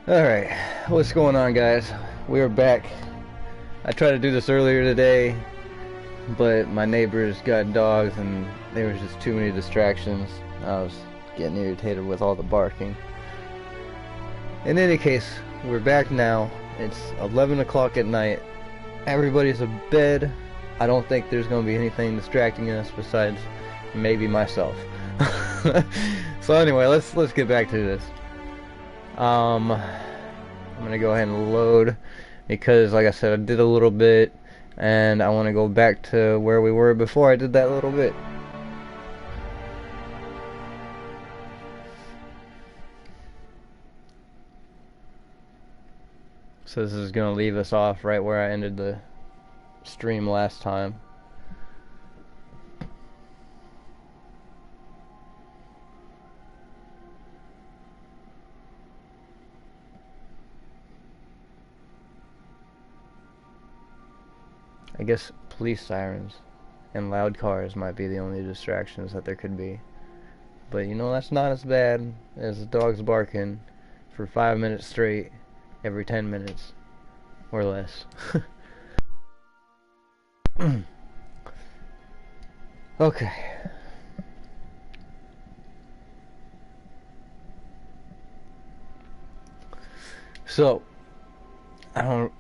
Alright, what's going on, guys? We are back. I tried to do this earlier today, but my neighbors got dogs and there was just too many distractions. I was getting irritated with all the barking. In any case, we're back now. It's 11 o'clock at night. Everybody's in bed. I don't think there's going to be anything distracting us besides maybe myself. So anyway, let's get back to this. I'm gonna go ahead and load because, like I said, I did a little bit and I want to go back to where we were before I did that little bit. So this is gonna leave us off right where I ended the stream last time. I guess police sirens and loud cars might be the only distractions that there could be. But you know, that's not as bad as the dogs barking for 5 minutes straight every 10 minutes or less. Okay. So, I don't...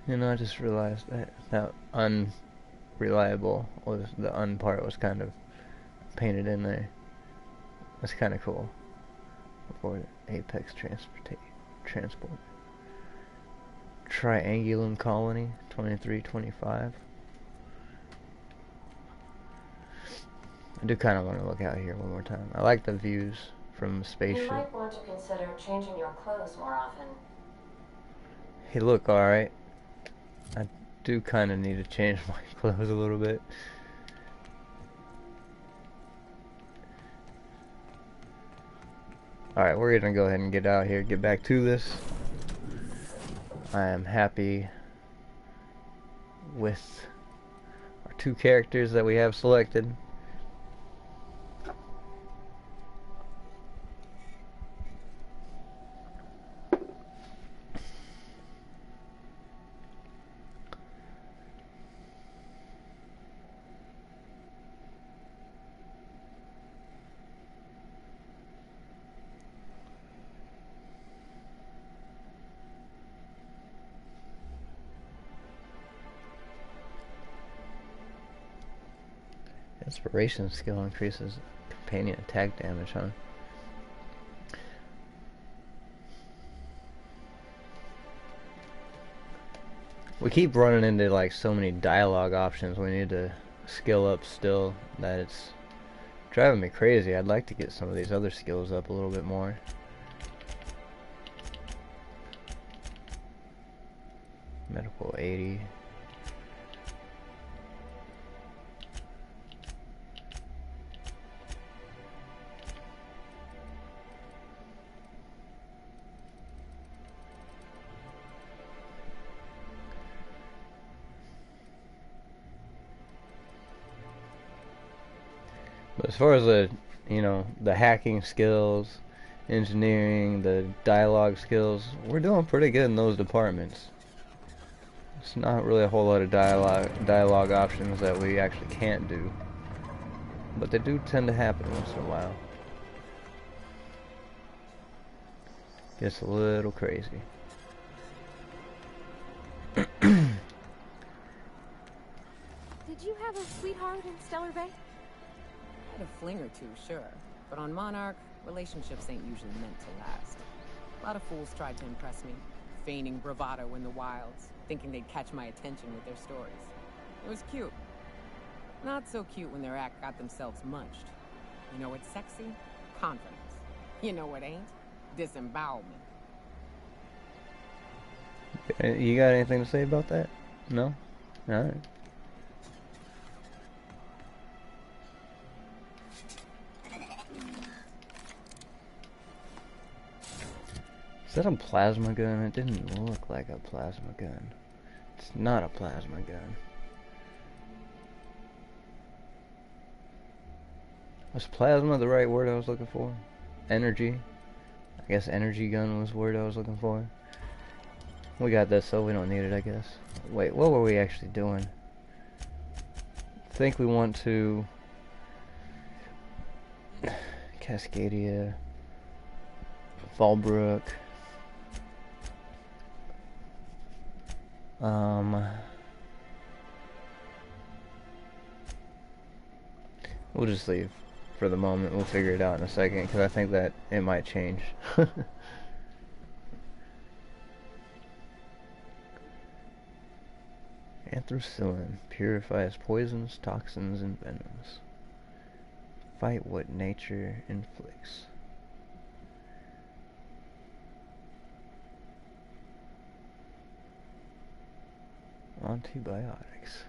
You know, I just realized that unreliable was the un part was kind of painted in there. That's kind of cool. Avoid apex transport. Triangulum colony 2325. I do kind of want to look out here one more time. I like the views from the spaceship. You might want to consider changing your clothes more often. Hey, look, alright. I do kind of need to change my clothes a little bit. Alright, we're gonna go ahead and get out here, get back to this. I am happy with our two characters that we have selected. Inspiration skill increases companion attack damage, huh? We keep running into like so many dialogue options we need to skill up still that it's driving me crazy. I'd like to get some of these other skills up a little bit more. Medical 80. But as far as the, you know, the hacking skills, engineering, the dialogue skills, we're doing pretty good in those departments. It's not really a whole lot of dialogue options that we actually can't do, but they do tend to happen once in a while. Gets a little crazy. Did you have a sweetheart in Stellar Bay? Had a fling or two, sure. But on Monarch, relationships ain't usually meant to last. A lot of fools tried to impress me, feigning bravado in the wilds, thinking they'd catch my attention with their stories. It was cute. Not so cute when their act got themselves munched. You know what's sexy? Confidence. You know what ain't? Disembowelment. You got anything to say about that? No? Alright. Is that a plasma gun? It didn't look like a plasma gun. It's not a plasma gun. Was plasma the right word I was looking for? energy. I guess energy gun was the word I was looking for. We got this, so we don't need it, I guess. Wait, what were we actually doing? I think we want to... Cascadia... Fallbrook... We'll just leave for the moment. We'll figure it out in a second, because I think that it might change. Anthracillin purifies poisons, toxins, and venoms. Fight what nature inflicts. Antibiotics.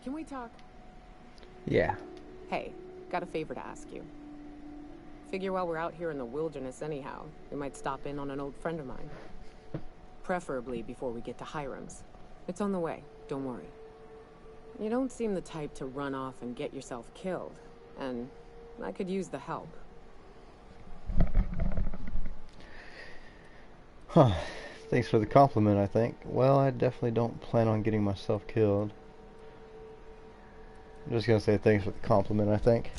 Can we talk? Yeah. Hey, got a favor to ask you. Figure while we're out here in the wilderness anyhow, we might stop in on an old friend of mine. Preferably before we get to Hiram's. It's on the way, don't worry. You don't seem the type to run off and get yourself killed, and I could use the help. Huh. Thanks for the compliment, I think. Well, I definitely don't plan on getting myself killed. I'm just gonna say thanks for the compliment, I think.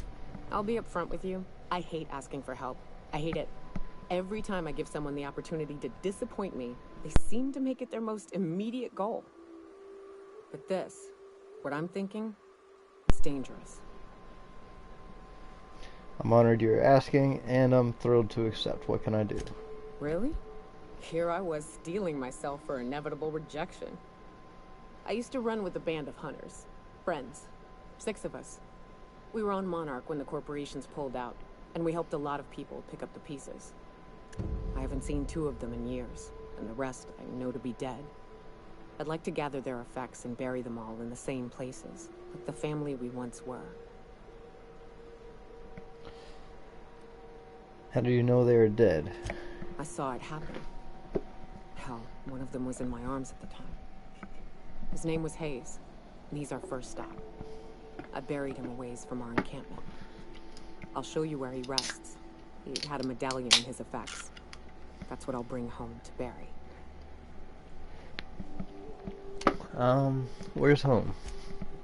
I'll be upfront with you. I hate asking for help. I hate it. Every time I give someone the opportunity to disappoint me, they seem to make it their most immediate goal. But this, what I'm thinking, is dangerous. I'm honored you're asking, and I'm thrilled to accept. What can I do? Really? Here I was steeling myself for inevitable rejection. I used to run with a band of hunters. Friends. 6 of us. We were on Monarch when the corporations pulled out, and we helped a lot of people pick up the pieces. I haven't seen 2 of them in years, and the rest I know to be dead. I'd like to gather their effects and bury them all in the same places, like the family we once were. How do you know they are dead? I saw it happen. Hell, one of them was in my arms at the time. His name was Hayes, and he's our first stop. I buried him a ways from our encampment. I'll show you where he rests. He had a medallion in his effects. That's what I'll bring home to bury. Where's home?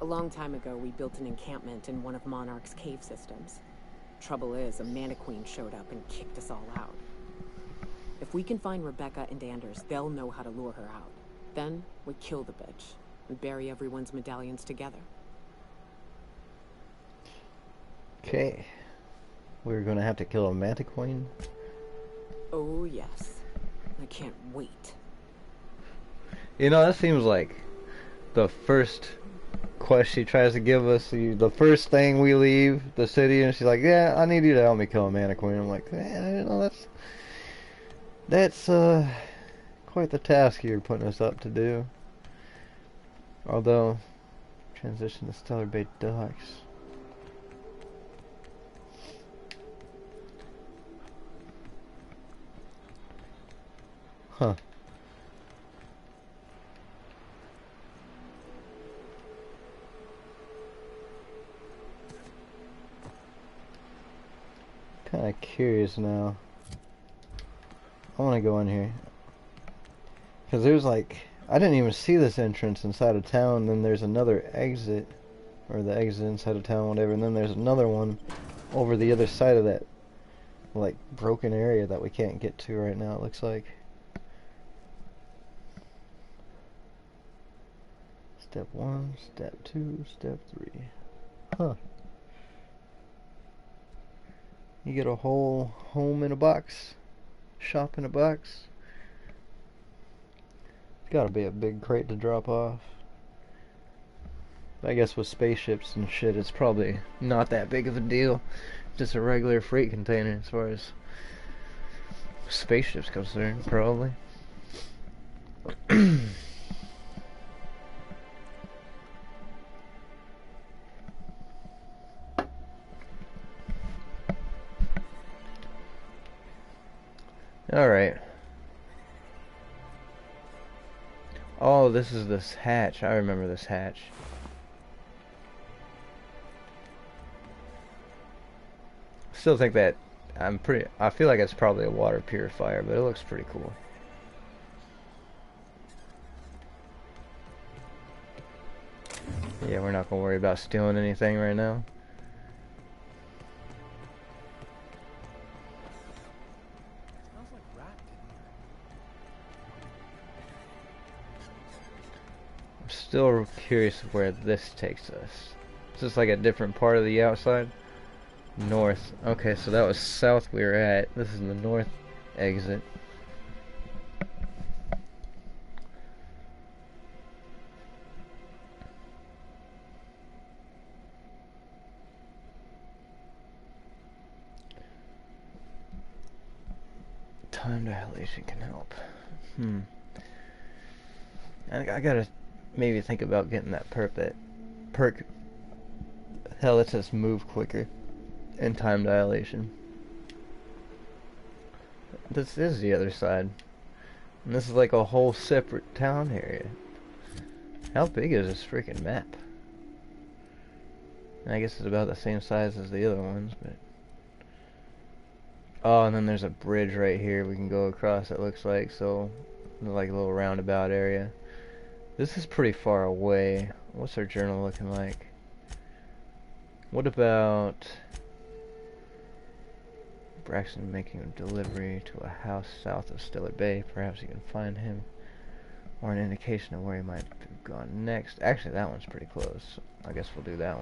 A long time ago, we built an encampment in one of Monarch's cave systems. Trouble is, a Mantiqueen showed up and kicked us all out. If we can find Rebecca and Anders, they'll know how to lure her out. Then, we kill the bitch and bury everyone's medallions together. Okay. We're gonna have to kill a Mantiqueen? Oh, yes. I can't wait. You know, that seems like the first quest she tries to give us. The first thing we leave the city, and she's like, yeah, I need you to help me kill a Mantiqueen. I'm like, man, you know, that's quite the task you're putting us up to do. Although, transition to Stellar Bay Docks. Huh. Kind of curious now. I want to go in here. Because there's like... I didn't even see this entrance inside of town. Then there's another exit. Or the exit inside of town, whatever. And then there's another one over the other side of that like broken area that we can't get to right now, it looks like. Step 1, step 2, step 3. Huh. You get a whole home in a box. Shop in a box. It's gotta be a big crate to drop off. I guess with spaceships and shit, it's probably not that big of a deal. Just a regular freight container as far as spaceships concerned, probably. Alright. Oh, this is this hatch. I remember this hatch. Still think that I feel like it's probably a water purifier, but it looks pretty cool. Yeah, we're not gonna worry about stealing anything right now. Smells like rat in here. I'm still curious where this takes us. Is this like a different part of the outside? North. Okay, so that was south we were at. This is the north exit. Time dilation can help. I gotta maybe think about getting that perk. Hell, it says move quicker and time dilation. This is the other side. And this is like a whole separate town area. How big is this freaking map? And I guess it's about the same size as the other ones, but... Oh, and then there's a bridge right here we can go across, it looks like, so... like a little roundabout area. This is pretty far away. What's our journal looking like? What about... Braxton making a delivery to a house south of Stellar Bay. Perhaps you can find him. Or an indication of where he might have gone next. Actually, that one's pretty close. I guess we'll do that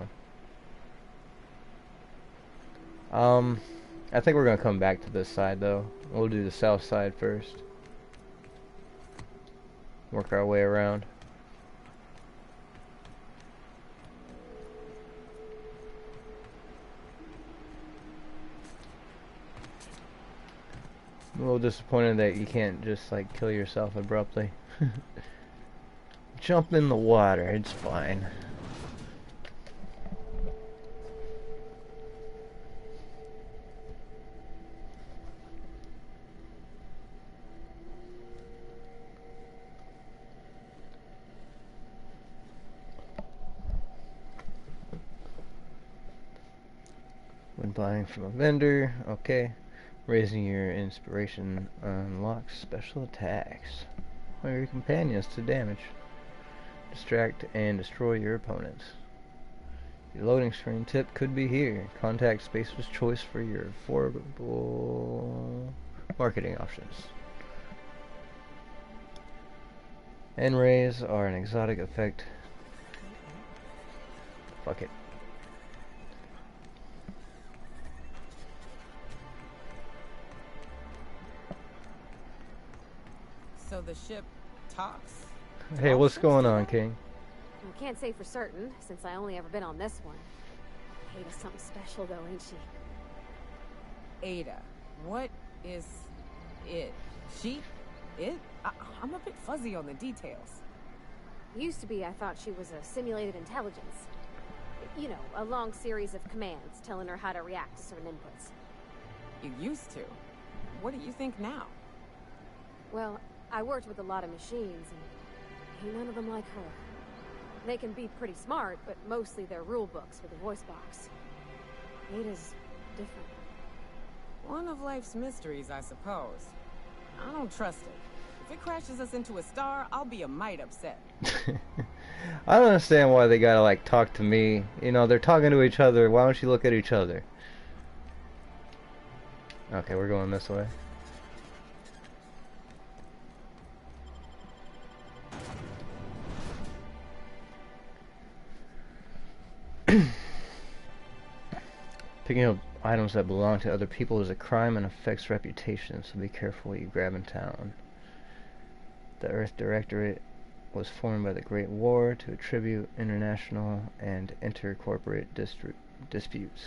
one. I think we're gonna come back to this side though. We'll do the south side first. Work our way around. I'm a little disappointed that you can't just like kill yourself abruptly. Jump in the water, it's fine. When buying from a vendor, okay. Raising your inspiration unlocks special attacks. Fire your companions to damage. Distract and destroy your opponents. Your loading screen tip could be here. Contact Spacer's Choice for your affordable marketing options. N-rays are an exotic effect. Fuck it. So the ship talks? Hey, what's going on, King? I can't say for certain, since I only ever been on this one. Ada's something special, though, ain't she? Ada. What is it? She? It? I'm a bit fuzzy on the details. Used to be, I thought she was a simulated intelligence. You know, a long series of commands telling her how to react to certain inputs. You used to? What do you think now? Well, I worked with a lot of machines, and ain't none of them like her. They can be pretty smart, but mostly they're rule books with a voice box. Ada's different. One of life's mysteries, I suppose. I don't trust it. If it crashes us into a star, I'll be a mite upset. I don't understand why they gotta like talk to me. You know, they're talking to each other. Why don't you look at each other? Okay, we're going this way. Picking up items that belong to other people is a crime and affects reputation, so be careful what you grab in town. The Earth Directorate was formed by the Great War to attribute international and intercorporate disputes.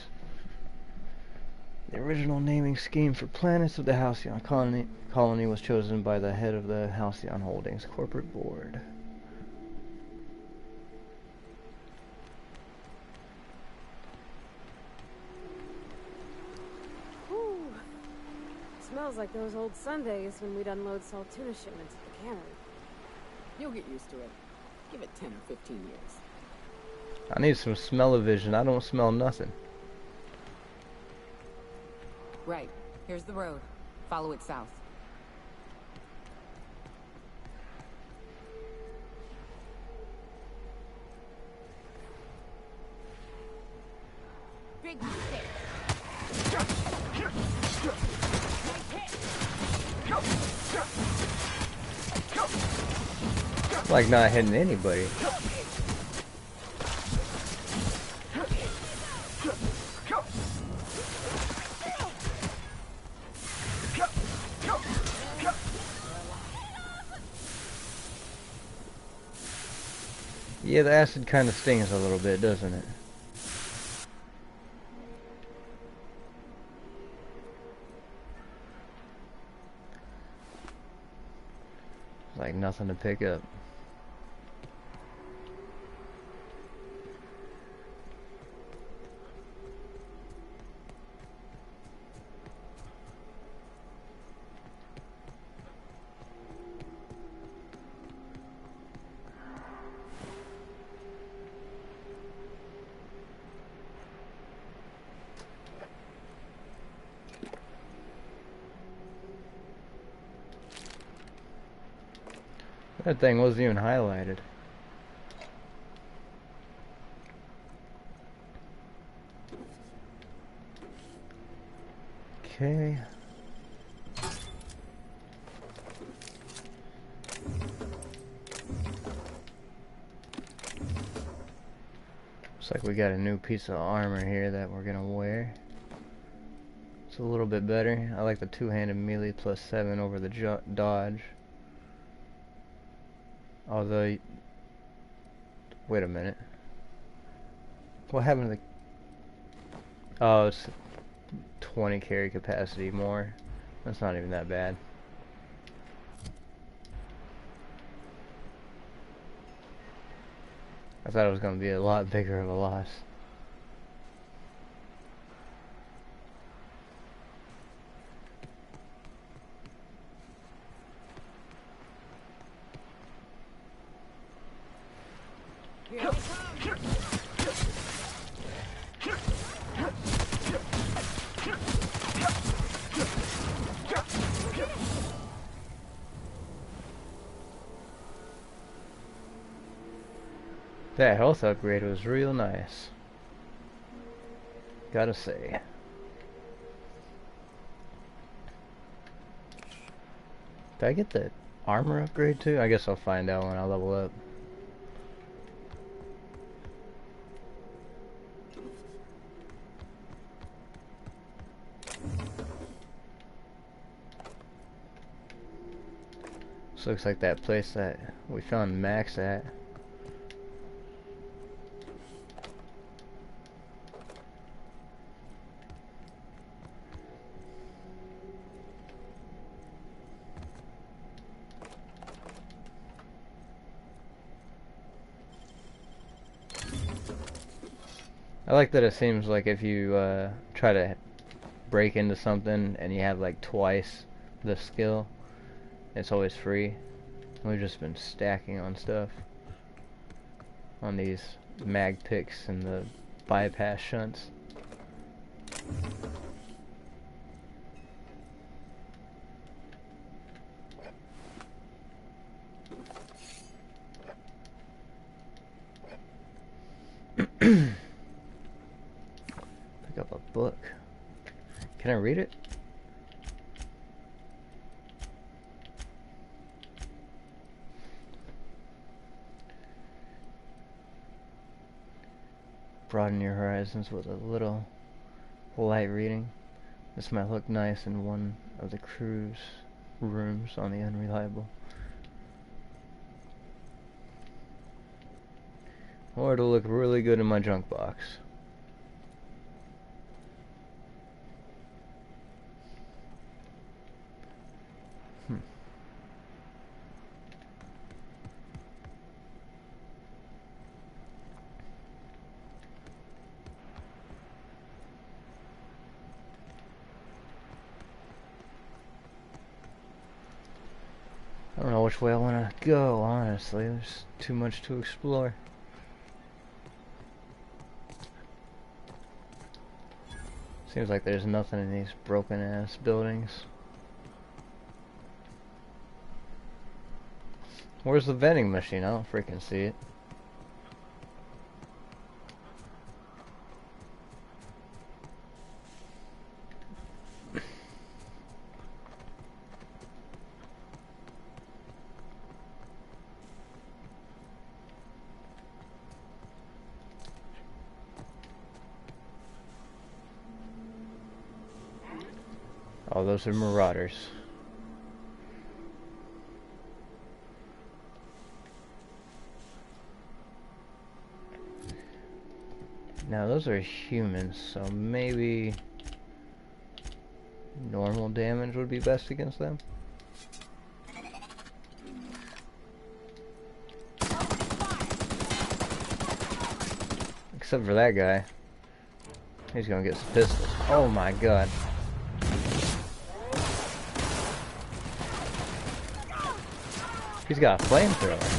The original naming scheme for planets of the Halcyon colony was chosen by the head of the Halcyon Holdings corporate board. Smells like those old Sundays when we'd unload salt tuna shipments at the cannery. You'll get used to it. Give it 10 or 15 years. I need some smell-o-vision. I don't smell nothing. Right. Here's the road. Follow it south. Big mistake. Like not hitting anybody. Yeah, the acid kind of stings a little bit, doesn't it? Like nothing to pick up. That thing wasn't even highlighted. Okay. Looks like we got a new piece of armor here that we're gonna wear. It's a little bit better. I like the two-handed melee plus 7 over the dodge. Although, wait a minute. What happened to the... Oh, it's 20 carry capacity more. That's not even that bad. I thought it was going to be a lot bigger of a loss. That health upgrade was real nice. Gotta say. Did I get the armor upgrade too? I guess I'll find out when I level up. This looks like that place that we found Max at. I like that it seems like if you try to break into something and you have like twice the skill, it's always free. We've just been stacking on stuff. On these mag picks and the bypass shunts. Pick up a book. Can I read it? Broaden your horizons with a little light reading. This might look nice in one of the crew's rooms on the Unreliable. Or it'll look really good in my junk box. I don't know which which way I want to go, honestly. There's too much to explore. Seems like there's nothing in these broken ass buildings. Where's the vending machine? I don't freaking see it. Oh, those are marauders. Now those are humans, so maybe normal damage would be best against them. Except for that guy. He's gonna get some pistols. Oh my god. He's got a flamethrower.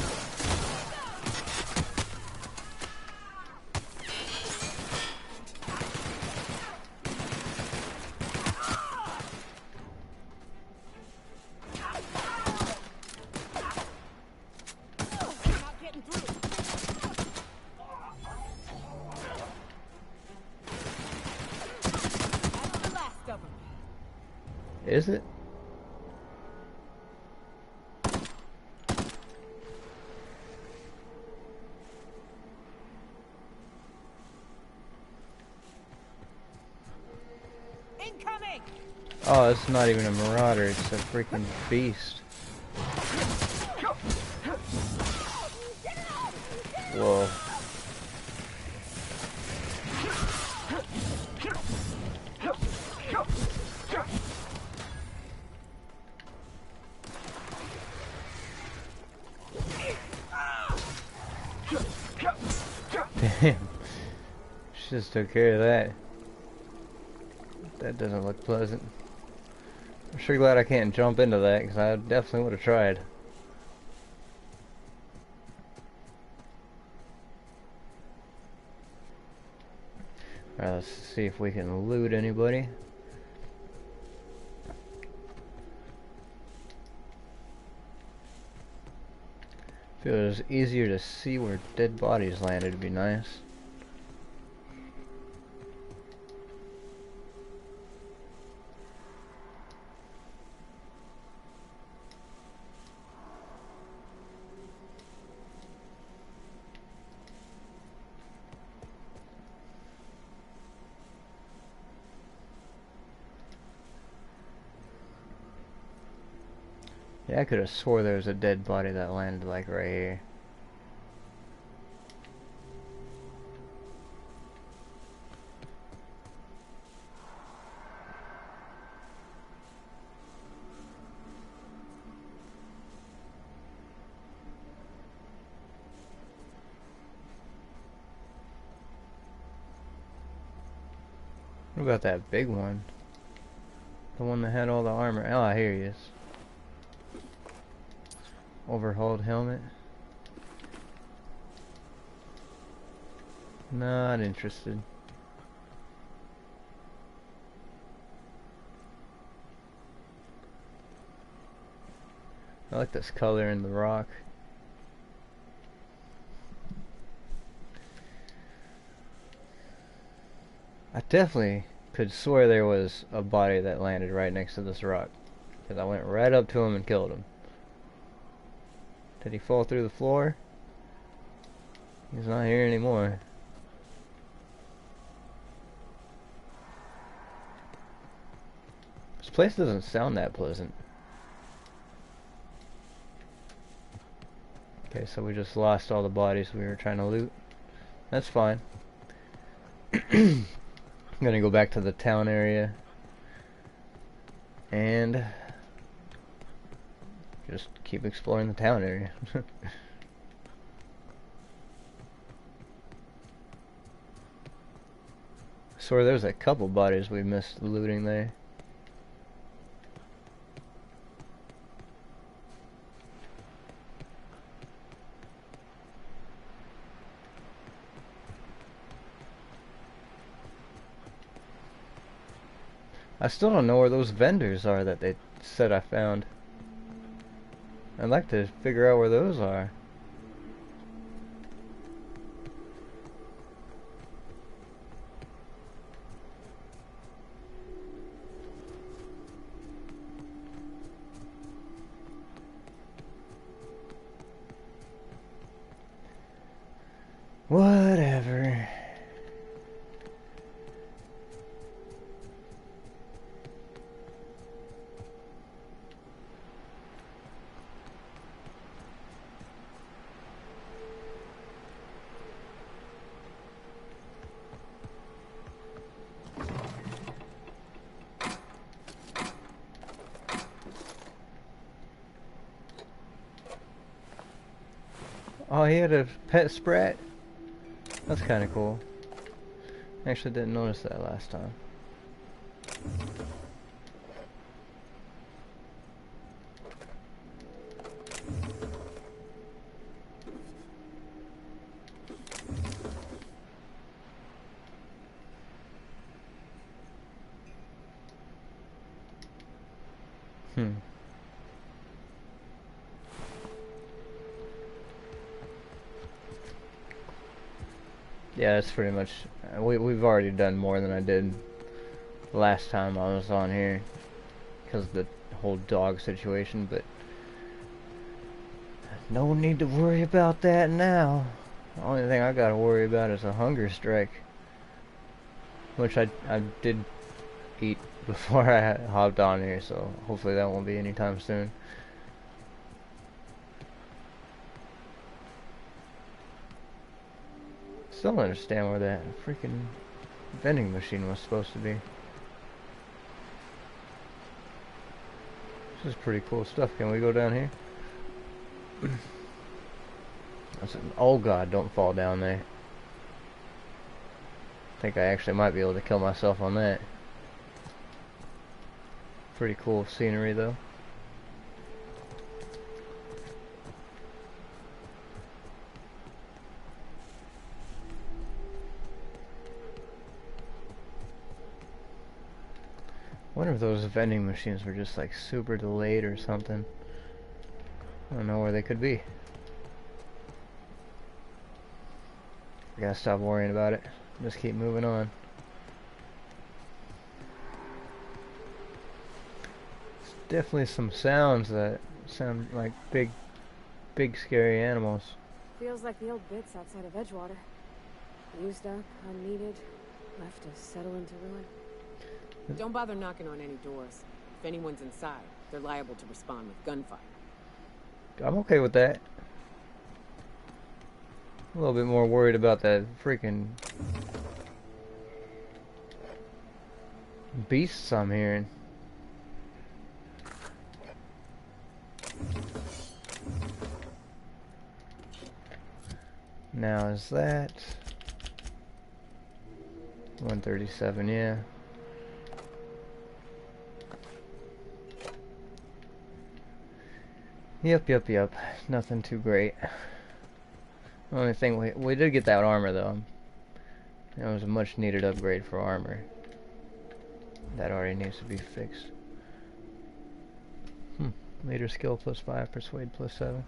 Is it? Incoming! Oh, it's not even a marauder, it's a freaking beast. Whoa. Damn. She just took care of that. That doesn't look pleasant. I'm sure glad I can't jump into that, because I definitely would have tried. Alright, let's see if we can loot anybody. If it was easier to see where dead bodies landed, it'd be nice. Yeah, I could have swore there was a dead body that landed like right here. What about that big one? The one that had all the armor. Oh, here he is. Overhauled helmet. Not interested. I like this color in the rock. I definitely could swear there was a body that landed right next to this rock, because I went right up to him and killed him. Did he fall through the floor? He's not here anymore. This place doesn't sound that pleasant. Okay, so we just lost all the bodies we were trying to loot. That's fine. I'm gonna go back to the town area and just keep exploring the town area. So there's a couple bodies we missed looting there. I still don't know where those vendors are that they said I found. I'd like to figure out where those are. Whatever. Oh, he had a pet sprat? That's kind of cool. Actually didn't notice that last time. Yeah, that's pretty much. We've already done more than I did last time I was on here because of the whole dog situation, but no need to worry about that now. The only thing I gotta worry about is a hunger strike, which I did eat before I hopped on here, so hopefully that won't be anytime soon. Still don't understand where that freaking vending machine was supposed to be. This is pretty cool stuff. Can we go down here? Oh god, don't fall down there. I think I actually might be able to kill myself on that. Pretty cool scenery though. I wonder if those vending machines were just like super delayed or something. I don't know where they could be. I gotta stop worrying about it. Just keep moving on. There's definitely some sounds that sound like big scary animals. Feels like the old bits outside of Edgewater. Used up, unneeded, left to settle into ruin. Don't bother knocking on any doors. If anyone's inside, they're liable to respond with gunfire. I'm okay with that. A little bit more worried about that freaking beasts I'm hearing. Now is that 137? Yeah. Yep. Nothing too great. The only thing we did get that armor though. It was a much needed upgrade for armor. That already needs to be fixed. Leader skill +5, persuade +7.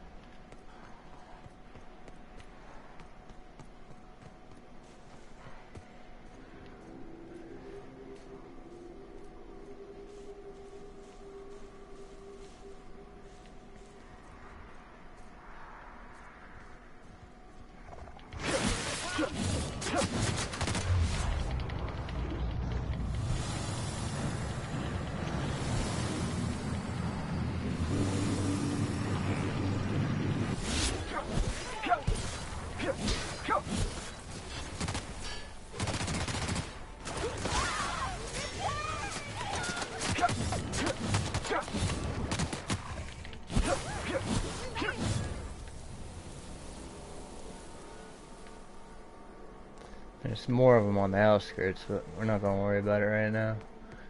There's more of them on the outskirts, but we're not going to worry about it right now.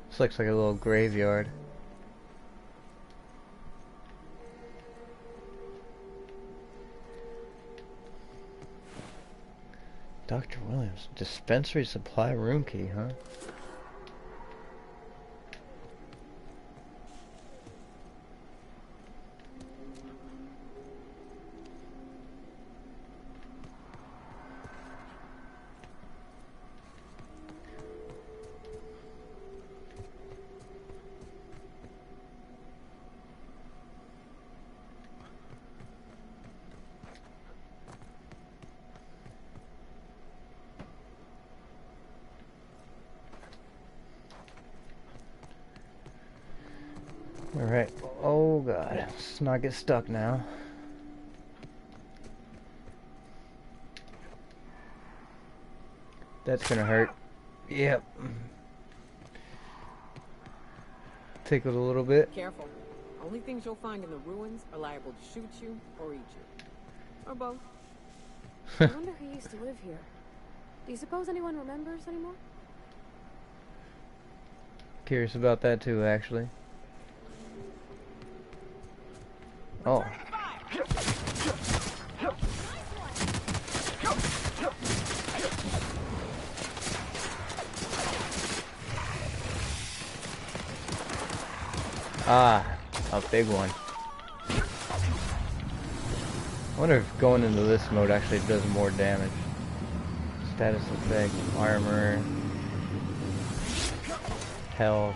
This looks like a little graveyard. Dr. Williams, dispensary supply room key, huh? Alright. Oh god. Let's not get stuck now. That's gonna hurt. Yep. Tickled a little bit. Careful. Only things you'll find in the ruins are liable to shoot you or eat you. Or both. I wonder who used to live here. Do you suppose anyone remembers anymore? Curious about that too, actually. Oh. Ah, a big one. I wonder if going into this mode actually does more damage. Status effect, armor, health,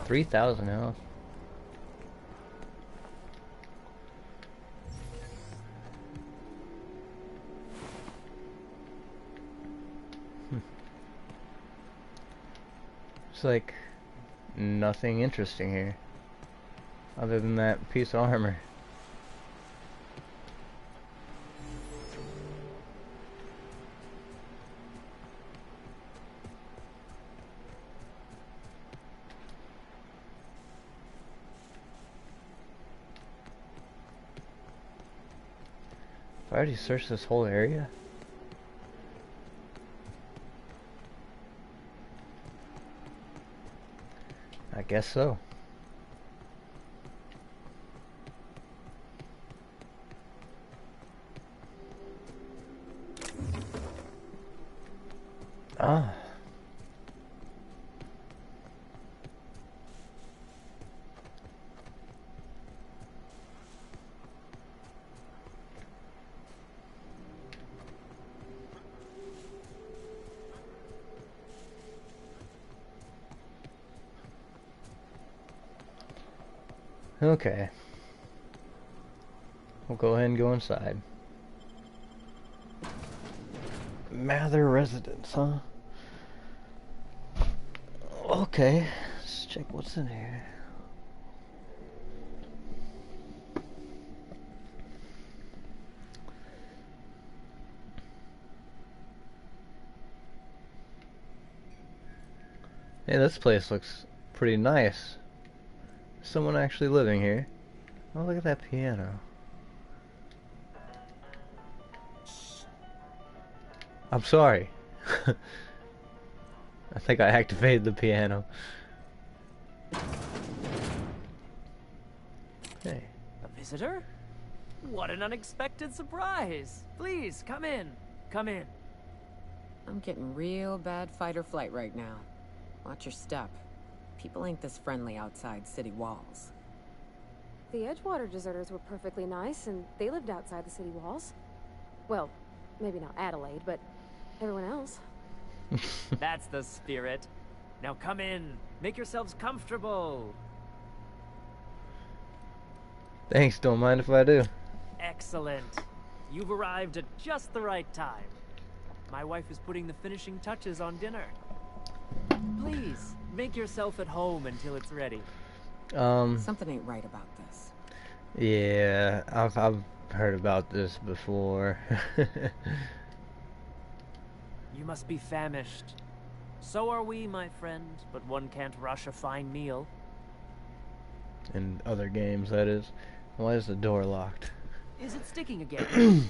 3,000 health. It's like nothing interesting here, other than that piece of armor. I already searched this whole area. I guess so. Ah. Okay. We'll go ahead and go inside. Mather residence, huh? Okay. Let's check what's in here. Hey, this place looks pretty nice. Someone actually living here. Oh, look at that piano. I'm sorry. I think I activated the piano. Hey. A visitor? What an unexpected surprise! Please, come in. Come in. I'm getting real bad fight or flight right now. Watch your step. People ain't this friendly outside city walls. The Edgewater deserters were perfectly nice, and they lived outside the city walls. Well, maybe not Adelaide, but everyone else. That's the spirit. Now come in. Make yourselves comfortable. Thanks, don't mind if I do. Excellent. You've arrived at just the right time. My wife is putting the finishing touches on dinner. Please, make yourself at home until it's ready. Something ain't right about this. Yeah, I've heard about this before. You must be famished. So are we, my friend, but one can't rush a fine meal. In other games, that is. Why is the door locked? Is it sticking again?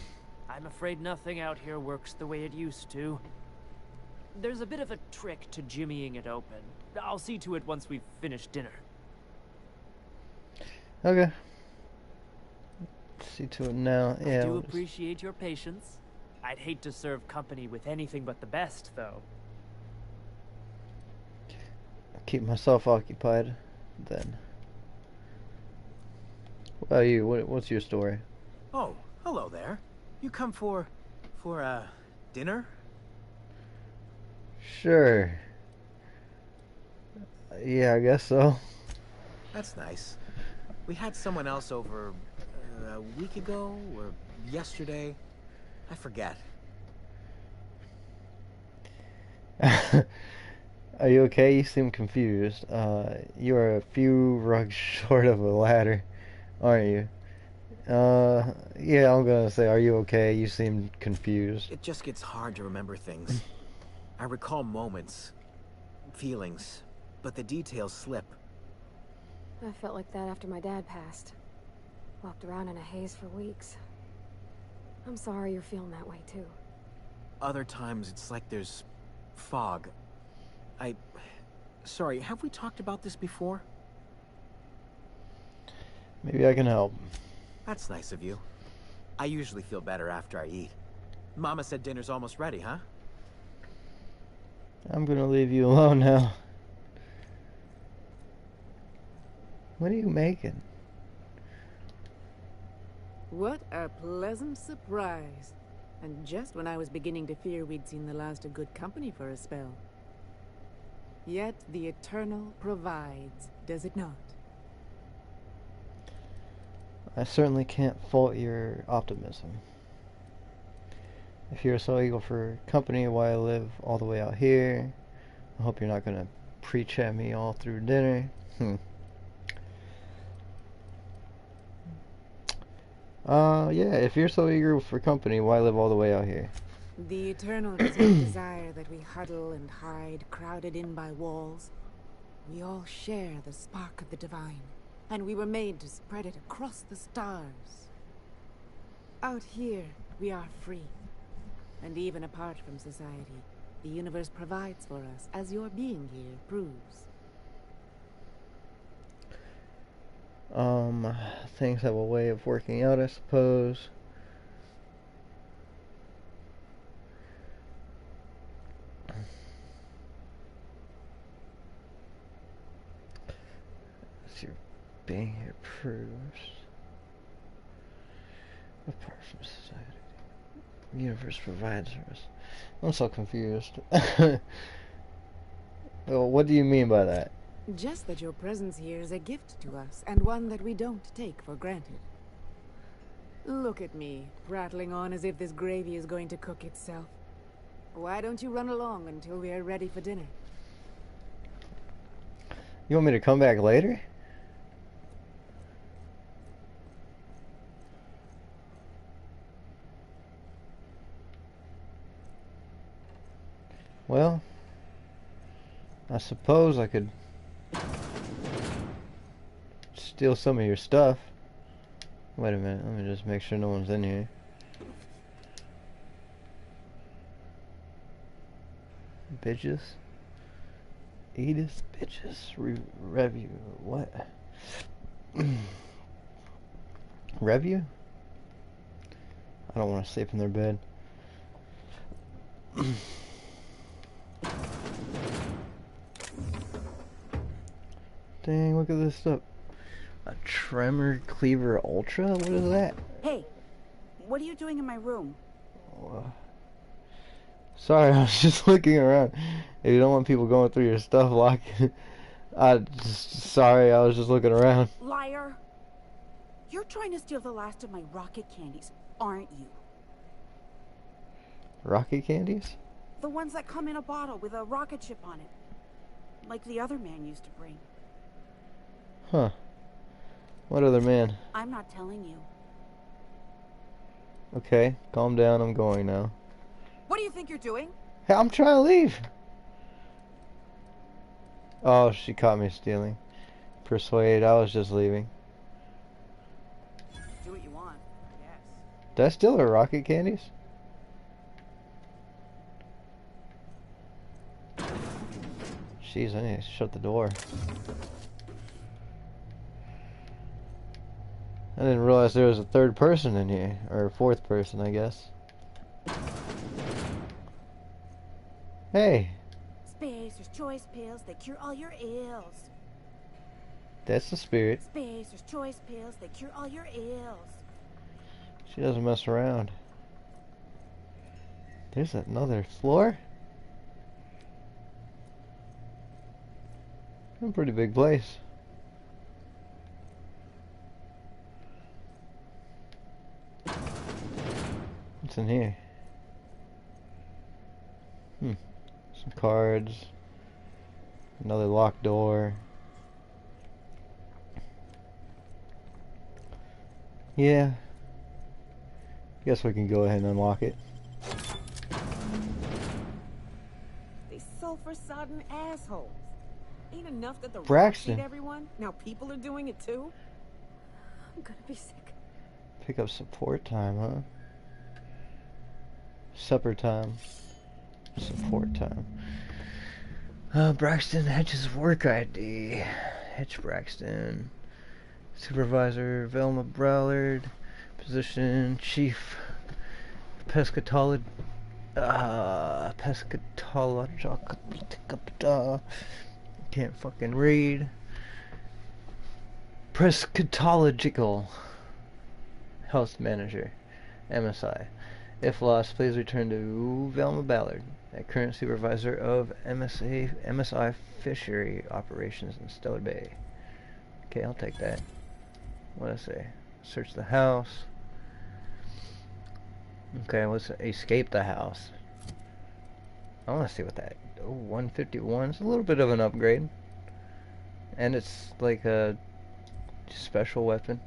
I'm afraid nothing out here works the way it used to. There's a bit of a trick to jimmying it open. I'll see to it once we've finished dinner. Okay. See to it now. Yeah. I do appreciate your patience. I'd hate to serve company with anything but the best, though. I'll keep myself occupied, then. What about you? What's your story? Oh, hello there. You come for dinner? Sure. Yeah, I guess so. That's nice. We had someone else over a week ago or yesterday. I forget. Are you okay? You seem confused. You are a few rugs short of a ladder, aren't you? Yeah, I'm gonna say, are you okay? You seem confused. It just gets hard to remember things. I recall moments, feelings, but the details slip. I felt like that after my dad passed. Walked around in a haze for weeks. I'm sorry you're feeling that way too. Other times it's like there's fog. Sorry, have we talked about this before? Maybe I can help. That's nice of you. I usually feel better after I eat. Mama said dinner's almost ready, huh? I'm gonna leave you alone now. What are you making? What a pleasant surprise. And just when I was beginning to fear we'd seen the last of good company for a spell. Yet the Eternal provides, does it not? I certainly can't fault your optimism. If you're so eager for company while I live all the way out here, I hope you're not gonna preach at me all through dinner. Yeah, if you're so eager for company, why live all the way out here? The Eternal does not desire that we huddle and hide, crowded in by walls. We all share the spark of the divine, and we were made to spread it across the stars. Out here, we are free. And even apart from society, the universe provides for us, as your being here proves. Things have a way of working out, I suppose. As your being here proves. Apart from society, the universe provides for us. I'm so confused. Well, what do you mean by that? Just that your presence here is a gift to us, and one that we don't take for granted. Look at me, prattling on as if this gravy is going to cook itself. Why don't you run along until we are ready for dinner? You want me to come back later? Well, I suppose I could steal some of your stuff. Wait a minute, let me just make sure no one's in here. Bitches? Edith bitches. Review. What? Review? I don't want to sleep in their bed. Dang, look at this stuff. A Tremor Cleaver Ultra? What is that? Hey, what are you doing in my room? Sorry, I was just looking around. If you don't want people going through your stuff, lock it. Sorry, I was just looking around. Liar! You're trying to steal the last of my rocket candies, aren't you? Rocket candies? The ones that come in a bottle with a rocket ship on it. Like the other man used to bring. Huh. What other man? I'm not telling you. Okay, calm down, I'm going now. What do you think you're doing? Hey, I'm trying to leave. Oh, she caught me stealing. Persuade, I was just leaving. Do what you want, I guess. Did I steal her rocket candies? Jeez, I need to shut the door. I didn't realize there was a third person in here. Or a fourth person, I guess. Hey! Spacer's choice pills, they cure all your ills. That's the spirit. Spacer's choice pills, they cure all your ills. She doesn't mess around. There's another floor? A pretty big place. What's in here? Some cards. Another locked door. Yeah. Guess we can go ahead and unlock it. They sulfur-sodden assholes. Ain't enough that the Braxton. rocks eat everyone? Now people are doing it too? I'm gonna be sick. Pick up support time, huh? Supper time. Support time. Braxton Hedges work ID. Hedge Braxton. Supervisor Velma Brallard. Position Chief Pescatologist. Can't fucking read. Pescatological Health Manager. MSI. If lost, please return to Velma Ballard, a current supervisor of MSI Fishery Operations in Stellar Bay. Okay, I'll take that. What does it say? Search the house. Okay, let's escape the house. I want to see what that... Oh, 151. It's a little bit of an upgrade. And it's like a special weapon,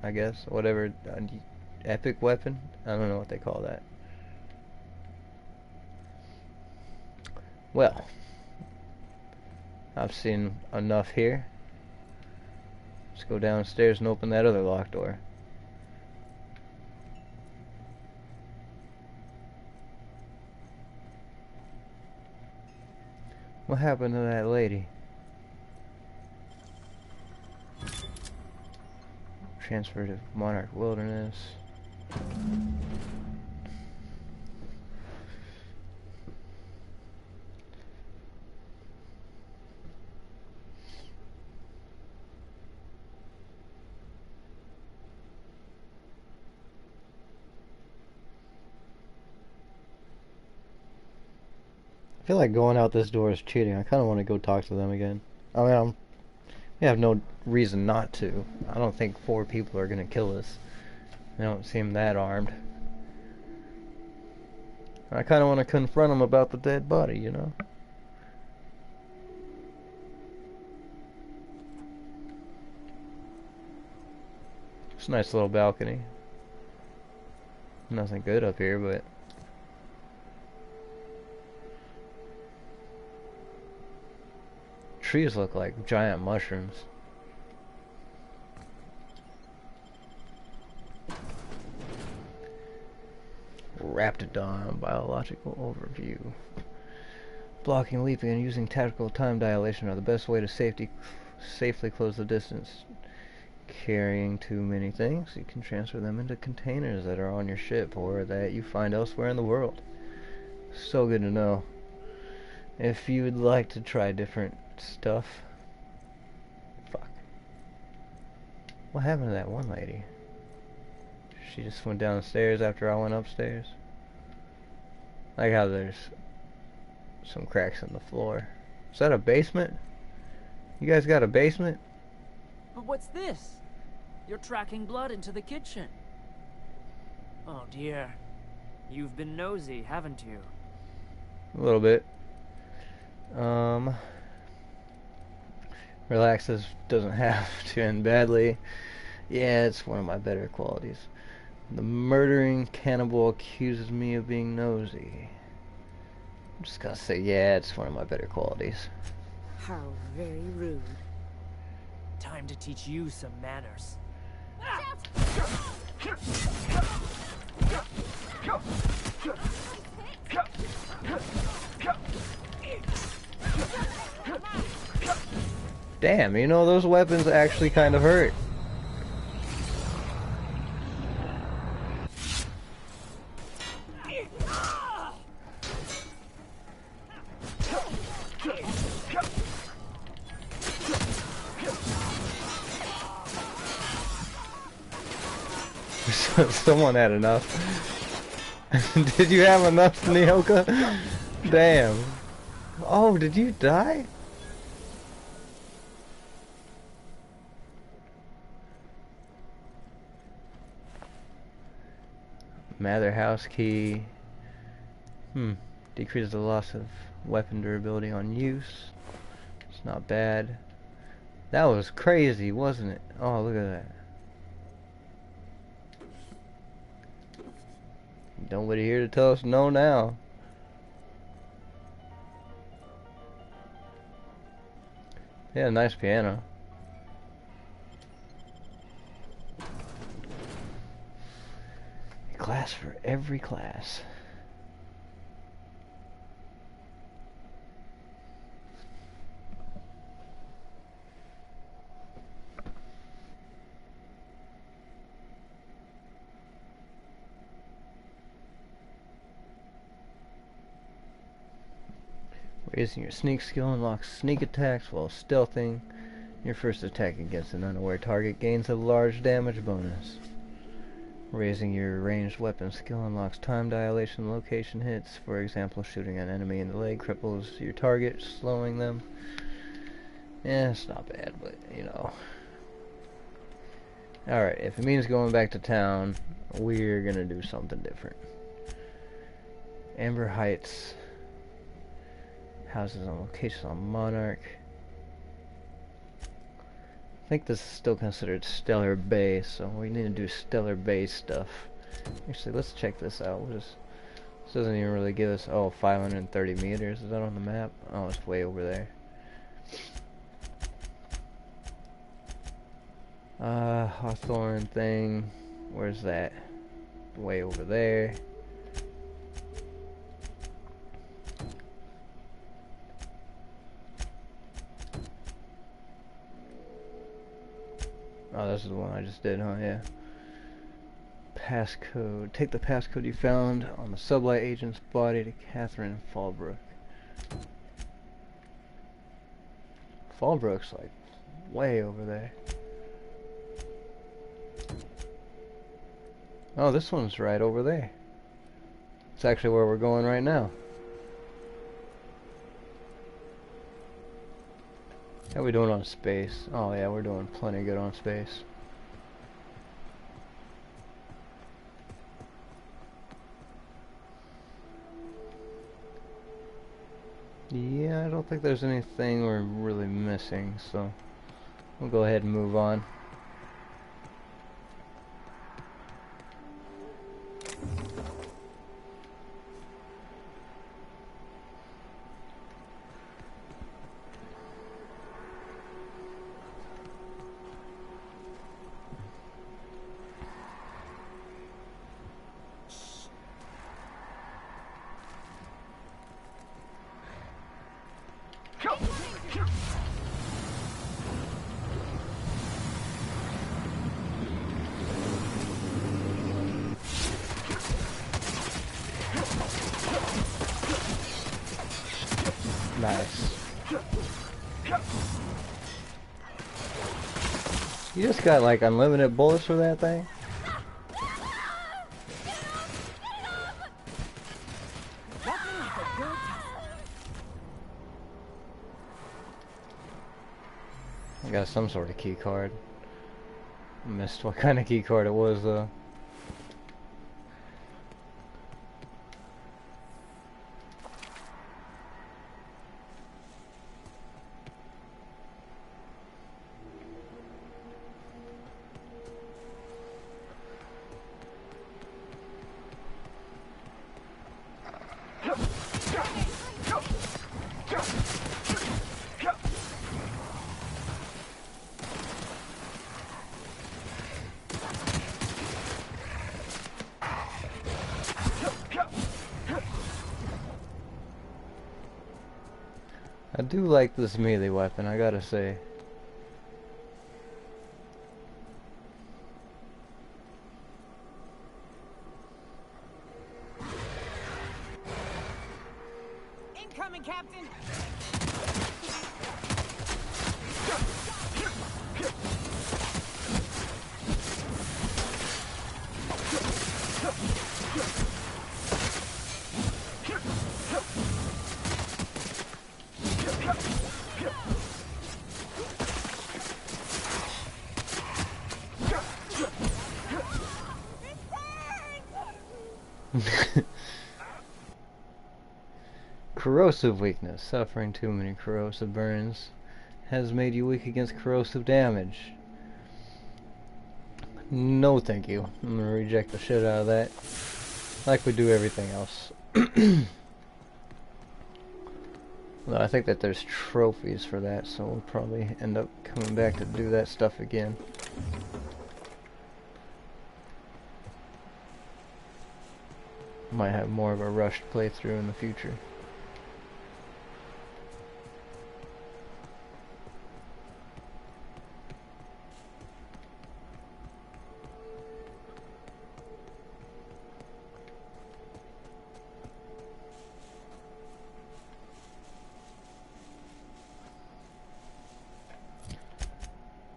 I guess. Whatever. Epic weapon? I don't know what they call that. Well, I've seen enough here. Let's go downstairs and open that other locked door. What happened to that lady? Transferred to Monarch Wilderness. I feel like going out this door is cheating. I kind of want to go talk to them again. I mean, we have no reason not to. I don't think 4 people are going to kill us. They don't seem that armed. I kind of want to confront them about the dead body, you know? It's a nice little balcony. Nothing good up here, but... Trees look like giant mushrooms. Raptidon biological overview. Blocking, leaping, and using tactical time dilation are the best way to safely close the distance. Carrying too many things, you can transfer them into containers that are on your ship or that you find elsewhere in the world. So good to know. If you would like to try different stuff. Fuck. What happened to that one lady? She just went downstairs after I went upstairs. Like how there's some cracks in the floor. Is that a basement? You guys got a basement? But what's this? You're tracking blood into the kitchen. Oh dear. You've been nosy, haven't you? A little bit. Relaxes doesn't have to end badly. Yeah, it's one of my better qualities. The murdering cannibal accuses me of being nosy. I'm just gonna say, yeah, it's one of my better qualities. How very rude. Time to teach you some manners. Damn, you know, those weapons actually kind of hurt. Someone had enough. Did you have enough, Nyoka? Damn. Oh, did you die? Mather house key. Decreases the loss of weapon durability on use. It's not bad. That was crazy, wasn't it? Oh, look at that. Nobody here to tell us no now. Yeah, nice piano. A class for every class. Raising your sneak skill unlocks sneak attacks while stealthing. Your first attack against an unaware target gains a large damage bonus. Raising your ranged weapon skill unlocks time dilation location hits. For example, shooting an enemy in the leg cripples your target, slowing them. Yeah, it's not bad, but you know. Alright, if it means going back to town, we're gonna do something different. Amber Heights. Houses on locations on Monarch. I think this is still considered Stellar Bay, so we need to do Stellar Bay stuff. Actually, let's check this out. This doesn't even really give us... Oh, 530 meters. Is that on the map? Oh, it's way over there. Hawthorne thing. Where's that? Way over there. Oh, this is the one I just did, huh? Yeah. Passcode. Take the passcode you found on the sublight agent's body to Catherine Fallbrook. Fallbrook's like way over there. Oh, this one's right over there. It's actually where we're going right now. How we doing on space? Oh yeah, we're doing plenty good on space. Yeah, I don't think there's anything we're really missing, so we'll go ahead and move on. Nice. You just got like unlimited bullets for that thing? I got some sort of key card. I missed what kind of key card it was though. I do like this melee weapon, I gotta say. Incoming, Captain! Corrosive weakness. Suffering too many corrosive burns. has made you weak against corrosive damage. No thank you. I'm gonna reject the shit out of that, like we do everything else. Well, I think that there's trophies for that, so we'll probably end up coming back to do that stuff again. Might have more of a rushed playthrough in the future.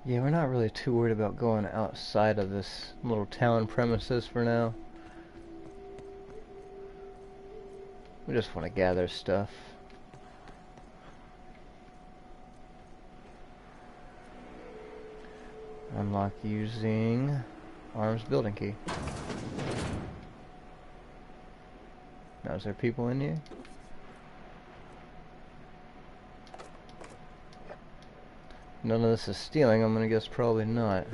Yeah, we're not really too worried about going outside of this little town premises for now. We just want to gather stuff. Unlock using arms building key. Now, is there people in here? None of this is stealing, I'm gonna guess probably not.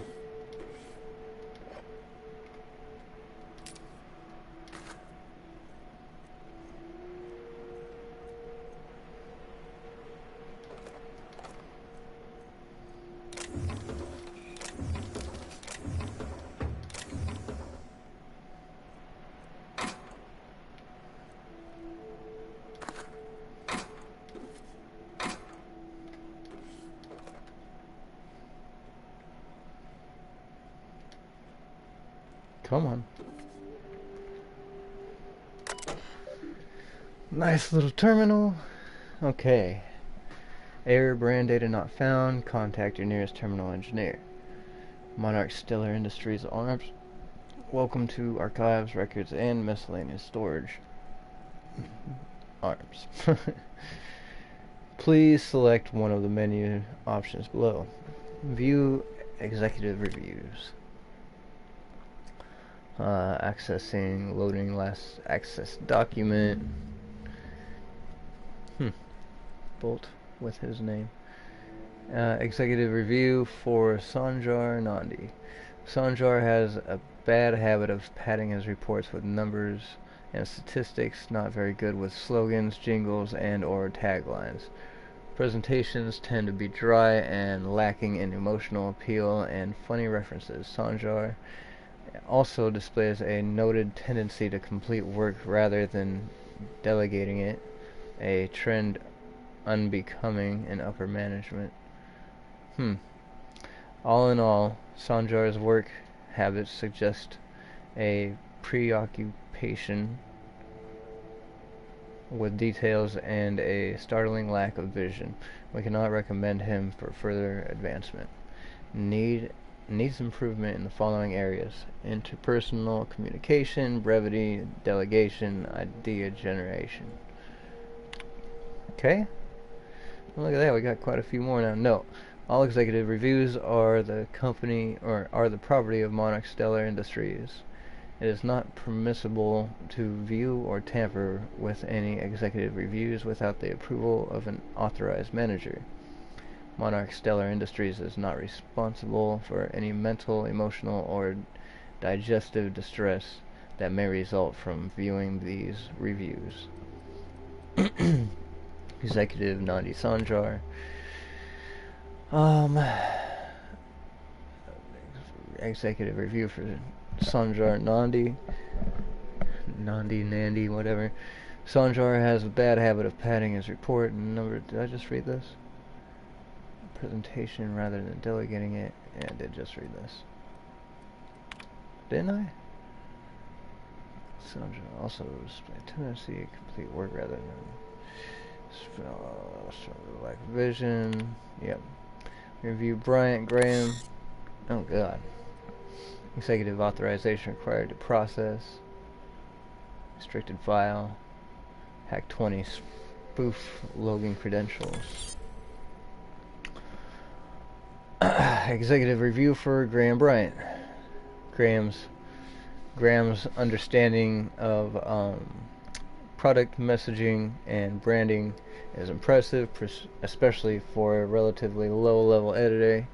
Come on. Nice little terminal. Okay. Error, brand data not found. Contact your nearest terminal engineer. Monarch Stellar Industries Arms. Welcome to archives, records, and miscellaneous storage. Arms. Please select one of the menu options below. View executive reviews. Accessing, loading last access document. Bolt with his name. Executive review for Sanjar Nandi. Sanjar has a bad habit of padding his reports with numbers and statistics, not very good with slogans, jingles, and or taglines. Presentations tend to be dry and lacking in emotional appeal and funny references. Sanjar also displays a noted tendency to complete work rather than delegating it, a trend unbecoming in upper management. All in all, Sanjar's work habits suggest a preoccupation with details and a startling lack of vision. We cannot recommend him for further advancement. Needs improvement in the following areas: interpersonal communication, brevity, delegation, idea generation. Okay. Well, look at that, we got quite a few more now. Note: all executive reviews are the property of Monarch Stellar Industries. It is not permissible to view or tamper with any executive reviews without the approval of an authorized manager. Monarch Stellar Industries is not responsible for any mental, emotional, or digestive distress that may result from viewing these reviews. Executive Nandi Sanjar. Executive review for Sanjar Nandi, whatever. Sanjar has a bad habit of padding his report and number. Did I just read this? Presentation rather than delegating it. Yeah, I did just read this. Didn't I? Sanjar also display tendency to complete work rather than lack of vision. Yep. Review Bryant Graham. Oh god. Executive authorization required to process. Restricted file. Hack 20 spoof login credentials. Executive review for Graham Bryant. Graham's understanding of product messaging and branding is impressive, especially for a relatively low-level editor.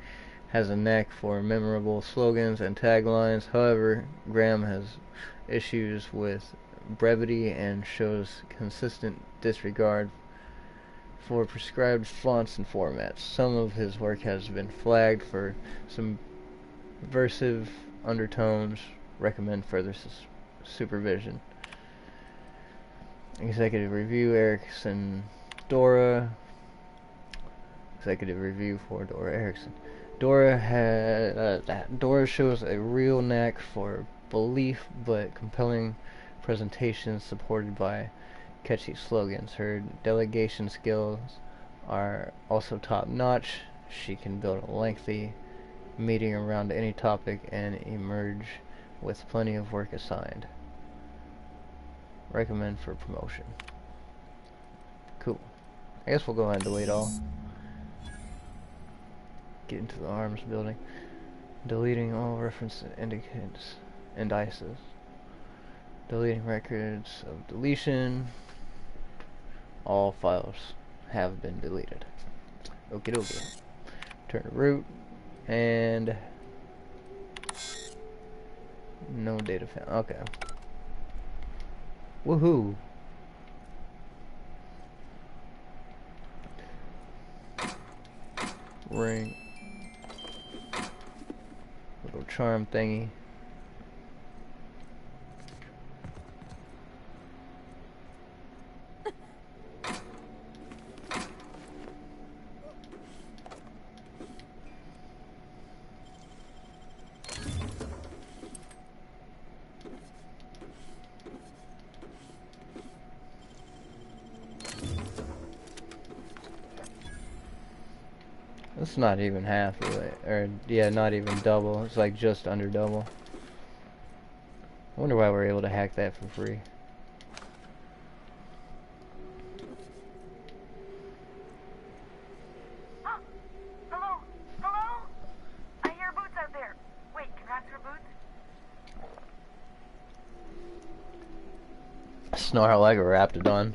Has a knack for memorable slogans and taglines. However, Graham has issues with brevity and shows consistent disregard for prescribed fonts and formats. Some of his work has been flagged for some subversive undertones. Recommend further supervision. Executive review, Erickson Dora. Executive review for Dora Erickson. Dora shows a real knack for belief but compelling presentations supported by catchy slogans. Her delegation skills are also top-notch. She can build a lengthy meeting around any topic and emerge with plenty of work assigned. Recommend for promotion. Cool. I guess we'll go ahead and delete all. Get into the arms building. Deleting all reference indices. Deleting records of deletion. All files have been deleted. Okie dokie. Turn to root. And no data found. Okay. Woohoo! Ring. Little charm thingy. It's not even half of it, or yeah, not even double. It's like just under double. I wonder why we're able to hack that for free. Oh, hello, hello. I hear boots out there. Wait, can rats hear boots? Snarl like a raptidon.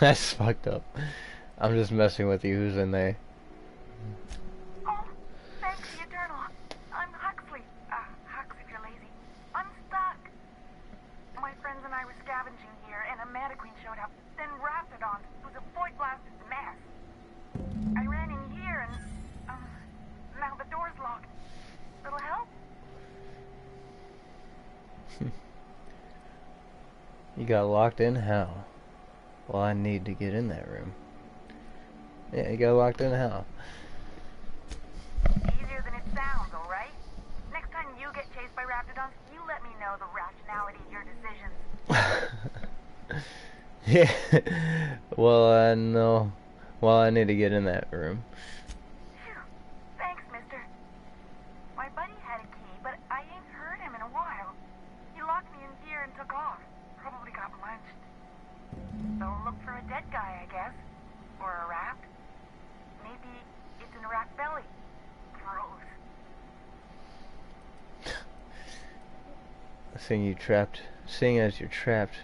That's fucked up. I'm just messing with you. Who's in there? Oh, thanks, the Eternal. I'm Huxley. Hux if you're lazy. I'm stuck. My friends and I were scavenging here, and a Meta Queen showed up. Then Raptidon, who's a void blasted mess. I ran in here, and now the door's locked. Little help? You got locked in? How? Well, I need to get in that room. Yeah, you got locked in how? Easier than it sounds, alright? Next time you get chased by Raptidons, you let me know the rationality of your decisions. Yeah. Well, I know. Well, I need to get in that room. Phew. Thanks, mister. My buddy had a key, but I ain't heard him in a while. He locked me in here and took off. Probably got munched. So look for a dead guy, I guess. Or a rat. Maybe it's in a rat belly. Gross. Seeing as you're trapped,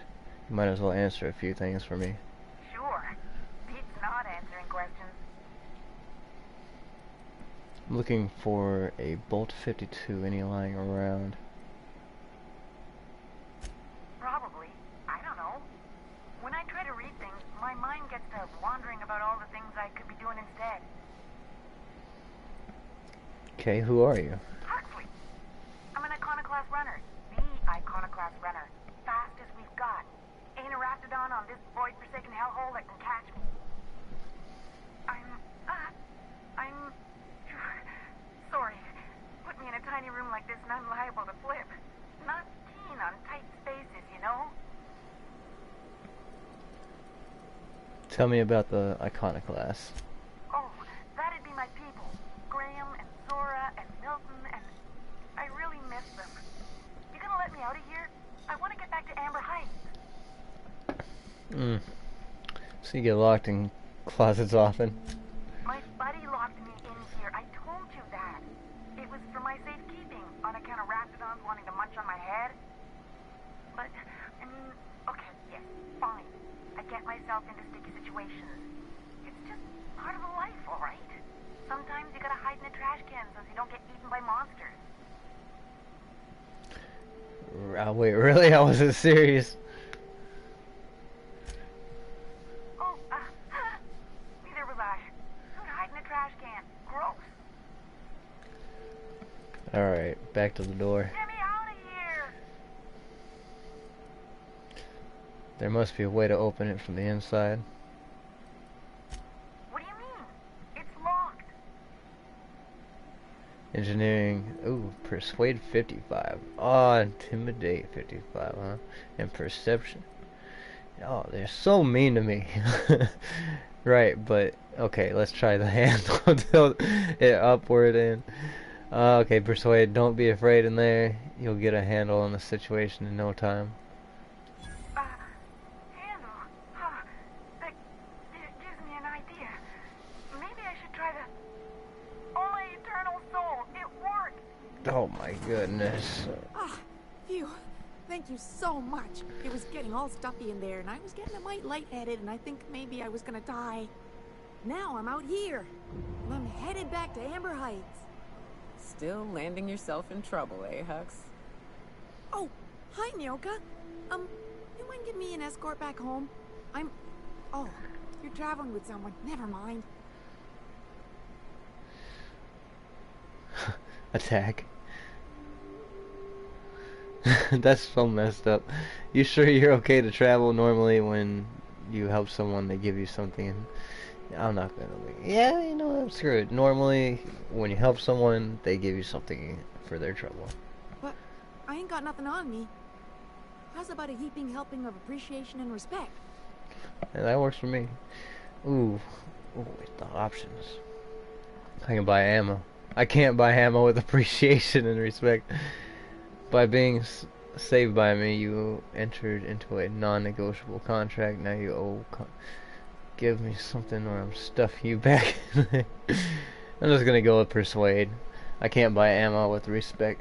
you might as well answer a few things for me. Sure. Pete's not answering questions. I'm looking for a Bolt 52, any lying around. Probably. I don't know. When I try to read things, my mind gets to wandering about all the things I could be doing instead. Okay, who are you? Huxley. I'm an iconoclast runner. The iconoclast runner. Fastest we've got. Ain't a raptidon on this void-forsaken hellhole that can catch me. I'm sorry. Put me in a tiny room like this and I'm liable to flip. Not keen on tight spaces, you know? Tell me about the iconoclast. Oh, that'd be my people. Graham and Zora and Milton, and I really miss them. You gonna let me out of here? I want to get back to Amber Heights. So you get locked in closets often? My buddy locked me in here. I told you that. It was for my safekeeping, on account of raptidons wanting to munch on my head. get myself into sticky situations. It's just part of the life, all right? Sometimes you gotta hide in a trash can so you don't get eaten by monsters. Wait, really? I wasn't serious. Oh, neither was I. Who'd hide in a trash can? Gross. Alright, back to the door. Get me out of here! There must be a way to open it from the inside. What do you mean? It's locked. Engineering, ooh, persuade 55. Oh, intimidate 55, huh? And perception. Oh, they're so mean to me. Right, but okay, let's try the handle. Tilt it upward and okay, persuade, don't be afraid in there. You'll get a handle on the situation in no time. Handle? Huh. That gives me an idea. Maybe I should try the... Oh, my eternal soul! It worked! Oh my goodness. Ah, phew. Thank you so much. It was getting all stuffy in there, and I was getting a mite lightheaded, and I think maybe I was gonna die. Now I'm out here, and I'm headed back to Amber Heights. Still landing yourself in trouble, eh, Hux? Oh, hi, Nyoka. You mind giving me an escort back home? Oh, you're traveling with someone. Never mind. Attack. That's so messed up. You sure you're okay to travel? Normally when you help someone they give you something and I'm not gonna be, yeah, you know what, screw it. Normally when you help someone they give you something for their trouble. But I ain't got nothing on me. How's about a heaping helping of appreciation and respect? Yeah, that works for me. Ooh, wait, the options. I can buy ammo. I can't buy ammo with appreciation and respect. By being saved by me, you entered into a non-negotiable contract. Now you owe. Give me something or I'm stuffing you back. I'm just gonna go with persuade. I can't buy ammo with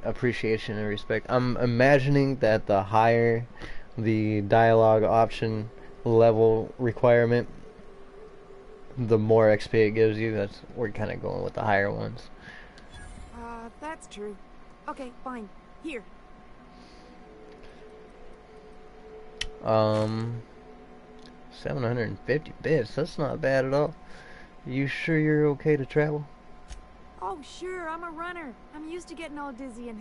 appreciation and respect. I'm imagining that the higher the dialogue option level requirement, the more XP it gives you. We're kind of going with the higher ones. That's true. Okay, fine. Here. 750 bits, that's not bad at all. You sure you're okay to travel? Oh, sure, I'm a runner. I'm used to getting all dizzy and...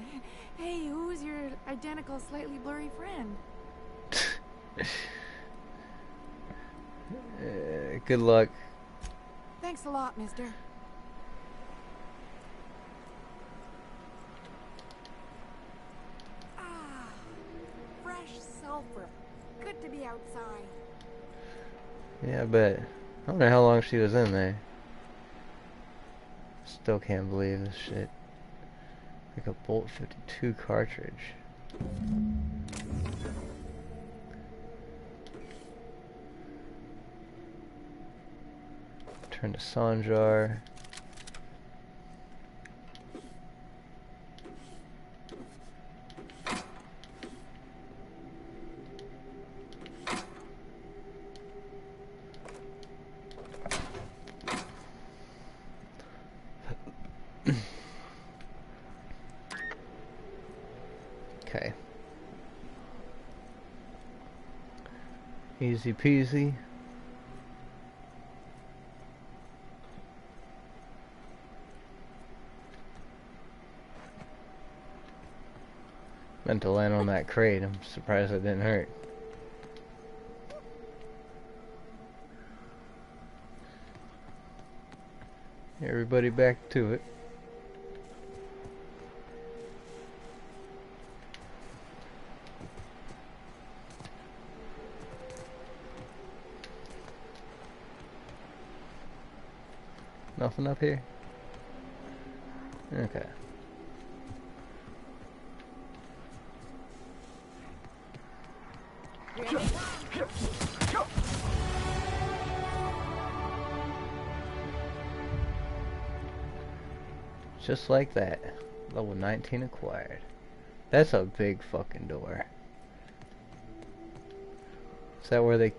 Hey, who's your identical, slightly blurry friend? Good luck. Thanks a lot, mister. Ah, fresh sulfur. Good to be outside. Yeah, I bet. I wonder how long she was in there. Still can't believe this shit. Like a Bolt 52 cartridge. Turn to Sanjar. Okay. Easy peasy. Meant to land on that crate. I'm surprised it didn't hurt. Everybody back to it. Nothing up here? Okay. Just like that. Level 19 acquired. That's a big fucking door. Is that where they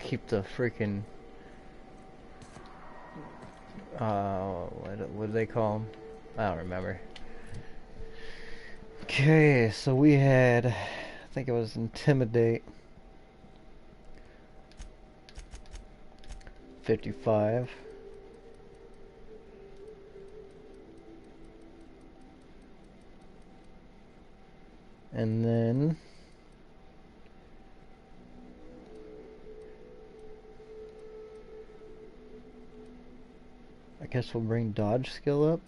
keep the freaking what do they call them? I don't remember. Okay, so we had, I think it was Intimidate. 55. And then I guess we'll bring dodge skill up.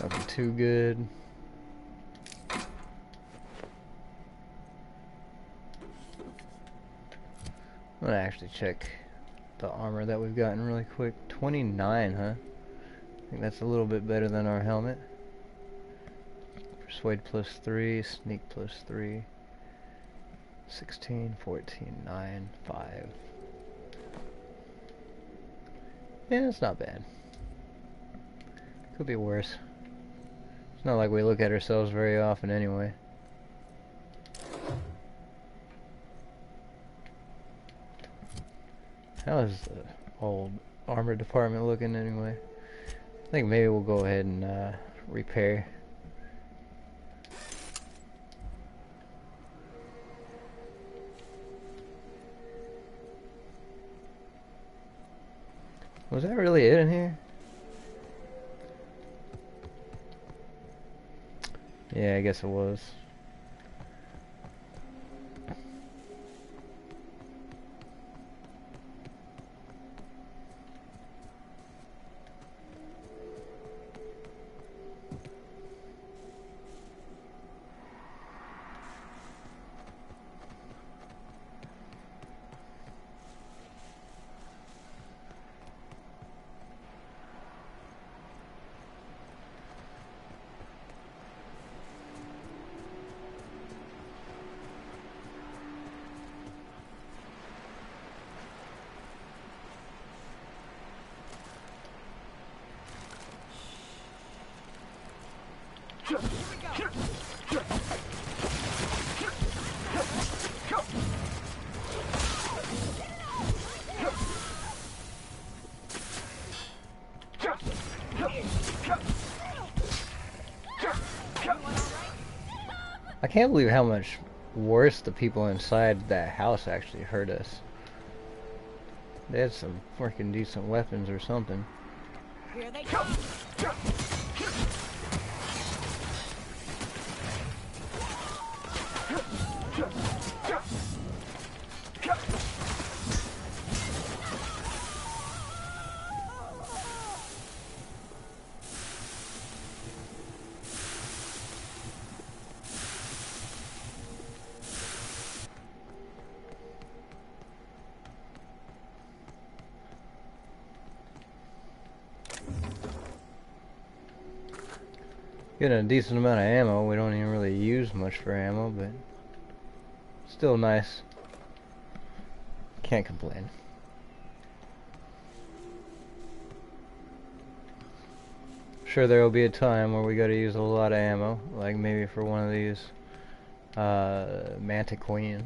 Nothing too good. I'm gonna actually check the armor that we've gotten really quick. 29, huh? I think that's a little bit better than our helmet. Persuade +3, sneak +3. 16, 14, 9, 5. Yeah, it's not bad. Could be worse. It's not like we look at ourselves very often anyway. How is the old armor department looking anyway? I think maybe we'll go ahead and repair. Was that really it in here? Yeah, I guess it was. I can't believe how much worse the people inside that house actually hurt us. They had some freaking decent weapons or something. Here they come. Getting a decent amount of ammo. We don't even really use much for ammo, but still nice. Can't complain. Sure, there will be a time where we gotta use a lot of ammo, like maybe for one of these Mantiqueens.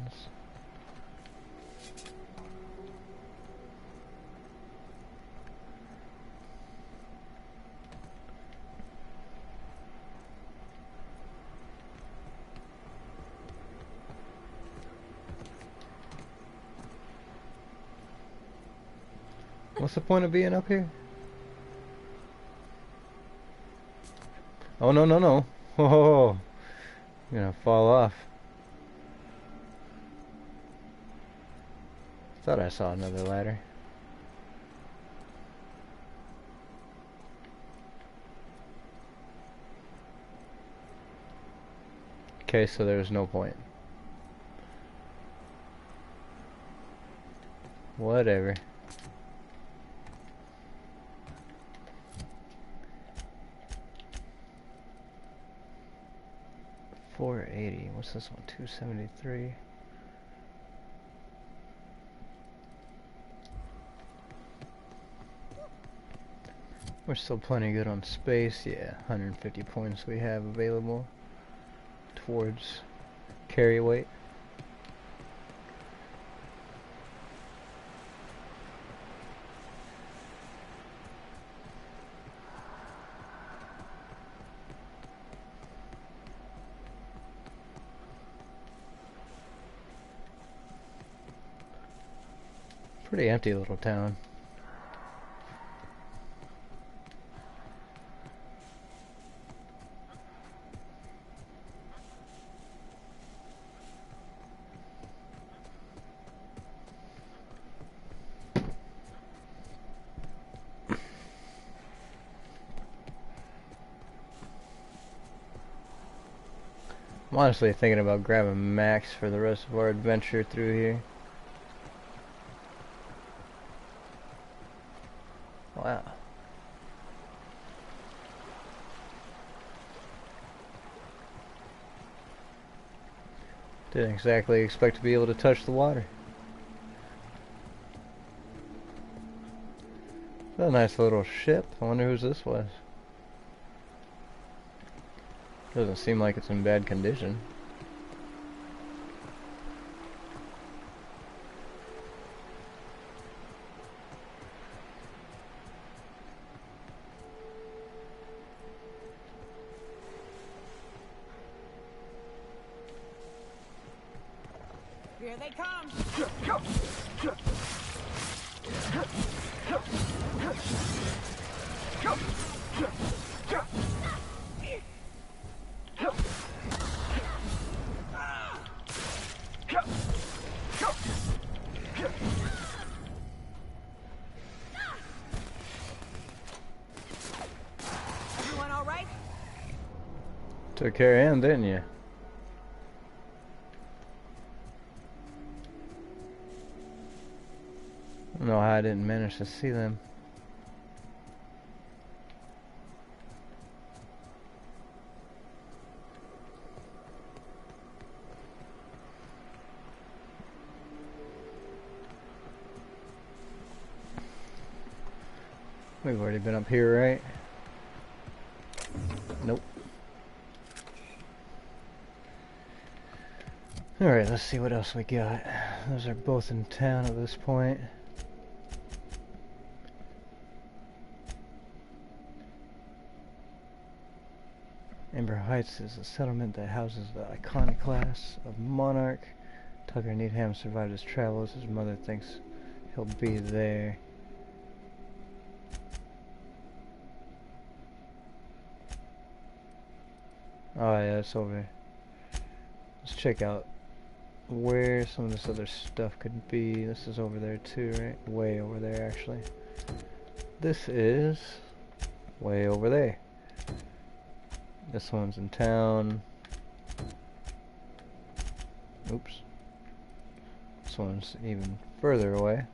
What's the point of being up here? Oh, no, no, no. Oh, you're gonna fall off. Thought I saw another ladder. Okay, so there's no point. Whatever. $480. What's this one? $273. We're still plenty good on space. Yeah, 150 points we have available towards carry weight. Pretty empty little town. I'm honestly thinking about grabbing Max for the rest of our adventure through here. Wow. Didn't exactly expect to be able to touch the water. That's a nice little ship. I wonder whose this was. Doesn't seem like it's in bad condition. Here they come! Everyone all right? Took care of him, didn't you? I don't know how I didn't manage to see them. We've already been up here, right? Nope. Alright, let's see what else we got. Those are both in town at this point. Amber Heights is a settlement that houses the iconic class of Monarch. Tucker Needham survived his travels. His mother thinks he'll be there. Oh yeah, it's over. Let's check out where some of this other stuff could be. This is over there too, right? Way over there, actually. This is way over there. This one's in town. Oops. This one's even further away.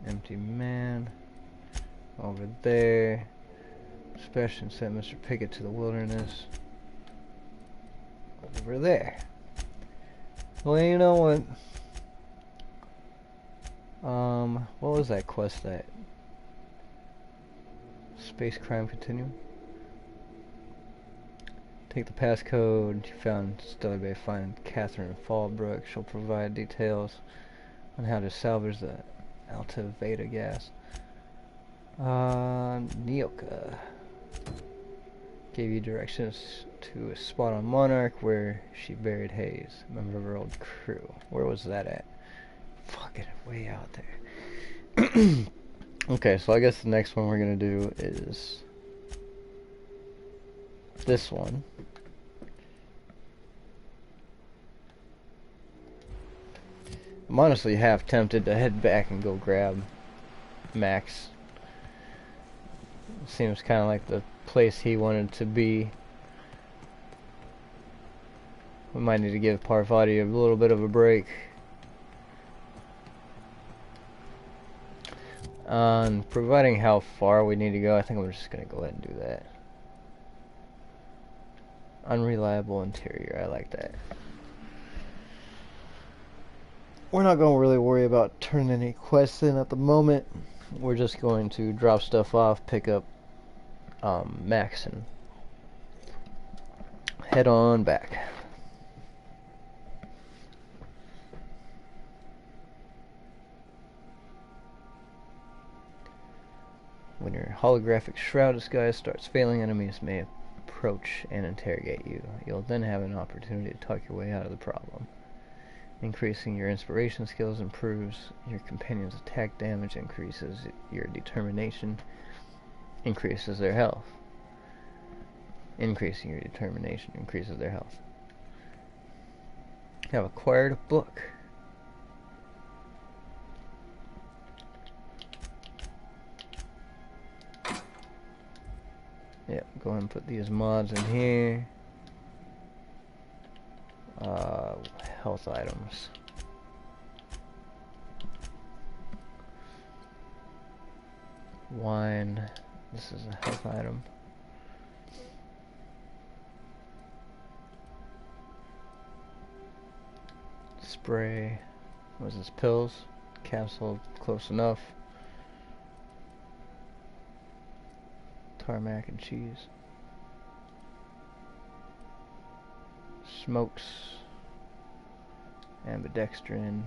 Empty man. Over there. Sebastian sent Mr. Pickett to the wilderness. Over there. Well, you know what? What was that quest that? Space Crime Continuum? Take the passcode you found Stellar Bay. Find Catherine Fallbrook. She'll provide details on how to salvage the Alta Veda gas. Nioka gave you directions to a spot on Monarch where she buried Hayes, a member of her old crew. Where was that at? Fucking way out there. Okay, so I guess the next one we're gonna do is this one. I'm honestly half tempted to head back and go grab Max. Seems kind of like the place he wanted to be. We might need to give Parvati a little bit of a break. On providing how far we need to go, I think we're just going to go ahead and do that. Unreliable interior, I like that. We're not going to really worry about turning any quests in at the moment. We're just going to drop stuff off, pick up Max, and head on back. When your holographic shroud disguise starts failing, enemies may approach and interrogate you. You'll then have an opportunity to talk your way out of the problem. Increasing your inspiration skills improves your companion's attack damage, increases your determination, increases their health. Increasing your determination increases their health. You have acquired a book. Yep, go ahead and put these mods in here. Health items. Wine. This is a health item. Spray. What is this? Pills. Capsule. Close enough. Tarmac and cheese. Smokes. Ambidextrine.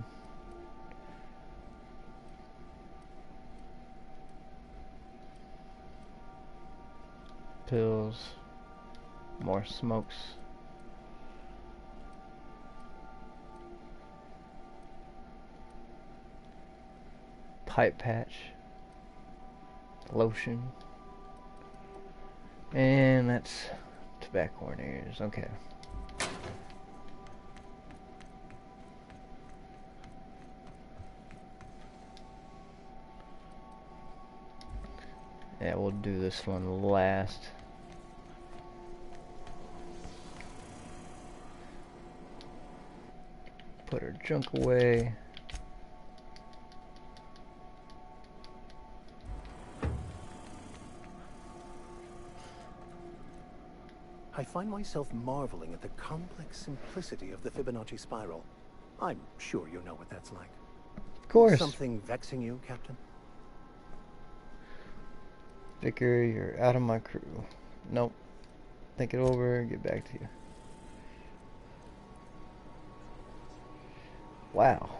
Pills. More smokes. Pipe patch. Lotion. And that's tobacco in ears. Okay. Yeah, we'll do this one last. Put our junk away. I find myself marveling at the complex simplicity of the Fibonacci spiral. I'm sure you know what that's like. Of course. Something vexing you, Captain? Vicar, you're out of my crew. Nope. Think it over, get back to you. Wow.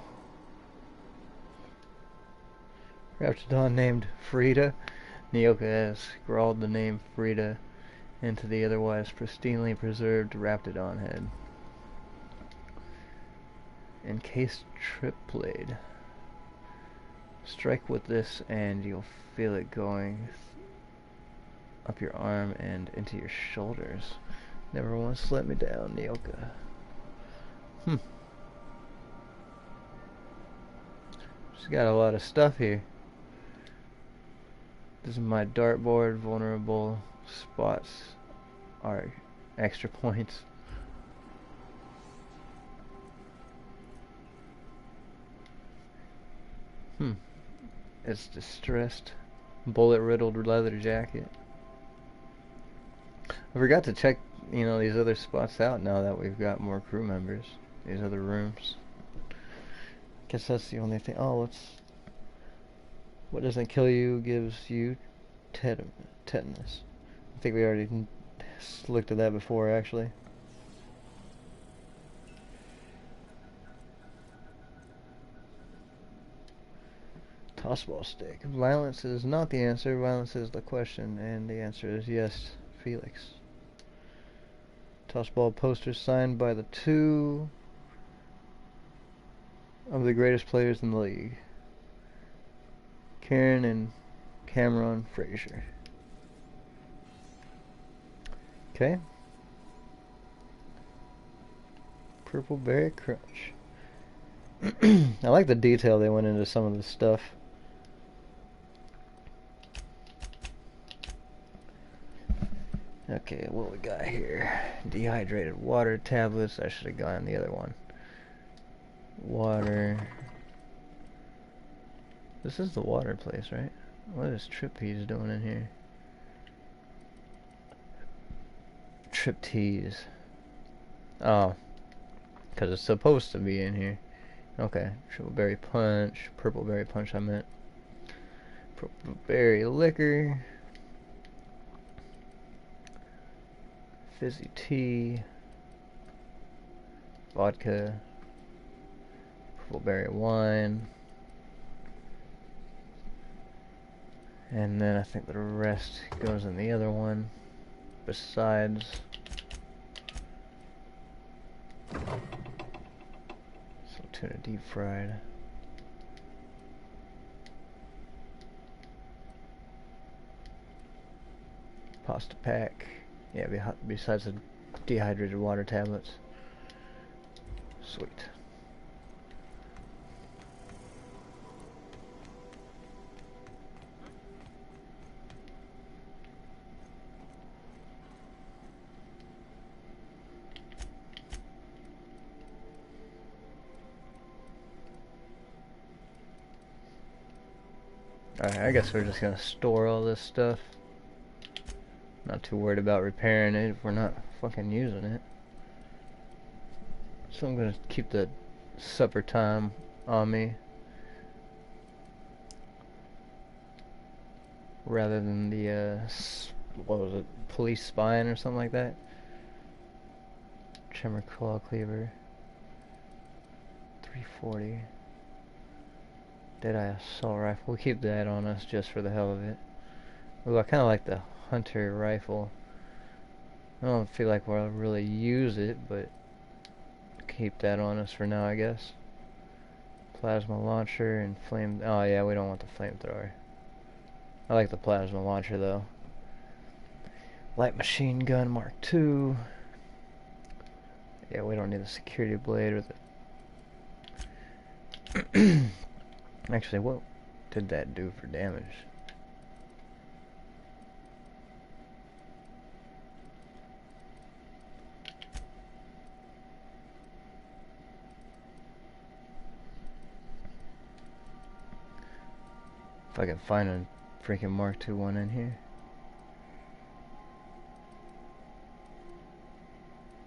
Raptidon named Frida. Nyoka has scrawled the name Frida into the otherwise pristinely preserved Raptidon head. Encased trip blade. Strike with this and you'll feel it going up your arm and into your shoulders. Never once let me down, Nyoka. She's got a lot of stuff here. This is my dartboard. Vulnerable spots are extra points. It's distressed. Bullet-riddled leather jacket. I forgot to check, these other spots out now that we've got more crew members. These other rooms. Guess that's the only thing. Oh, what doesn't kill you gives you tetanus. I think we already looked at that before, actually. Tossball stick. Violence is not the answer. Violence is the question, and the answer is yes, Felix. Tossball poster signed by the two of the greatest players in the league, Karen and Cameron Frazier. Okay. Purple Berry Crunch. I like the detail they went into some of this stuff. Okay, what we got here? Dehydrated water tablets. I should have gone the other one. Water. This is the water place, right? What is Triptease doing in here? Triptease. Oh. Because it's supposed to be in here. Okay. Triple berry punch. Purple berry punch, I meant. Purple berry liquor. Fizzy tea. Vodka. Purple berry wine. And then I think the rest goes in the other one. Besides some tuna deep fried. Pasta pack. Yeah, besides the dehydrated water tablets. Sweet. Alright, I guess we're just gonna store all this stuff. Not too worried about repairing it if we're not fucking using it. So I'm gonna keep the supper time on me rather than the what was it, police spine or something like that. Tremor claw cleaver. 340. Deadeye assault rifle. We'll keep that on us just for the hell of it. Ooh, I kind of like the hunter rifle. I don't feel like we'll really use it, but keep that on us for now, I guess. Plasma launcher and flame. Oh yeah, we don't want the flamethrower. I like the plasma launcher though. Light machine gun Mark II. Yeah, we don't need the security blade or the. Actually, what did that do for damage? If I can find a freaking Mark II one in here.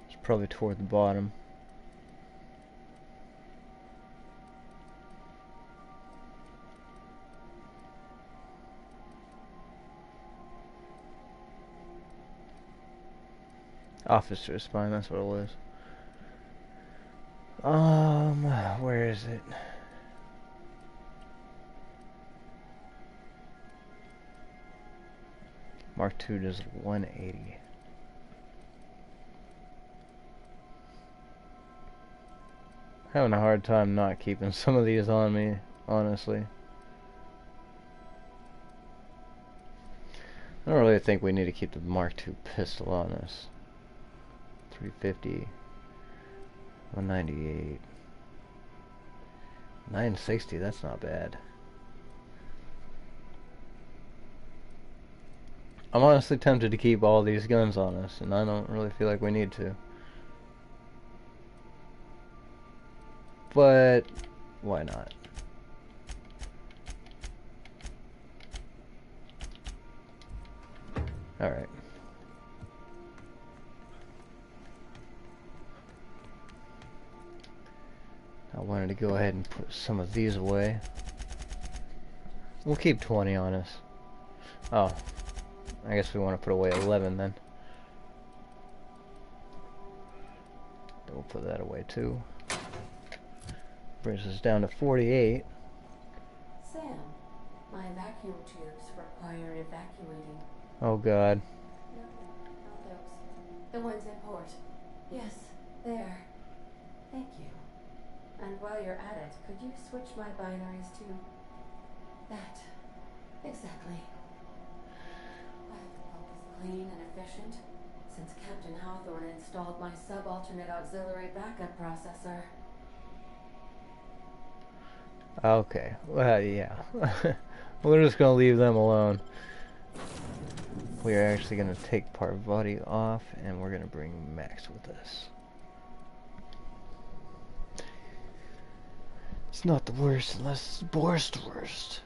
It's probably toward the bottom. Officer's spine, that's what it was. Where is it? Mark II does 180. Having a hard time not keeping some of these on me, honestly. I don't really think we need to keep the Mark II pistol on us. 350, 198, 960, that's not bad. I'm honestly tempted to keep all these guns on us, and I don't really feel like we need to. But why not? Alright. I wanted to go ahead and put some of these away. We'll keep 20 on us. Oh, I guess we want to put away 11 then. Then we'll put that away too. Brings us down to 48. Sam, my vacuum tubes require evacuating. Oh god. No, not those. The ones in port. Yes, there. Thank you. And while you're at it, could you switch my binaries to that? Exactly. I have the pump is clean and efficient since Captain Hawthorne installed my subalternate auxiliary backup processor. Okay. Well, yeah. We're just gonna leave them alone. we are actually going to take Parvati off, and we're going to bring Max with us. It's not the worst unless it's worst.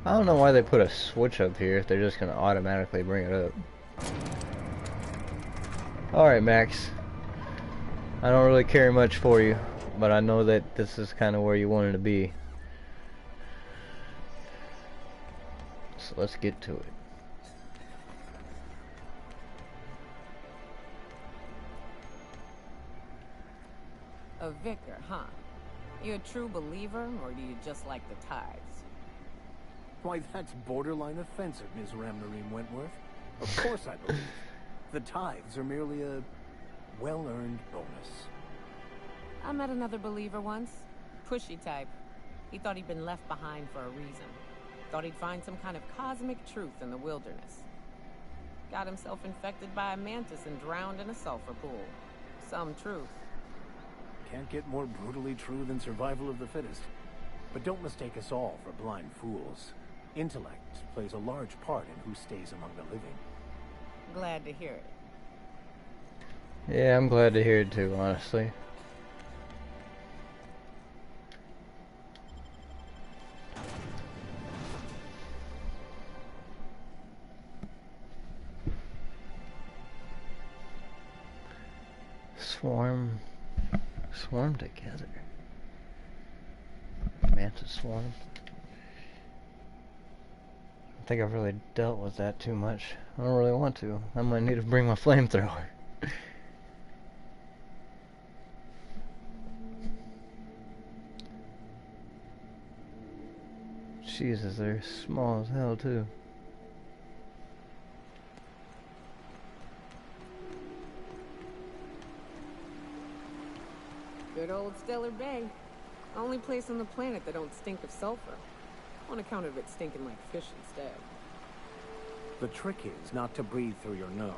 I don't know why they put a switch up here if they're just going to automatically bring it up. Alright, Max. I don't really care much for you, but I know that this is kind of where you wanted to be. So let's get to it. A vicar, huh? You a true believer, or do you just like the tithes? Why, that's borderline offensive, Ms. Ramnarine Wentworth. Of course I believe. The tithes are merely a well-earned bonus. I met another believer once. Pushy type. He thought he'd been left behind for a reason. Thought he'd find some kind of cosmic truth in the wilderness. Got himself infected by a mantis and drowned in a sulfur pool. Some truth. Can't get more brutally true than survival of the fittest. But don't mistake us all for blind fools. Intellect plays a large part in who stays among the living. Glad to hear it. Yeah, I'm glad to hear it too, honestly. Swarm together. Mantis swarm. I think I've really dealt with that too much. I don't really want to. I might need to bring my flamethrower. Jesus, they're small as hell too. Good old Stellar Bay. Only place on the planet that don't stink of sulfur. On account of it stinking like fish instead. The trick is not to breathe through your nose.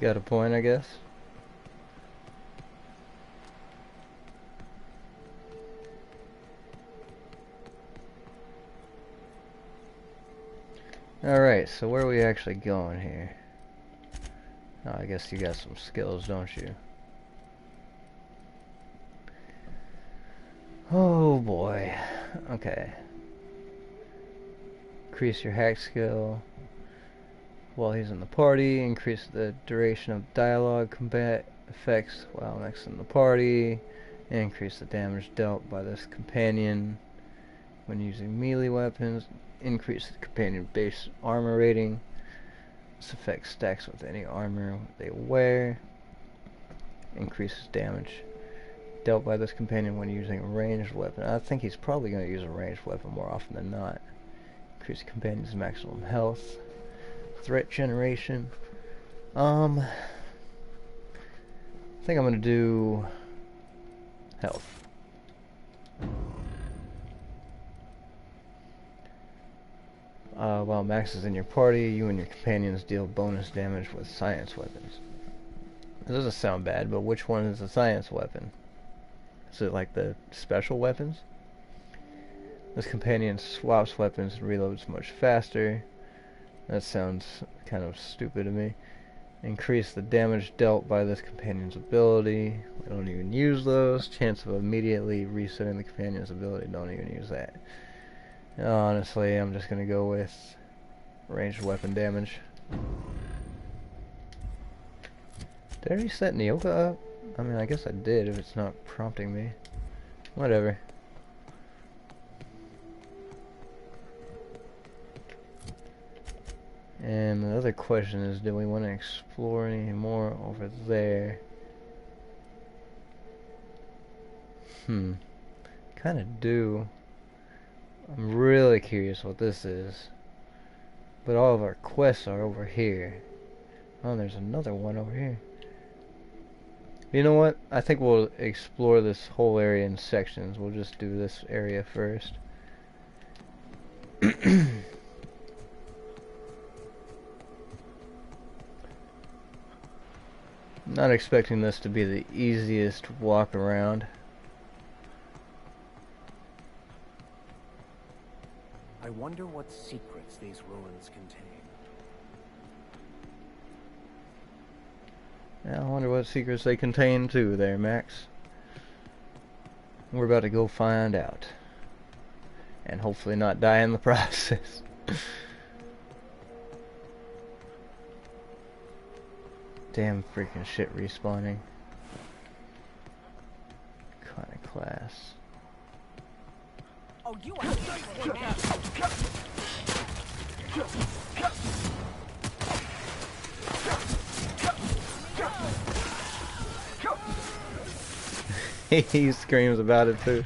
Got a point, I guess. Alright, so where are we actually going here? Oh, I guess you got some skills, don't you? Oh boy. Okay. Increase your hack skill while he's in the party. Increase the duration of dialogue combat effects while next in the party. Increase the damage dealt by this companion when using melee weapons. Increase the companion base armor rating. This effect stacks with any armor they wear. Increases damage dealt by this companion when using a ranged weapon. I think he's probably going to use a ranged weapon more often than not. Increase the companion's maximum health. Threat generation. I think I'm going to do health. While Max is in your party, you and your companions deal bonus damage with science weapons. It doesn't sound bad, but which one is a science weapon? Is it like the special weapons? This companion swaps weapons and reloads much faster. That sounds kind of stupid to me. Increase the damage dealt by this companion's ability. I don't even use those. Chance of immediately resetting the companion's ability. Don't even use that. Honestly, I'm just going to go with ranged weapon damage. Did I already set Nyoka up? I mean, I guess I did if it's not prompting me. Whatever. And the other question is, do we want to explore any more over there? Kind of do. I'm really curious what this is. But all of our quests are over here. Oh, there's another one over here. You know what? I think we'll explore this whole area in sections. We'll just do this area first. Not expecting this to be the easiest walk around. I wonder what secrets these ruins contain. Yeah, I wonder what secrets they contain too there, Max. We're about to go find out. And hopefully not die in the process. Damn freaking shit respawning. Kind of class. Oh, you are He screams about it too.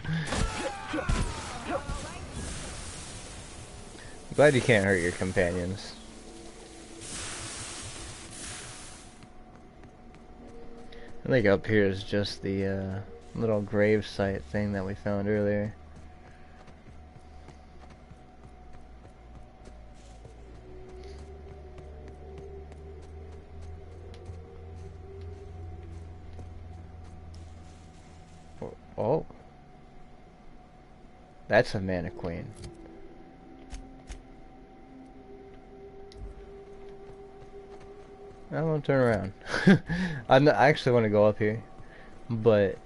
I'm glad you can't hurt your companions. I think up here is just the little grave site thing that we found earlier. Oh, that's a mana queen. I'm gonna turn around. I actually want to go up here, but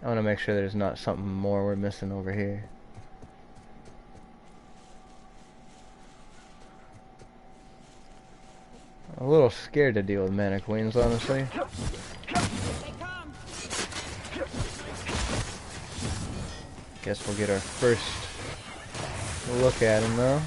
I want to make sure there's not something more we're missing over here. I'm a little scared to deal with mana queens, honestly. Guess we'll get our first look at him though.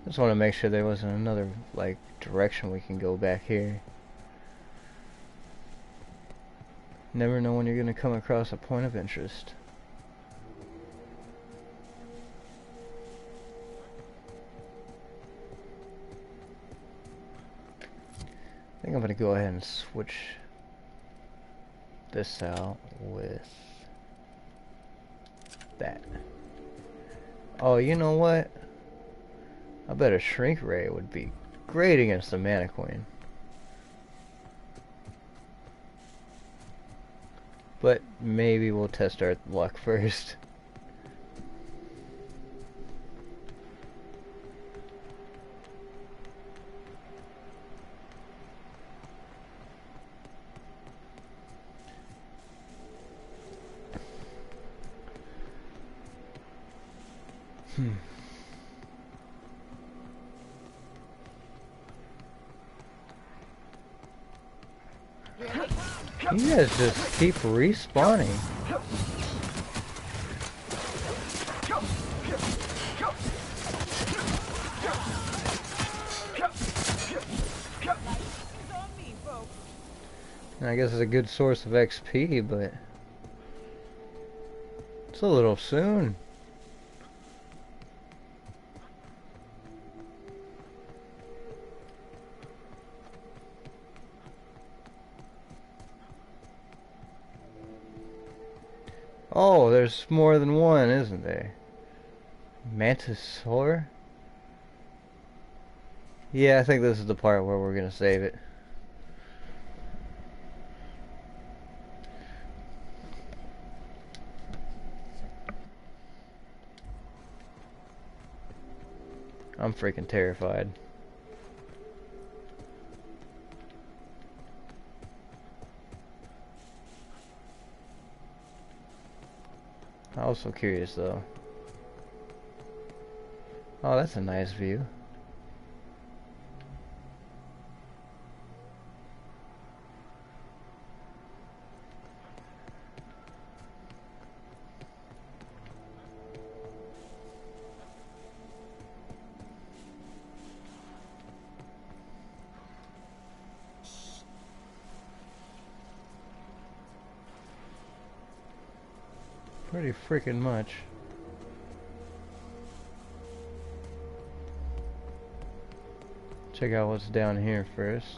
Just want to make sure there wasn't another like direction we can go back here. Never know when you're gonna come across a point of interest. I think I'm gonna go ahead and switch this out with that. Oh, you know what? I bet a shrink ray would be great against the mana queen. But maybe we'll test our luck first. You guys just keep respawning. I guess it's a good source of XP, but it's a little soon. Oh, there's more than one, isn't there? Mantisaur? Yeah, I think this is the part where we're gonna save it. I'm freaking terrified. I'm also curious though. Oh, that's a nice view. Pretty freaking much. Check out what's down here first.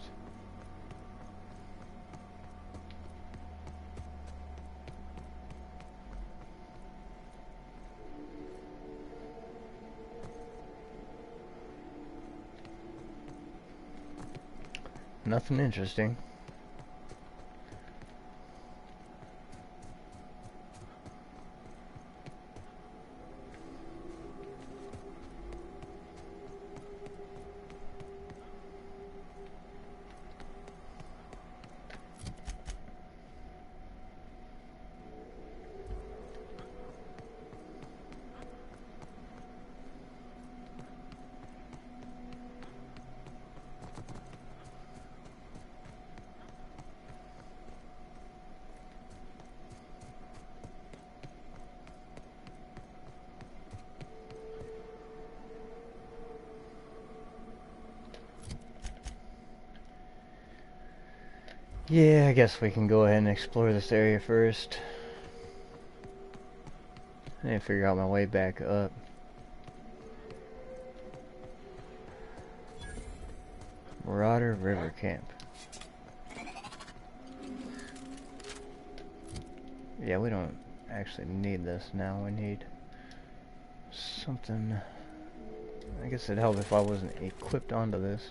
Nothing interesting. Yeah, I guess we can go ahead and explore this area first. I need to figure out my way back up. Marauder River Camp. Yeah, we don't actually need this now. We need something. I guess it'd help if I wasn't equipped onto this.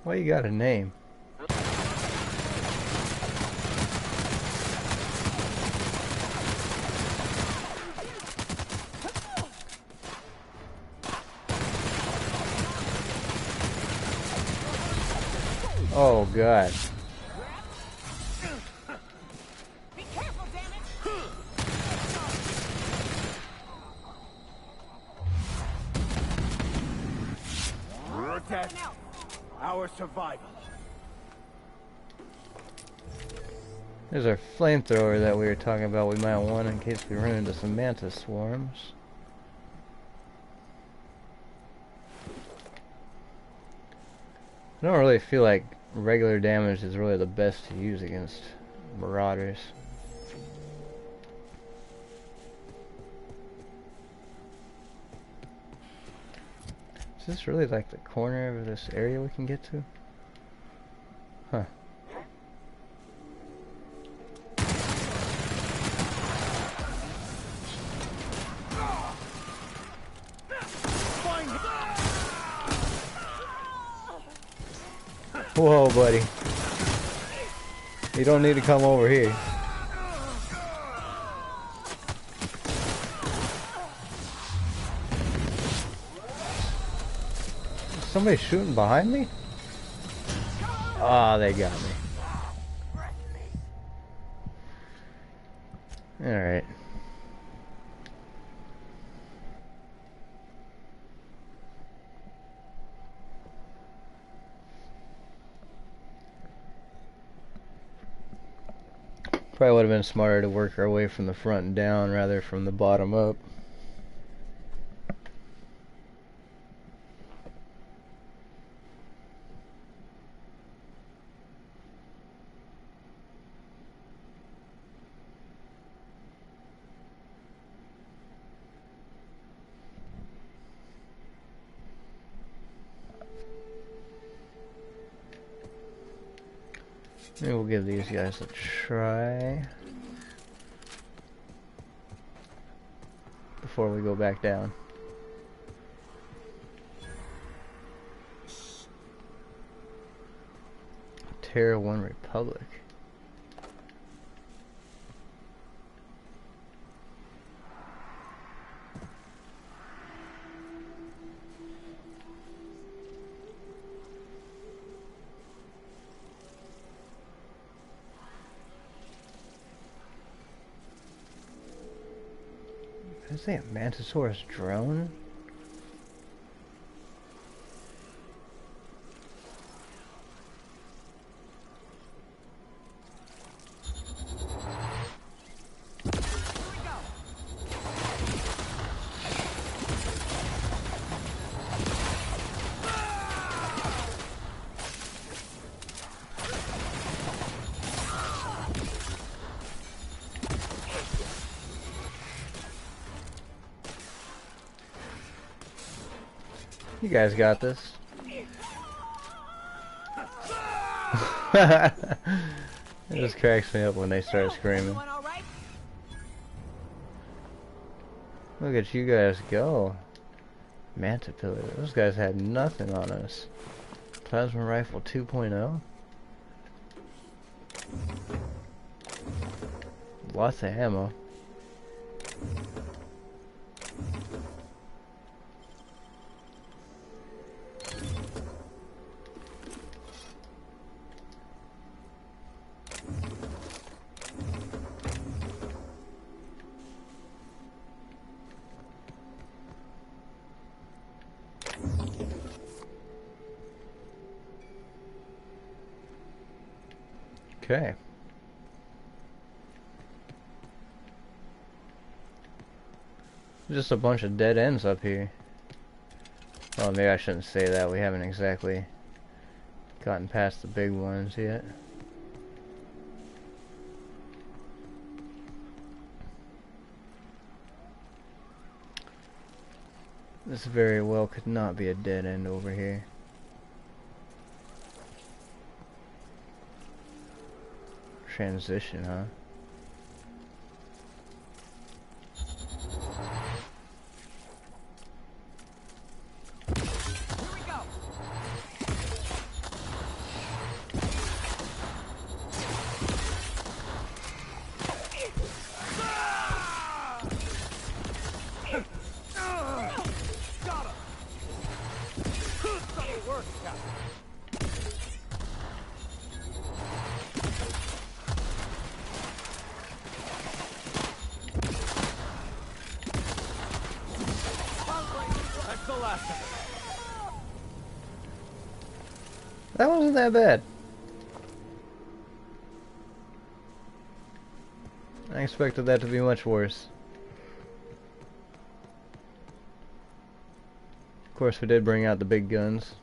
Why you got a name? Oh God. Be careful, damn it! Protect our survival. There's our flamethrower that we were talking about we might want in case we run into some mantis swarms. I don't really feel like regular damage is really the best to use against marauders. Is this really like the corner of this area we can get to? Huh. Whoa, buddy. You don't need to come over here. Is somebody shooting behind me? Ah, they got me. Alright. Probably would have been smarter to work our way from the front down rather from the bottom up. Maybe we'll give these guys a try before we go back down. Terra 1 Republic. Is that a Mantisaurus drone? You guys got this. It just cracks me up when they start screaming. Look at you guys go. Mantipillar. Those guys had nothing on us. Plasma rifle 2.0. Lots of ammo. Okay. Just a bunch of dead ends up here. Well, maybe I shouldn't say that. We haven't exactly gotten past the big ones yet. This very well could not be a dead end over here. Transition, huh? That wasn't that bad. I expected that to be much worse. Of course, we did bring out the big guns.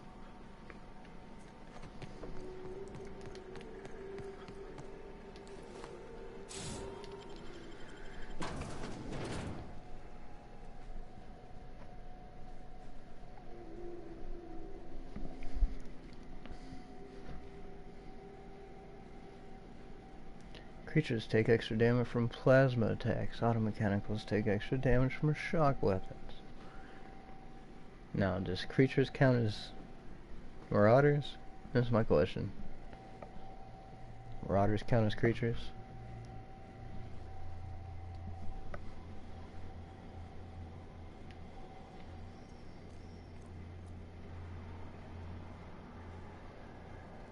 Creatures take extra damage from plasma attacks. Automechanicals take extra damage from shock weapons. Now, does creatures count as marauders? That's my question. Marauders count as creatures?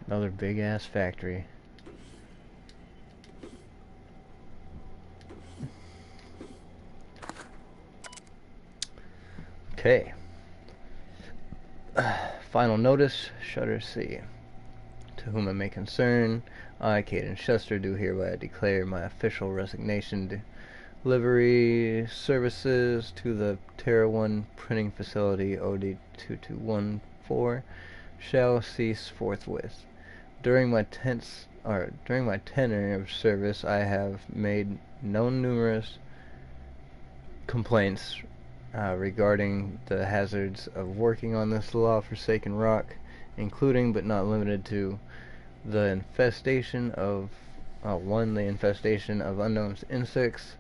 Another big ass factory. Okay. Final notice, Shutter C. To whom it may concern, I, Caden Shuster, do hereby declare my official resignation delivery services to the Terra 1 printing facility OD2214 shall cease forthwith. During my tenure of service, I have made known numerous complaints regarding the hazards of working on this law-forsaken rock, including but not limited to the infestation of the infestation of unknown insects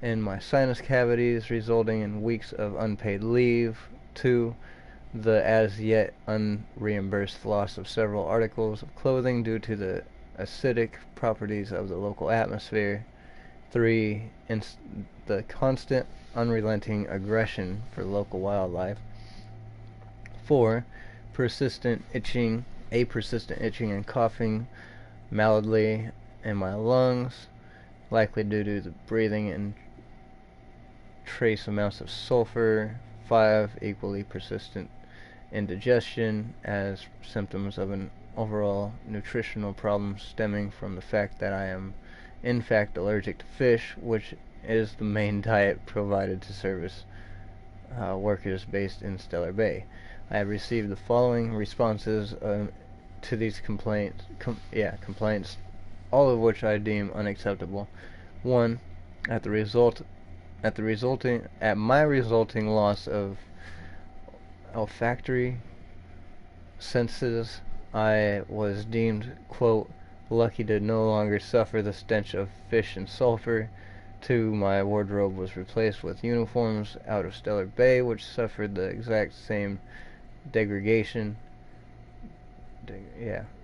in my sinus cavities, resulting in weeks of unpaid leave. 2. The as yet unreimbursed loss of several articles of clothing due to the acidic properties of the local atmosphere. 3. The constant unrelenting aggression for local wildlife. 4. Persistent itching and coughing mildly in my lungs, likely due to the breathing and trace amounts of sulfur. 5, equally persistent indigestion as symptoms of an overall nutritional problem stemming from the fact that I am in fact allergic to fish, which is the main diet provided to service workers based in Stellar Bay. I have received the following responses to these complaints, all of which I deem unacceptable. 1. At my resulting loss of olfactory senses, I was deemed, quote, lucky to no longer suffer the stench of fish and sulfur. 2. My wardrobe was replaced with uniforms out of Stellar Bay, which suffered the exact same degradation.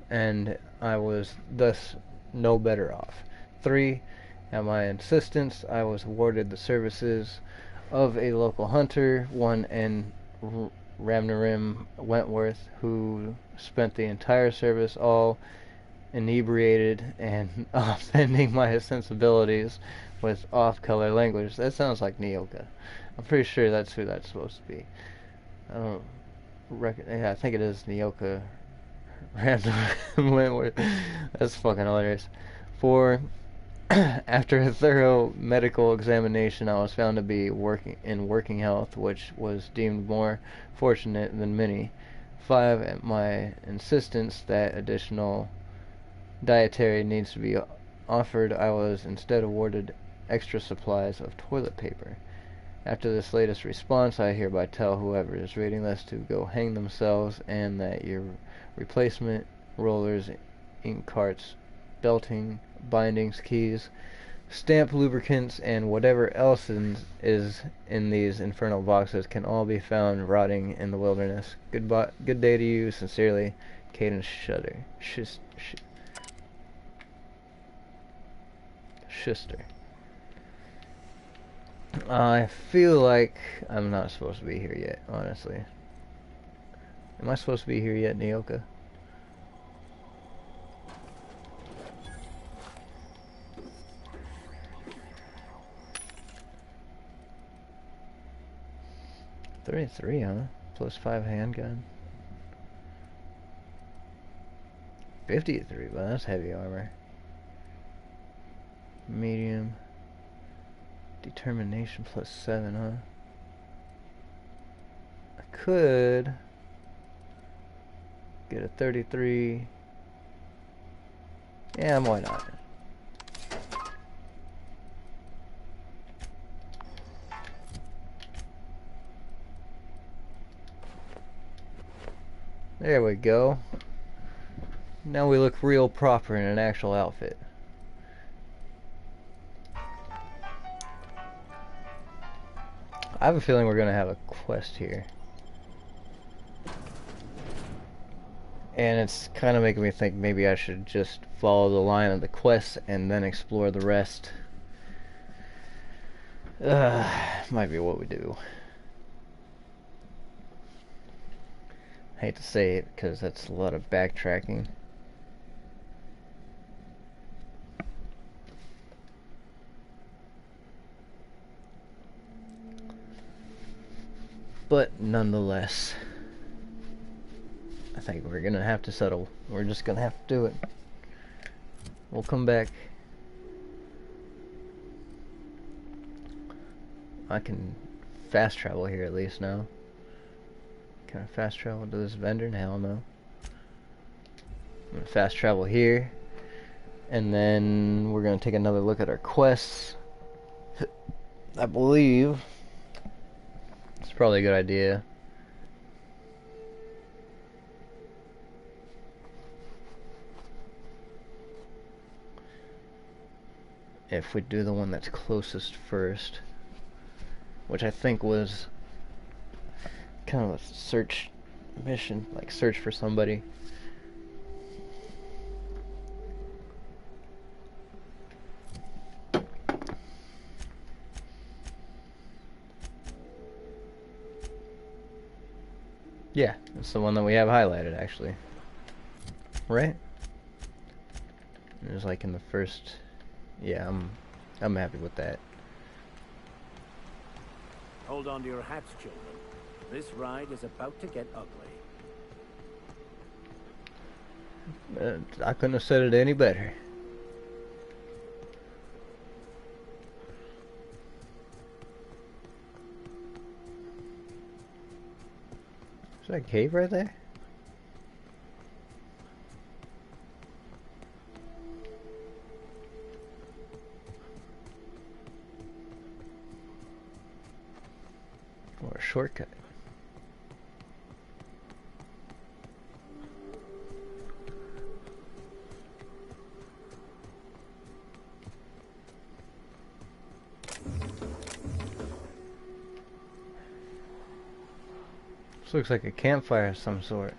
And I was thus no better off. 3. At my insistence, I was awarded the services of a local hunter, one in Ramnarim, Wentworth, who spent the entire service all inebriated and offending my sensibilities with off-color language. That sounds like Nyoka. I'm pretty sure that's who that's supposed to be. I don't reckon. Yeah, I think it is Nyoka Ramnarim Wentworth. That's fucking hilarious. 4. After a thorough medical examination, I was found to be in working health, which was deemed more fortunate than many. 5. At my insistence that additional dietary needs to be offered, I was instead awarded extra supplies of toilet paper. After this latest response, I hereby tell whoever is reading this to go hang themselves, and that your replacement rollers, ink carts, belting, bindings, keys, stamp lubricants, and whatever else is in these infernal boxes can all be found rotting in the wilderness. Good day to you, sincerely, Cadence Schuster. I feel like I'm not supposed to be here yet, honestly. Am I supposed to be here yet, Nyoka? .33, huh? +5 handgun. 53, but that's heavy armor. Medium. Determination +7, huh? I could get a 33. Yeah, why not? There we go. Now we look real proper in an actual outfit. I have a feeling we're gonna have a quest here. And it's kind of making me think maybe I should just follow the line of the quest and then explore the rest. Might be what we do. Hate to say it because that's a lot of backtracking. But nonetheless, I think we're gonna have to settle. We're just gonna have to do it. We'll come back. I can fast travel here at least now. Can I fast travel to this vendor? Hell no. I'm gonna fast travel here, and then we're gonna take another look at our quests. I believe it's probably a good idea. If we do the one that's closest first, which I think was kind of a search mission, like search for somebody. Yeah, it's the one that we have highlighted, actually. Right? It was like in the first. Yeah, I'm happy with that. Hold on to your hats, children. This ride is about to get ugly. I couldn't have said it any better. Is that a cave right there? Or a shortcut? This looks like a campfire of some sort.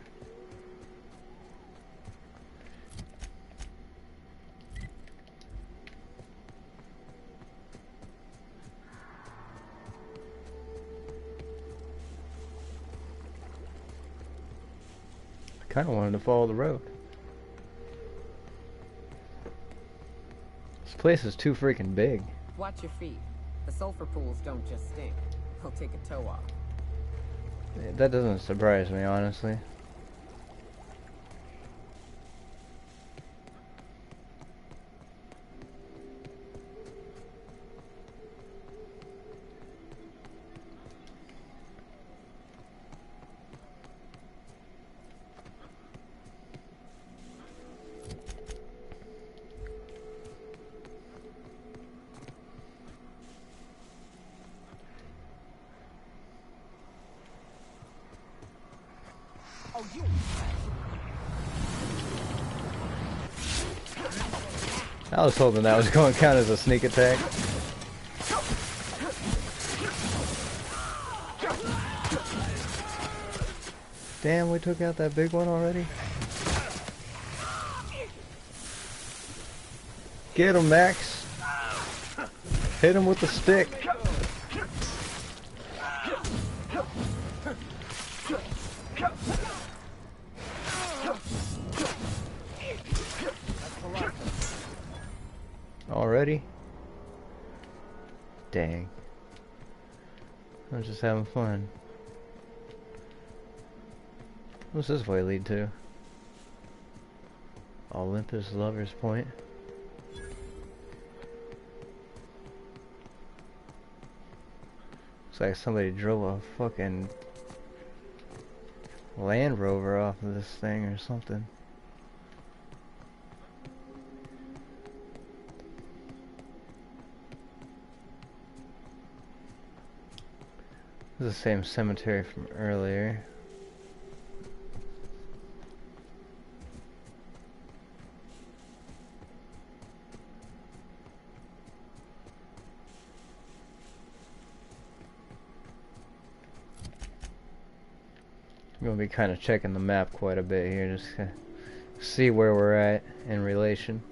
I kind of wanted to follow the road. This place is too freaking big. Watch your feet. The sulfur pools don't just stink. They'll take a toe off. That doesn't surprise me, honestly. I was hoping that was going to count as a sneak attack. Damn, we took out that big one already. Get him, Max. Hit him with the stick. Already? Dang. I'm just having fun. What's this way lead to? Olympus Lover's Point. Looks like somebody drove a fucking Land Rover off of this thing or something. This is the same cemetery from earlier. I'm gonna be kind of checking the map quite a bit here, just to see where we're at in relation.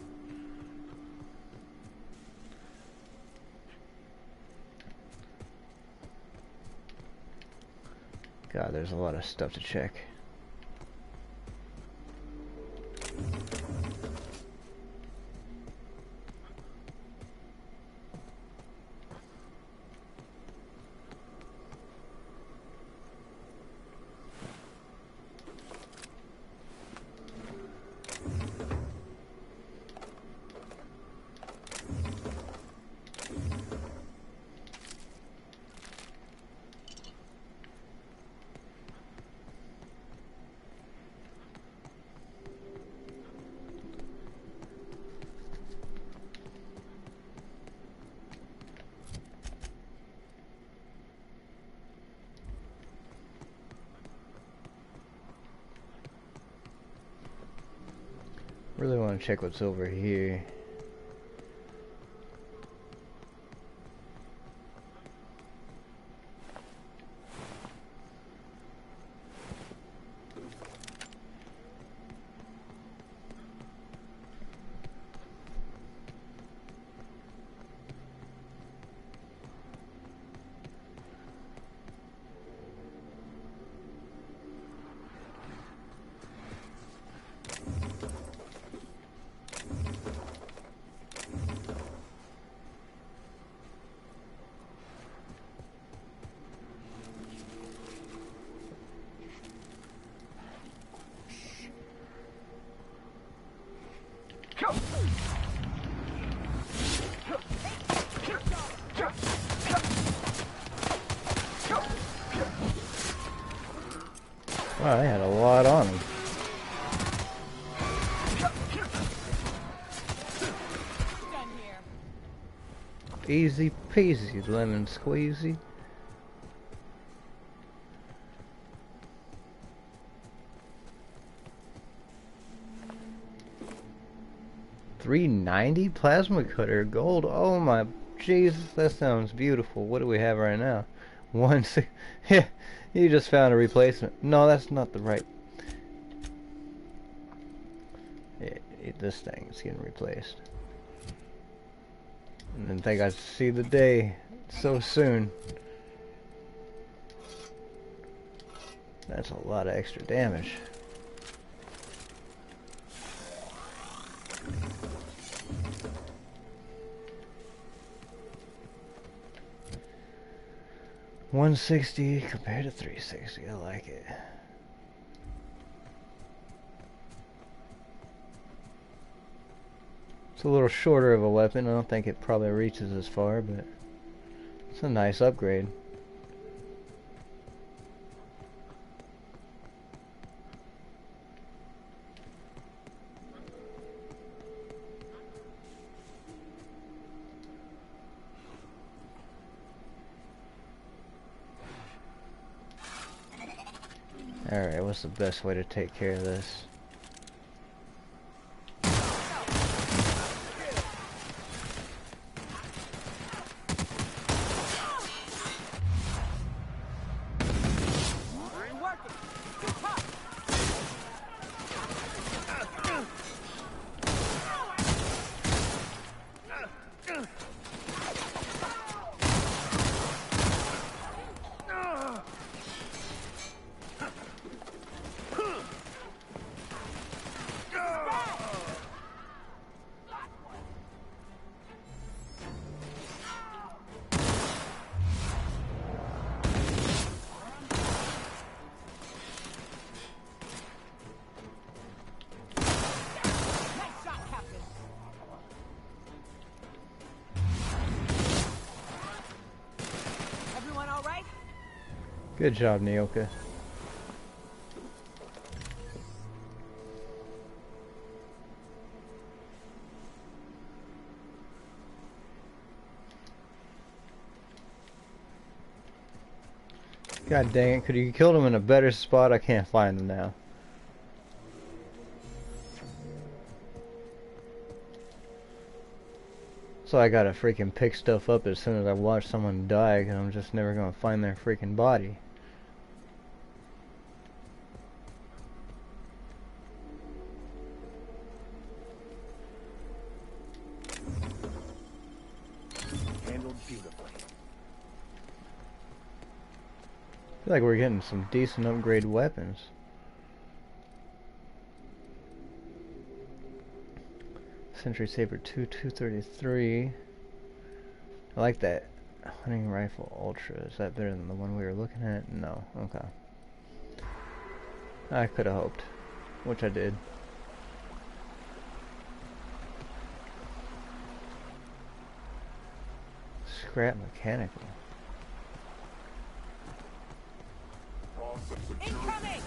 God, there's a lot of stuff to check. Really want to check what's over here. Wow, they had a lot on them. Easy peasy, lemon squeezy. $390 plasma cutter gold. Oh my Jesus, that sounds beautiful. What do we have right now? Yeah, you just found a replacement. No, that's not the right. This thing is getting replaced. I didn't think I'd see the day so soon. That's a lot of extra damage. $160 compared to $360. I like it. It's a little shorter of a weapon. I don't think it probably reaches as far, but it's a nice upgrade. Alright, what's the best way to take care of this? Good job, Nyoka. God dang it, could you kill him in a better spot? I can't find him now. So I gotta freaking pick stuff up as soon as I watch someone die, because I'm just never gonna find their freaking body. Handled beautifully. I feel like we're getting some decent upgrade weapons. Sentry Saber 233. I like that hunting rifle ultra. Is that better than the one we were looking at? No. Okay. I could have hoped, which I did. Scrap mechanical. Incoming!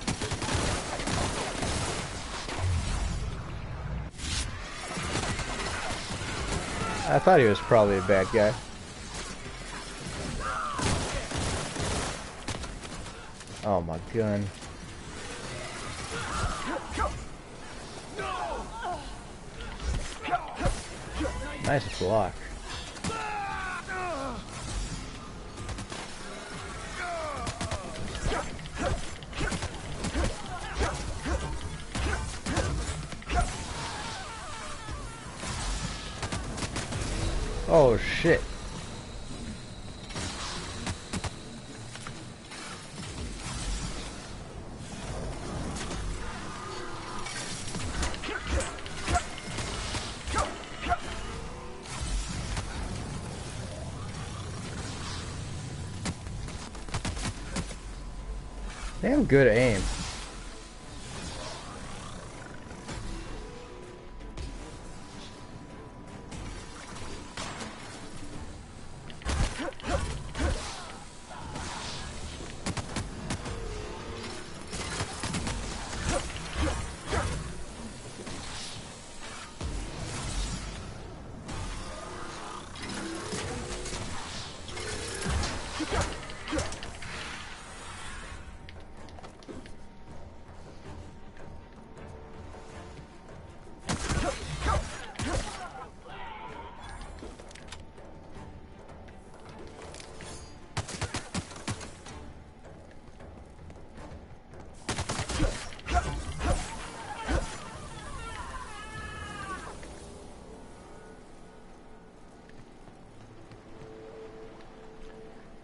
I thought he was probably a bad guy. Oh my gun. Nice block. Oh shit. Damn good aim.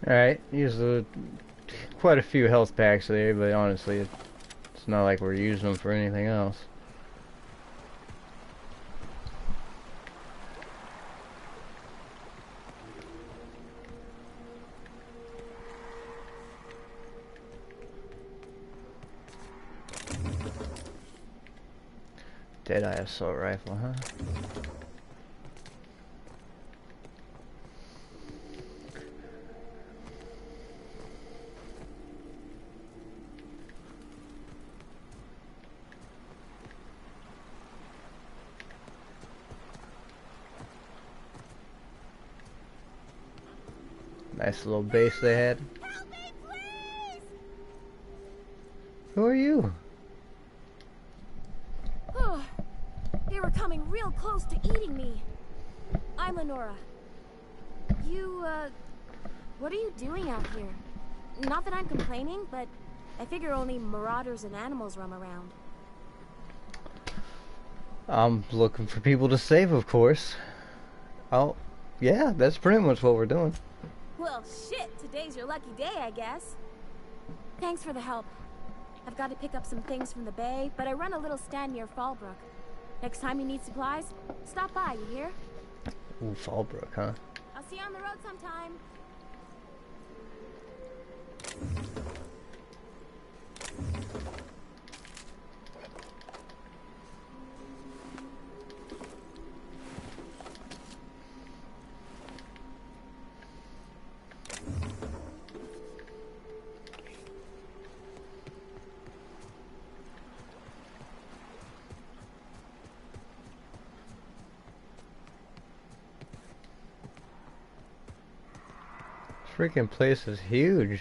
Alright, use quite a few health packs there, but honestly, it's not like we're using them for anything else. Deadeye assault rifle, huh? Nice little base they had. Help me, please! Who are you? Oh, they were coming real close to eating me. I'm Lenora. You, what are you doing out here? Not that I'm complaining, but I figure only marauders and animals roam around. I'm looking for people to save, of course. Oh, yeah, that's pretty much what we're doing. Well, shit, today's your lucky day, I guess. Thanks for the help. I've got to pick up some things from the bay, but I run a little stand near Fallbrook. Next time you need supplies, stop by, you hear? Ooh, Fallbrook, huh? I'll see you on the road sometime. Freaking place is huge.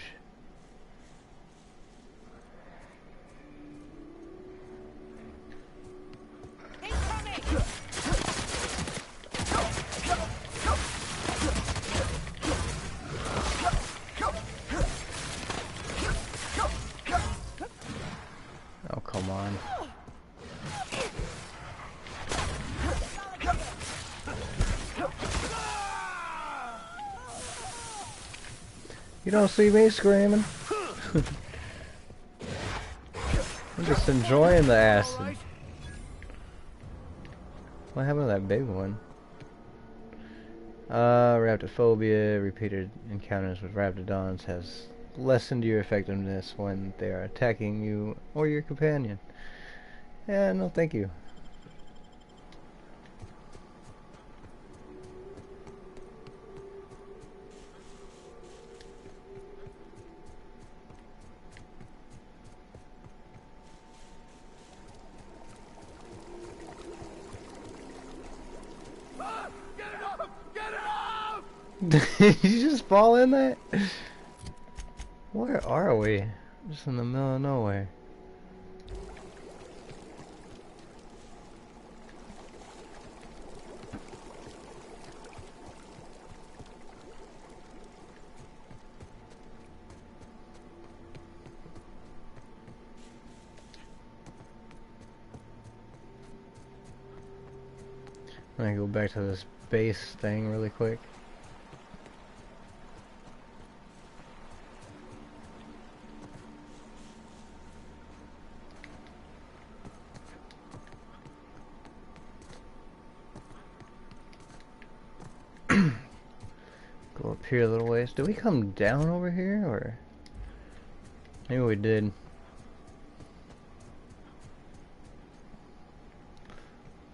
Oh, come on. You don't see me screaming. I'm just enjoying the acid. What happened to that big one? Raptophobia. Repeated encounters with raptidons has lessened your effectiveness when they are attacking you or your companion. Yeah, no thank you. Did you just fall in that? Where are we? Just in the middle of nowhere. I'm gonna go back to this base thing really quick. Go up here a little ways. Did we come down over here, or maybe we did?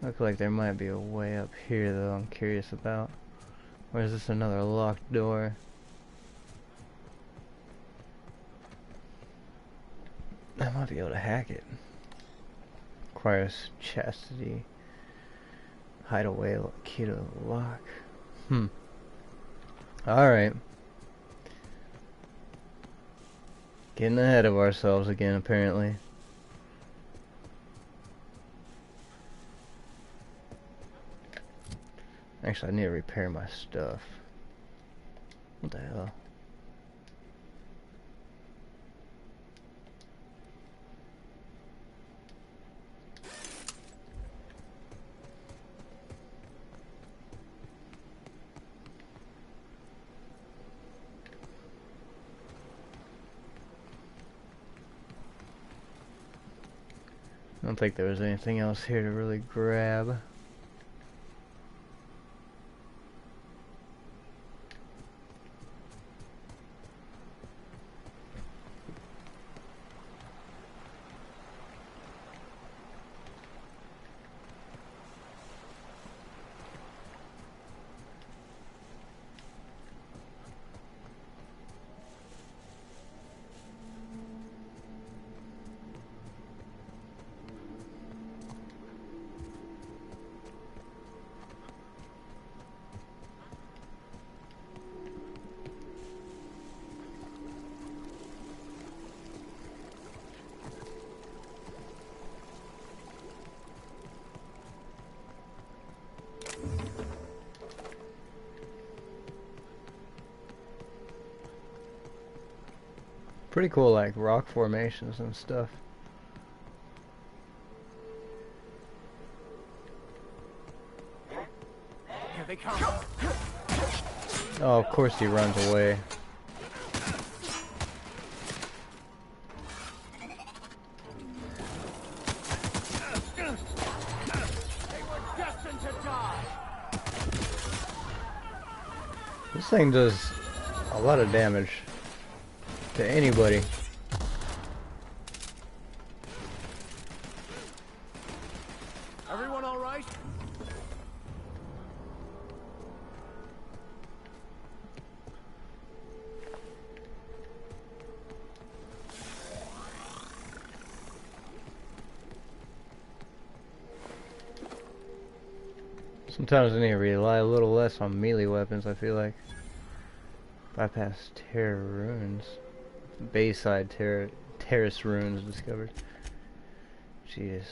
Look like there might be a way up here though. I'm curious about. Or is this another locked door? I might be able to hack it. Requires chastity. Hideaway key to the lock. Alright. Getting ahead of ourselves again, apparently. Actually, I need to repair my stuff. What the hell? don't think there was anything else here to really grab. Pretty cool, like rock formations and stuff. Here they come. Oh, of course he runs away. They were destined to die. This thing does a lot of damage to anybody. Everyone all right? Sometimes I need to rely a little less on melee weapons, I feel like. Bypass terror ruins. Bayside terrace ruins discovered. Jeez.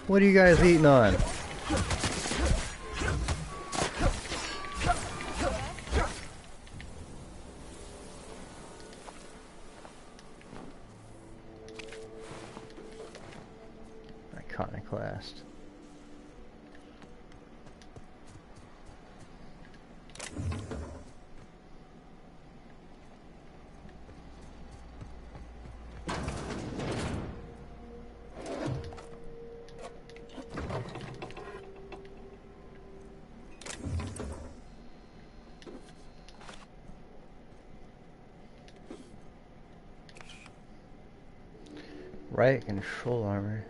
What are you guys eating on? Iconoclast. Riot control armor.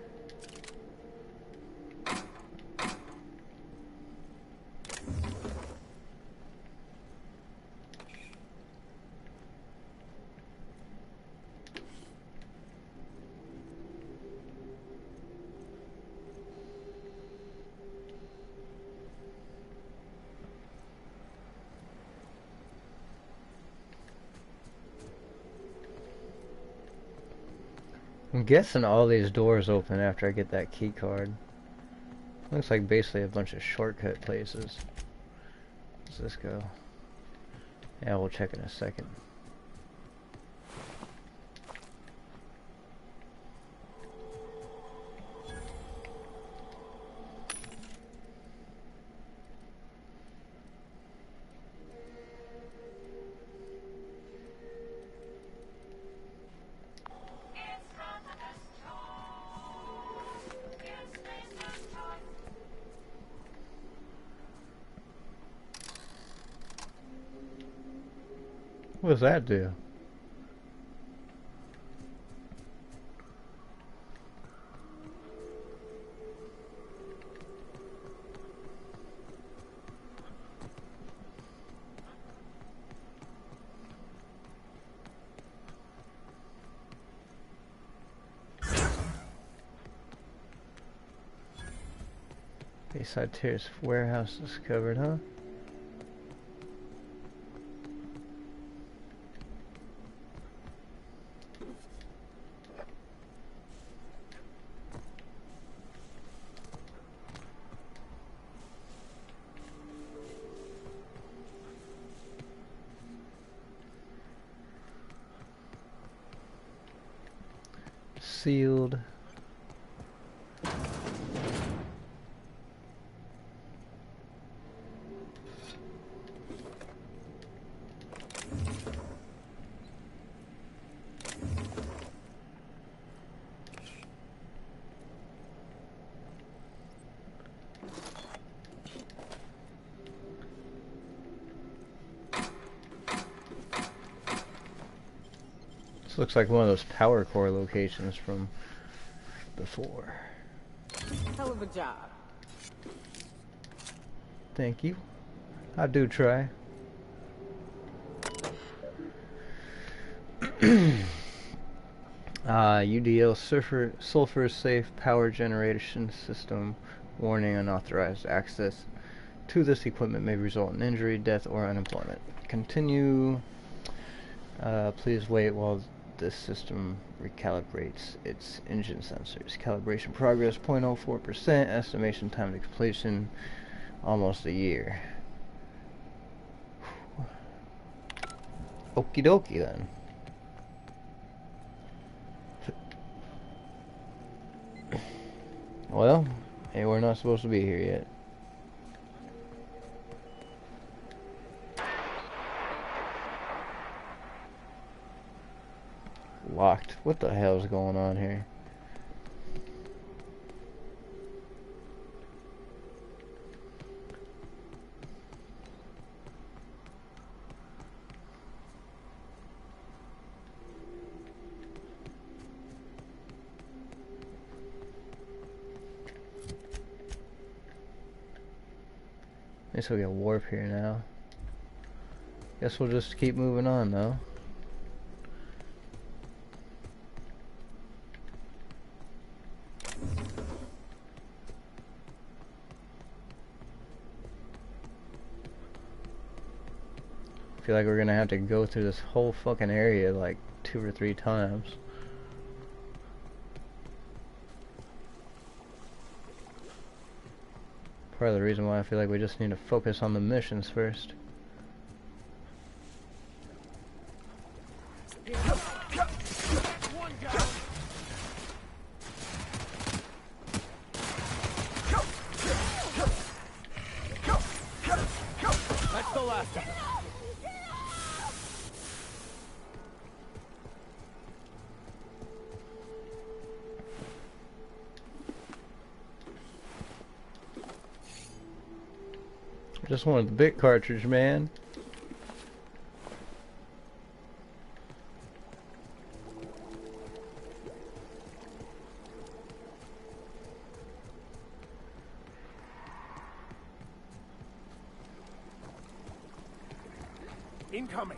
I'm guessing all these doors open after I get that key card. Looks like basically a bunch of shortcut places. Where's this go? Yeah, we'll check in a second. What does that do? Bayside Terrace warehouse discovered, huh? Sealed. This looks like one of those power core locations from before. Hell of a job. Thank you. I do try. UDL sulfur safe power generation system. Warning: unauthorized access to this equipment may result in injury, death, or unemployment. Continue. Please wait while this system recalibrates its engine sensors. Calibration progress 0.04%. Estimation time to completion almost a year. Okie dokie then. Well, hey, we're not supposed to be here yet. Locked. What the hell is going on here? Guess we'll get warp here now. Guess we'll just keep moving on though. I feel like we're gonna have to go through this whole fucking area like 2 or 3 times. Part of the reason why I feel like we just need to focus on the missions first. That's the last of it. I just wanted the bit cartridge, man. Incoming.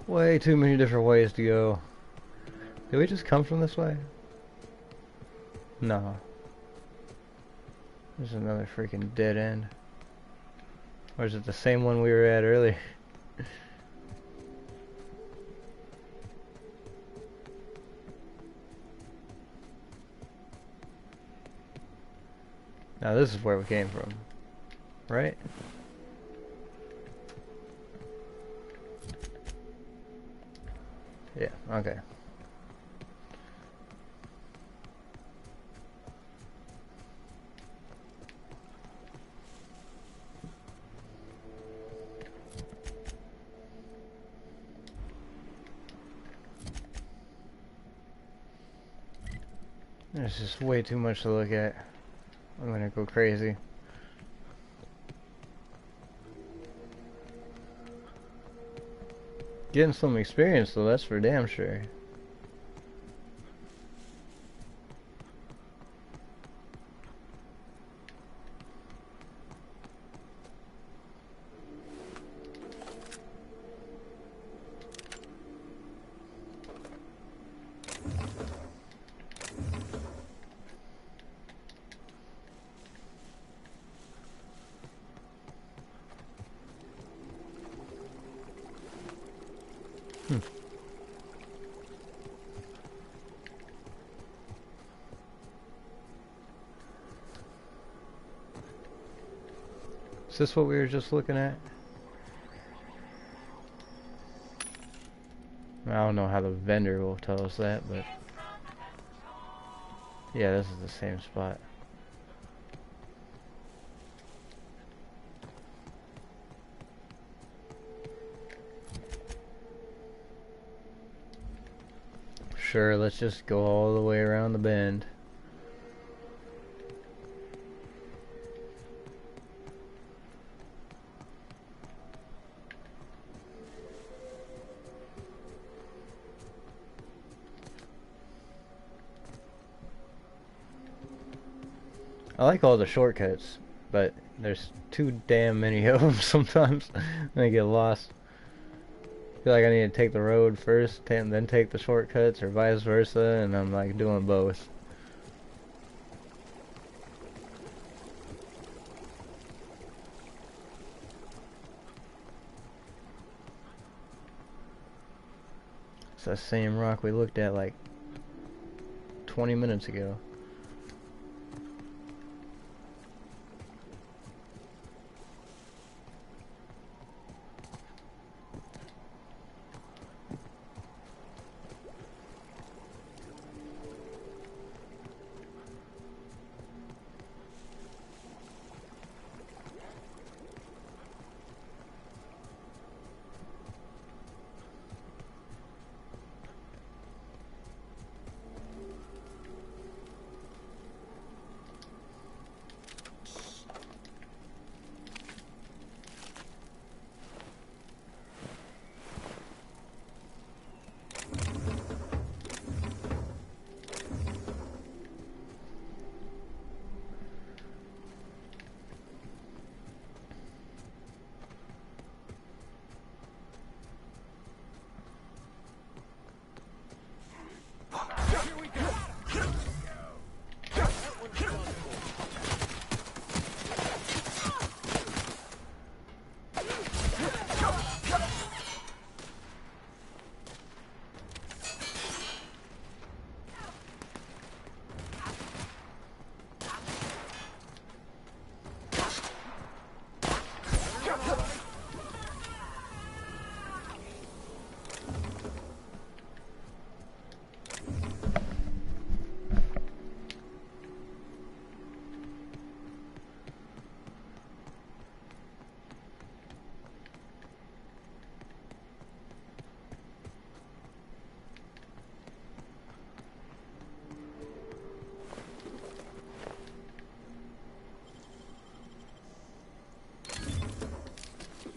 Way too many different ways to go. Did we just come from this way? No. There's another freaking dead end. Or is it the same one we were at earlier? Now this is where we came from, right? Yeah, okay. There's just way too much to look at. I'm gonna go crazy. Getting some experience though, that's for damn sure. Is this what we were just looking at? I don't know how the vendor will tell us that, but yeah, this is the same spot. Sure, let's just go all the way around the bend. I like all the shortcuts, but there's too damn many of them sometimes. I get lost. I feel like I need to take the road first and then take the shortcuts, or vice versa, and I'm like doing both. It's that same rock we looked at like 20 minutes ago.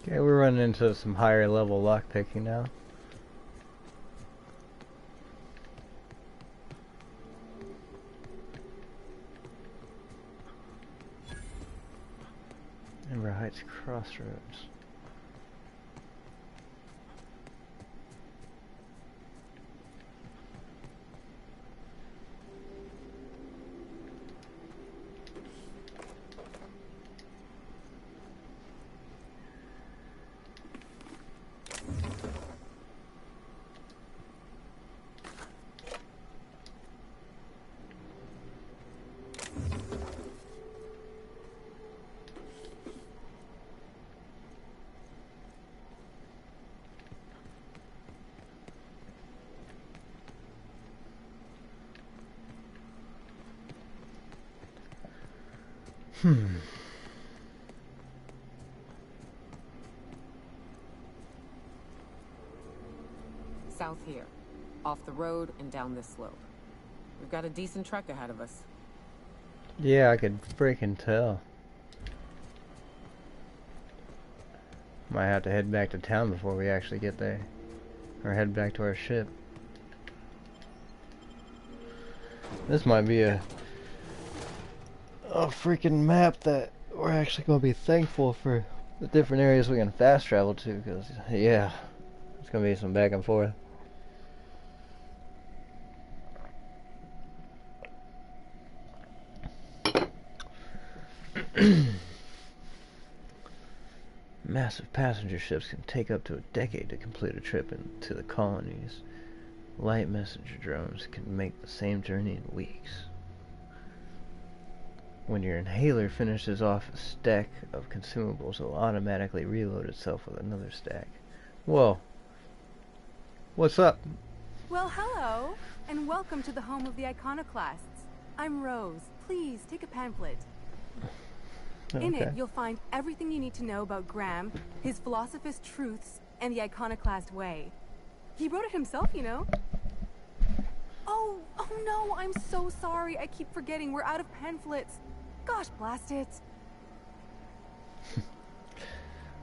Okay, we're running into some higher level lockpicking now. Ember Heights Crossroads. South here. Off the road and down this slope. We've got a decent trek ahead of us. Yeah, I could freaking tell. Might have to head back to town before we actually get there. Or head back to our ship. This might be a freaking map that we're actually going to be thankful for the different areas we can fast travel to, because yeah, it's going to be some back and forth. Massive passenger ships can take up to a decade to complete a trip into the colonies. Light messenger drones can make the same journey in weeks. When your inhaler finishes off a stack of consumables, it will automatically reload itself with another stack. Whoa. What's up? Well, hello, and welcome to the home of the Iconoclasts. I'm Rose. Please, take a pamphlet. In it, you'll find everything you need to know about Graham, his Philosophist truths, and the Iconoclast way. He wrote it himself, you know. Oh no, I'm so sorry. I keep forgetting. We're out of pamphlets. Gosh, blast it.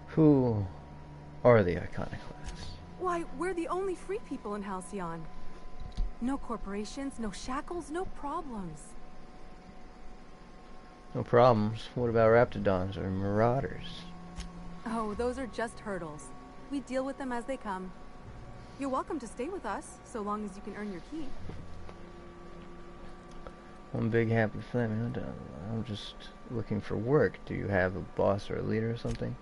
Who are the Iconoclasts? Why, we're the only free people in Halcyon. No corporations, no shackles, no problems. No problems. What about Raptidons or Marauders? Oh, those are just hurdles. We deal with them as they come. You're welcome to stay with us, so long as you can earn your keep. One big happy family. I'm just looking for work. Do you have a boss or a leader or something?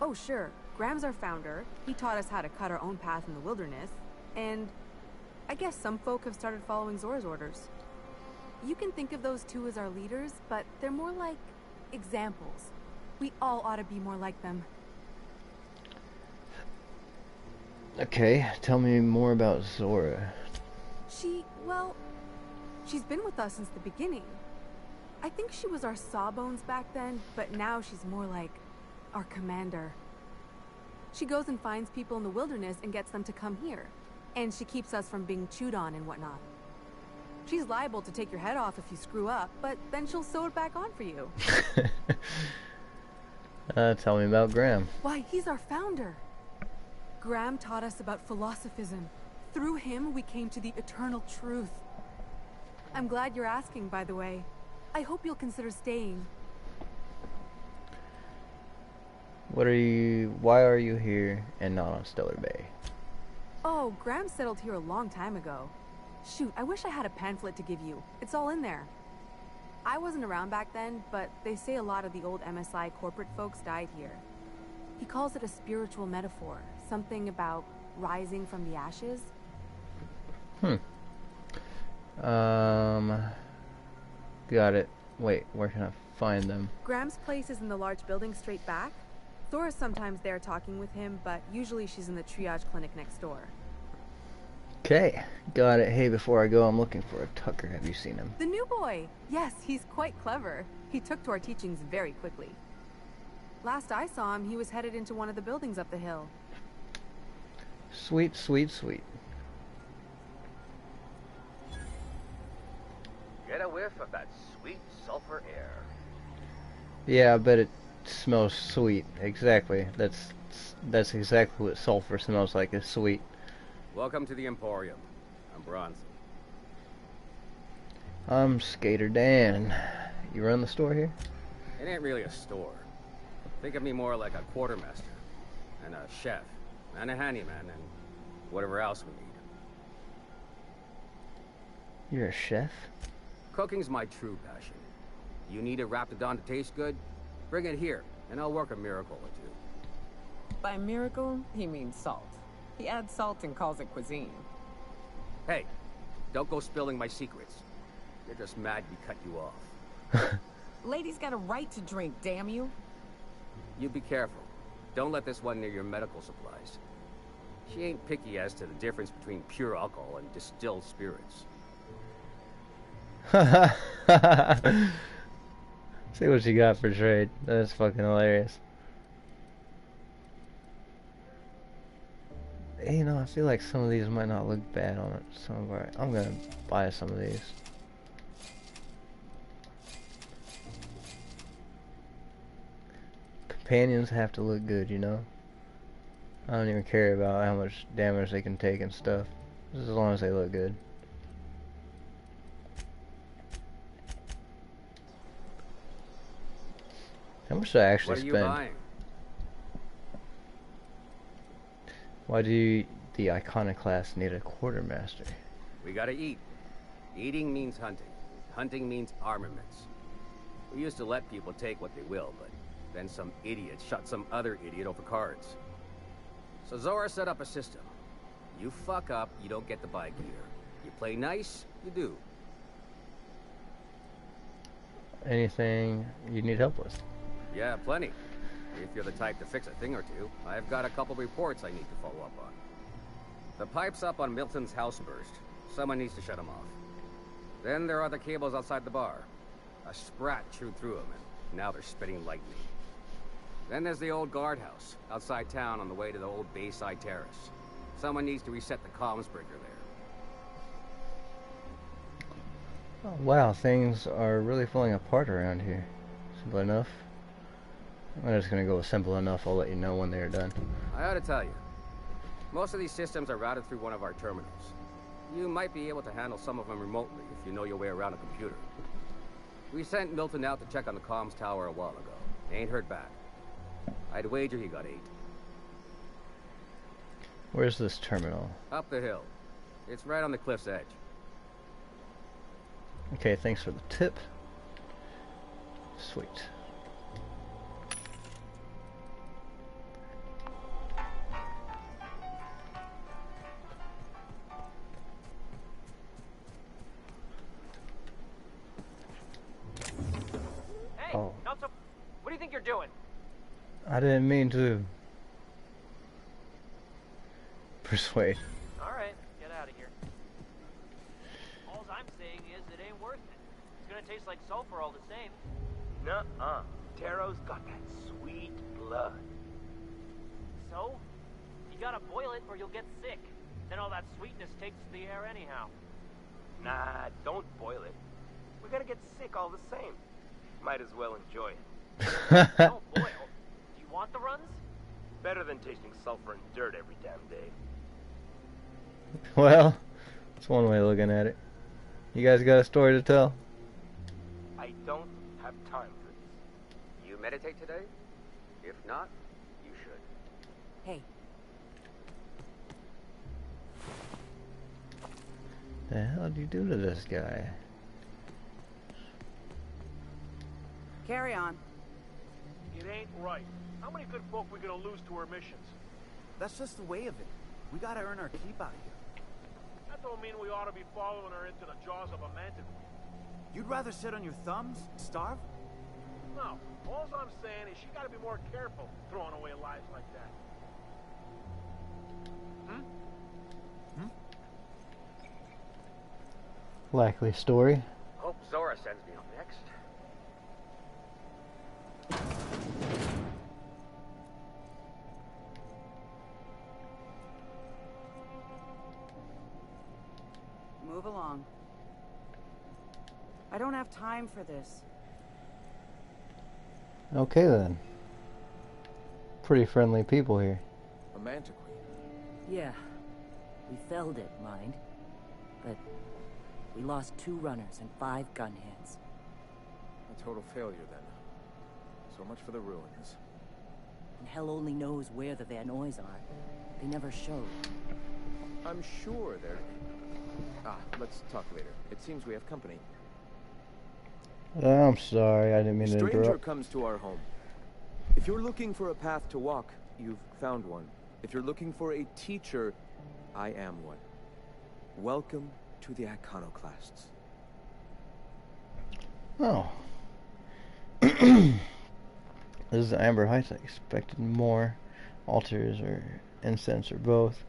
Oh, sure. Graham's our founder. He taught us how to cut our own path in the wilderness. And I guess some folk have started following Zora's orders. You can think of those two as our leaders, but they're more like examples. We all ought to be more like them. Okay, tell me more about Zora. Well, she's been with us since the beginning. I think she was our sawbones back then, but now she's more like our commander. She goes and finds people in the wilderness and gets them to come here. And she keeps us from being chewed on and whatnot. She's liable to take your head off if you screw up, but then she'll sew it back on for you. Tell me about Graham. Why, he's our founder. Graham taught us about philosophism. Through him, we came to the eternal truth. I'm glad you're asking, by the way. I hope you'll consider staying. Why are you here and not on Stellar Bay? Oh, Graham settled here a long time ago. Shoot, I wish I had a pamphlet to give you. It's all in there. I wasn't around back then, but they say a lot of the old MSI corporate folks died here. He calls it a spiritual metaphor. Something about rising from the ashes. Got it. Wait, where can I find them? Graham's place is in the large building straight back. Thora's sometimes there talking with him, but usually she's in the triage clinic next door. Okay, got it. Hey, before I go, I'm looking for a Tucker. Have you seen him? The new boy! Yes, he's quite clever. He took to our teachings very quickly. Last I saw him, he was headed into one of the buildings up the hill. Sweet, sweet, sweet. Get a whiff of that sweet sulfur air. Yeah, I bet it smells sweet. Exactly. That's exactly what sulfur smells like. It's sweet. Welcome to the Emporium. I'm Bronson. I'm Skater Dan. You run the store here? It ain't really a store. Think of me more like a quartermaster, and a chef, and a handyman, and whatever else we need. You're a chef? Cooking's my true passion. You need a Raptidon to taste good? Bring it here, and I'll work a miracle or two. By miracle, he means salt. He adds salt and calls it cuisine. Hey, don't go spilling my secrets. You're just mad we cut you off. Lady's got a right to drink, damn you. You be careful. Don't let this one near your medical supplies. She ain't picky as to the difference between pure alcohol and distilled spirits. See what you got for trade. That's fucking hilarious. Hey, you know, I feel like some of these might not look bad on it. I'm gonna buy some of these. Companions have to look good, you know? I don't even care about how much damage they can take and stuff. Just as long as they look good. How much did I actually spend? What are you buying? Why do the Iconoclasts need a quartermaster? We gotta eat. Eating means hunting. Hunting means armaments. We used to let people take what they will, but then some idiot shot some other idiot over cards. So Zora set up a system. You fuck up, you don't get to buy gear. You play nice, you do. Anything you need help with? Yeah, plenty. If you're the type to fix a thing or two, I've got a couple reports I need to follow up on. The pipes up on Milton's house burst. Someone needs to shut them off. Then there are the cables outside the bar. A sprat chewed through them, and now they're spitting lightning. Then there's the old guardhouse, outside town on the way to the old Bayside Terrace. Someone needs to reset the comms breaker there. Oh, wow, things are really falling apart around here. Simple enough. I'm just gonna go with simple enough. I'll let you know when they're done. I ought to tell you. Most of these systems are routed through one of our terminals. You might be able to handle some of them remotely if you know your way around a computer. We sent Milton out to check on the comms tower a while ago. Ain't heard back. I'd wager he got 8. Where's this terminal? Up the hill. It's right on the cliff's edge. Okay, thanks for the tip. Sweet. Hey, oh. not so. What do you think you're doing? I didn't mean to persuade. All right, get out of here. All I'm saying is it ain't worth it. It's gonna taste like sulfur all the same. Nuh-uh. Taro's got that sweet blood. So? You gotta boil it or you'll get sick. Then all that sweetness takes the air anyhow. Nah, don't boil it. We're gonna get sick all the same. Might as well enjoy it. Don't boil. Do you want the runs? Better than tasting sulfur and dirt every damn day. Well, that's one way of looking at it. You guys got a story to tell? I don't have time for this. You meditate today? If not, you should. Hey, The hell did you do to this guy? Carry on. It ain't right. How many good folk we gonna lose to our missions? That's just the way of it. We gotta earn our keep out here. That don't mean we ought to be following her into the jaws of a manticore. You'd rather sit on your thumbs, starve? No. All I'm saying is she gotta be more careful throwing away lives like that. Likely story. Hope Zora sends me up next. Move along. I don't have time for this. Okay then. Pretty friendly people here. A mantiqueen. Yeah. We felled it, mind. But we lost 2 runners and 5 gun hands. A total failure, then. So much for the ruins. And hell only knows where the Vanoys are. They never showed. I'm sure they're... let's talk later. It seems we have company. I'm sorry, I didn't mean to A stranger interrupt. comes to our home. If you're looking for a path to walk, you've found one. If you're looking for a teacher, I am one. Welcome to the Iconoclasts. Oh. This is Amber Heights. I expected more. Altars or incense or both.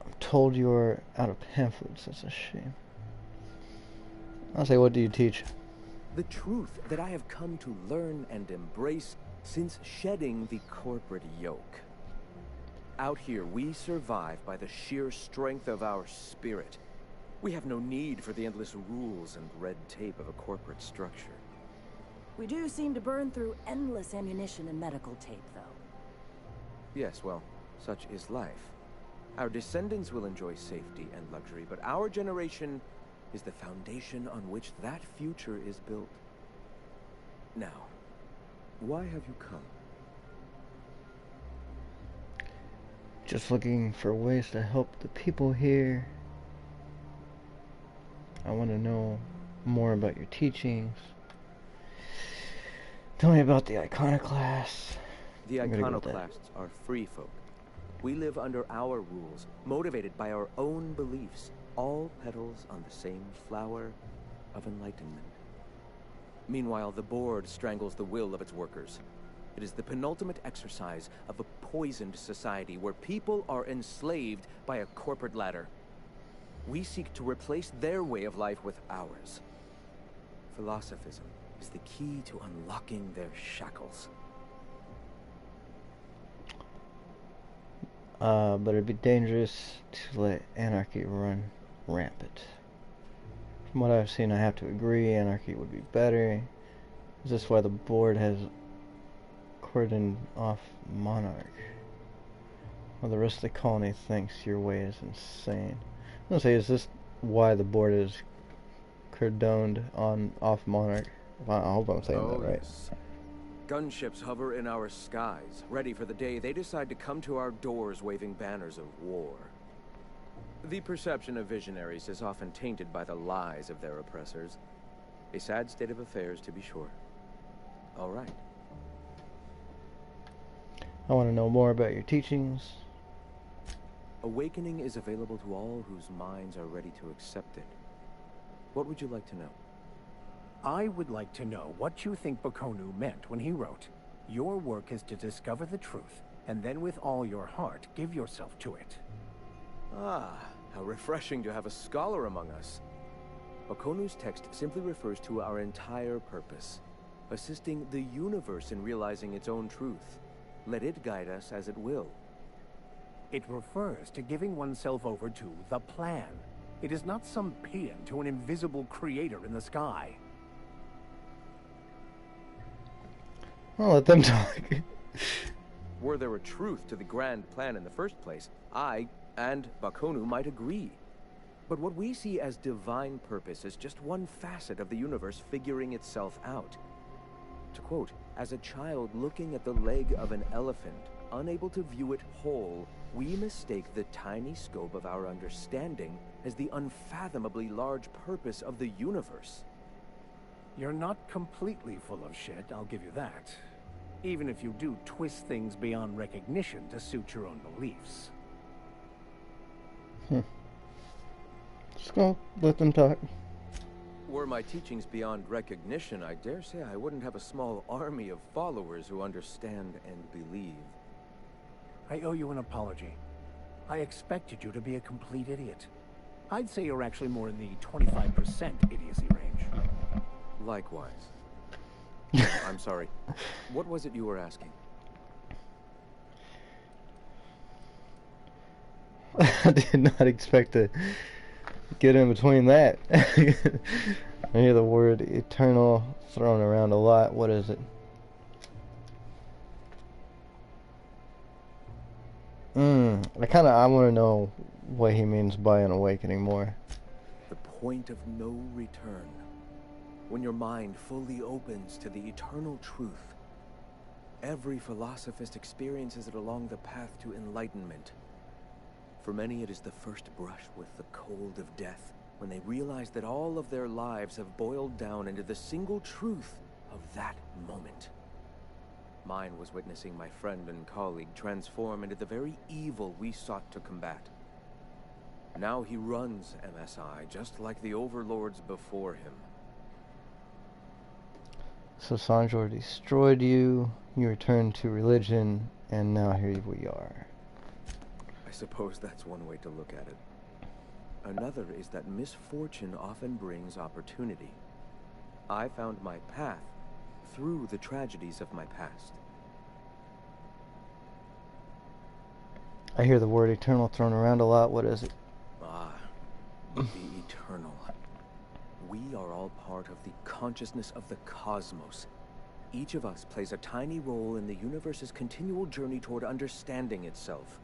I'm told you're out of pamphlets. That's a shame. I'll say, what do you teach? The truth that I have come to learn and embrace since shedding the corporate yoke. Out here, we survive by the sheer strength of our spirit. We have no need for the endless rules and red tape of a corporate structure. We do seem to burn through endless ammunition and medical tape, though. Yes, well, such is life. Our descendants will enjoy safety and luxury, but our generation is the foundation on which that future is built. Now, why have you come? Just looking for ways to help the people here. I want to know more about your teachings. Tell me about the Iconoclasts. The Iconoclasts are free folk. We live under our rules, motivated by our own beliefs, all petals on the same flower of enlightenment. Meanwhile, the board strangles the will of its workers. It is the penultimate exercise of a poisoned society where people are enslaved by a corporate ladder. We seek to replace their way of life with ours. Philosophism is the key to unlocking their shackles. But it'd be dangerous to let anarchy run rampant. From what I've seen, I have to agree, anarchy would be better. Is this why the board has cordoned off Monarch? Well, the rest of the colony thinks your way is insane. I'm gonna say, is this why the board is cordoned off Monarch? I hope I'm saying that right. Yes. Gunships hover in our skies, ready for the day they decide to come to our doors waving banners of war. The perception of visionaries is often tainted by the lies of their oppressors. A sad state of affairs, to be sure. All right. I want to know more about your teachings. Awakening is available to all whose minds are ready to accept it. What would you like to know? I would like to know what you think Bakonu meant when he wrote, "Your work is to discover the truth, and then with all your heart, give yourself to it." Ah, how refreshing to have a scholar among us. Bakonu's text simply refers to our entire purpose, assisting the universe in realizing its own truth. Let it guide us as it will. It refers to giving oneself over to the plan. It is not some paean to an invisible creator in the sky. I'll let them talk. Were there a truth to the grand plan in the first place, I and Bakonu might agree. But what we see as divine purpose is just one facet of the universe figuring itself out. To quote, "As a child looking at the leg of an elephant, unable to view it whole, we mistake the tiny scope of our understanding as the unfathomably large purpose of the universe." You're not completely full of shit, I'll give you that. Even if you do twist things beyond recognition to suit your own beliefs. Just gonna let them talk. Were my teachings beyond recognition, I dare say I wouldn't have a small army of followers who understand and believe. I owe you an apology. I expected you to be a complete idiot. I'd say you're actually more in the 25% idiocy range. Likewise. I'm sorry. What was it you were asking? I did not expect to get in between that. I hear the word eternal thrown around a lot. What is it? I want to know what he means by an awakening more. The point of no return. When your mind fully opens to the eternal truth. Every philosophist experiences it along the path to enlightenment. For many, it is the first brush with the cold of death, when they realize that all of their lives have boiled down into the single truth of that moment. Mine was witnessing my friend and colleague transform into the very evil we sought to combat. Now he runs MSI, just like the overlords before him. So Sanjor destroyed you, you returned to religion, and now here we are. I suppose that's one way to look at it. Another is that misfortune often brings opportunity. I found my path through the tragedies of my past. I hear the word eternal thrown around a lot. What is it? Ah, the eternal. We are all part of the consciousness of the cosmos. Each of us plays a tiny role in the universe's continual journey toward understanding itself.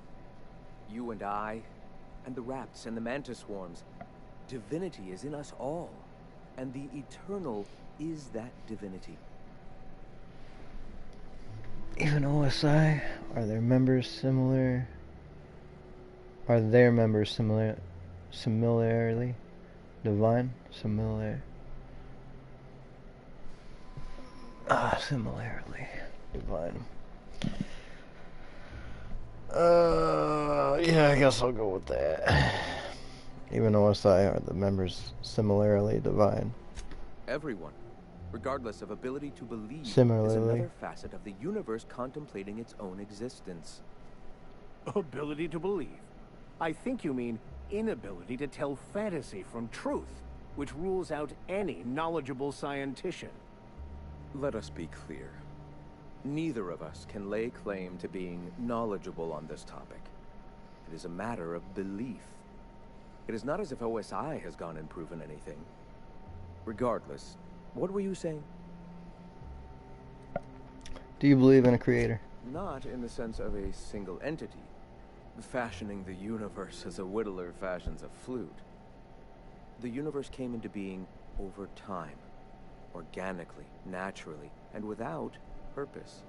You and I, and the rats and the mantis swarms. Divinity is in us all, and the eternal is that divinity. Even OSI, are their members similar? Are their members similarly divine? Similarly divine. Yeah, I guess I'll go with that. Even OSI, are the members similarly divine? Everyone. Regardless of ability to believe is Similarly. another facet of the universe contemplating its own existence. Ability to believe. I think you mean inability to tell fantasy from truth, which rules out any knowledgeable scientician. Let us be clear. Neither of us can lay claim to being knowledgeable on this topic. It is a matter of belief. It is not as if OSI has gone and proven anything. Regardless, what were you saying? Do you believe in a creator? Not in the sense of a single entity, fashioning the universe as a whittler fashions a flute. The universe came into being over time, organically, naturally, and without purpose.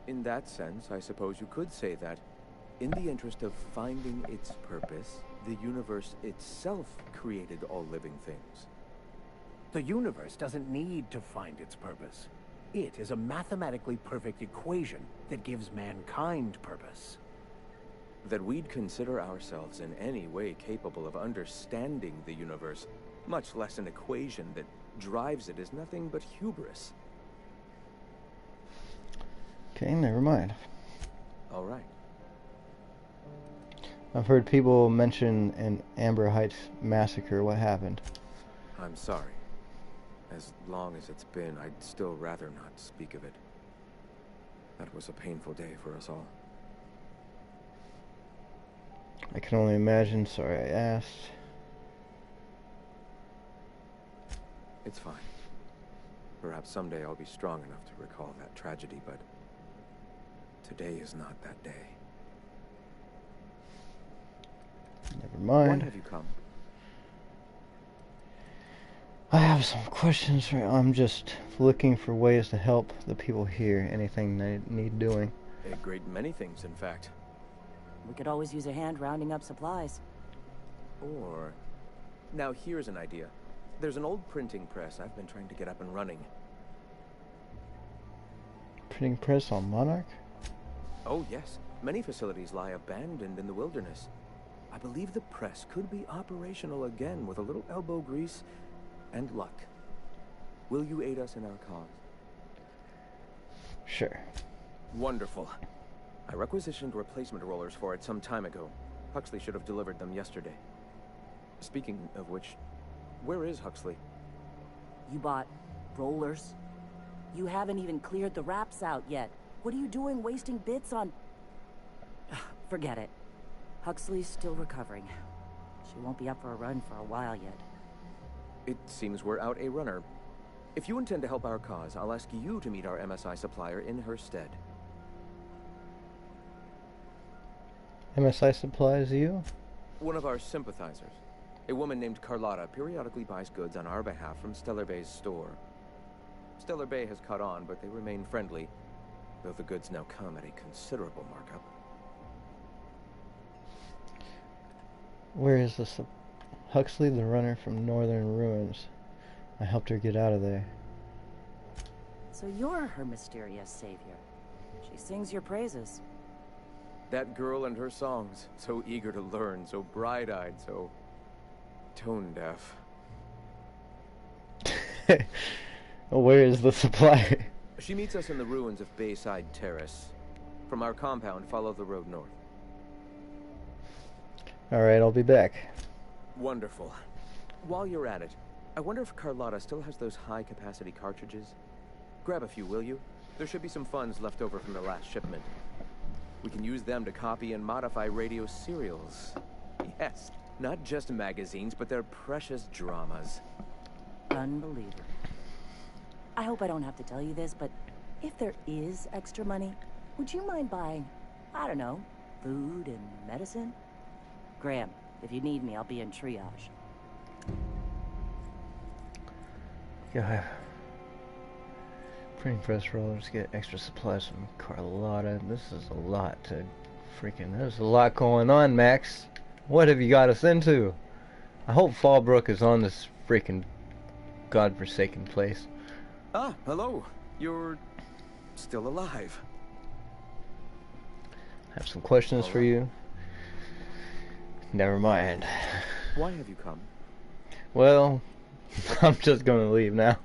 In that sense, I suppose you could say that, in the interest of finding its purpose, the universe itself created all living things. The universe doesn't need to find its purpose. It is a mathematically perfect equation that gives mankind purpose. That we'd consider ourselves in any way capable of understanding the universe, much less an equation that drives it, is nothing but hubris. Okay, never mind. All right. I've heard people mention an Amber Heights massacre. What happened? I'm sorry. As long as it's been, I'd still rather not speak of it. That was a painful day for us all. I can only imagine. Sorry I asked. It's fine. Perhaps someday I'll be strong enough to recall that tragedy, but today is not that day. Never mind. Why have you come? I have some questions. I'm just looking for ways to help the people here. Anything they need doing. A great many things, in fact. We could always use a hand rounding up supplies. Or... Now here's an idea. There's an old printing press I've been trying to get up and running. Printing press on Monarch? Oh, yes. Many facilities lie abandoned in the wilderness. I believe the press could be operational again with a little elbow grease and luck. Will you aid us in our cause? Sure. Wonderful. I requisitioned replacement rollers for it some time ago. Huxley should have delivered them yesterday. Speaking of which, where is Huxley? You bought rollers? You haven't even cleared the wraps out yet. What are you doing wasting bits on... Forget it. Huxley's still recovering. She won't be up for a run for a while yet. It seems we're out a runner. If you intend to help our cause, I'll ask you to meet our MSI supplier in her stead. MSI supplies you? One of our sympathizers. A woman named Carlotta periodically buys goods on our behalf from Stellar Bay's store. Stellar Bay has caught on, but they remain friendly, though the goods now come at a considerable markup. Where is this? Huxley, the runner from Northern Ruins. I helped her get out of there. So you're her mysterious savior. She sings your praises. That girl and her songs, so eager to learn, so bright-eyed, so tone-deaf. Where is the supply? She meets us in the ruins of Bayside Terrace. From our compound, follow the road north. Alright, I'll be back. Wonderful. While you're at it, I wonder if Carlotta still has those high-capacity cartridges? Grab a few, will you? There should be some funds left over from the last shipment. We can use them to copy and modify radio serials. Yes, not just magazines, but their precious dramas. Unbelievable. I hope I don't have to tell you this, but if there is extra money, would you mind buying, I don't know, food and medicine? Graham, if you need me, I'll be in triage. Yeah. Printing press rollers, get extra supplies from Carlotta. This is a lot to freaking... There's a lot going on, Max. What have you got us into? I hope Fallbrook is on this freaking godforsaken place. Ah, hello. You're still alive. I have some questions for you. Never mind. Why have you come? Well, I'm just gonna leave now.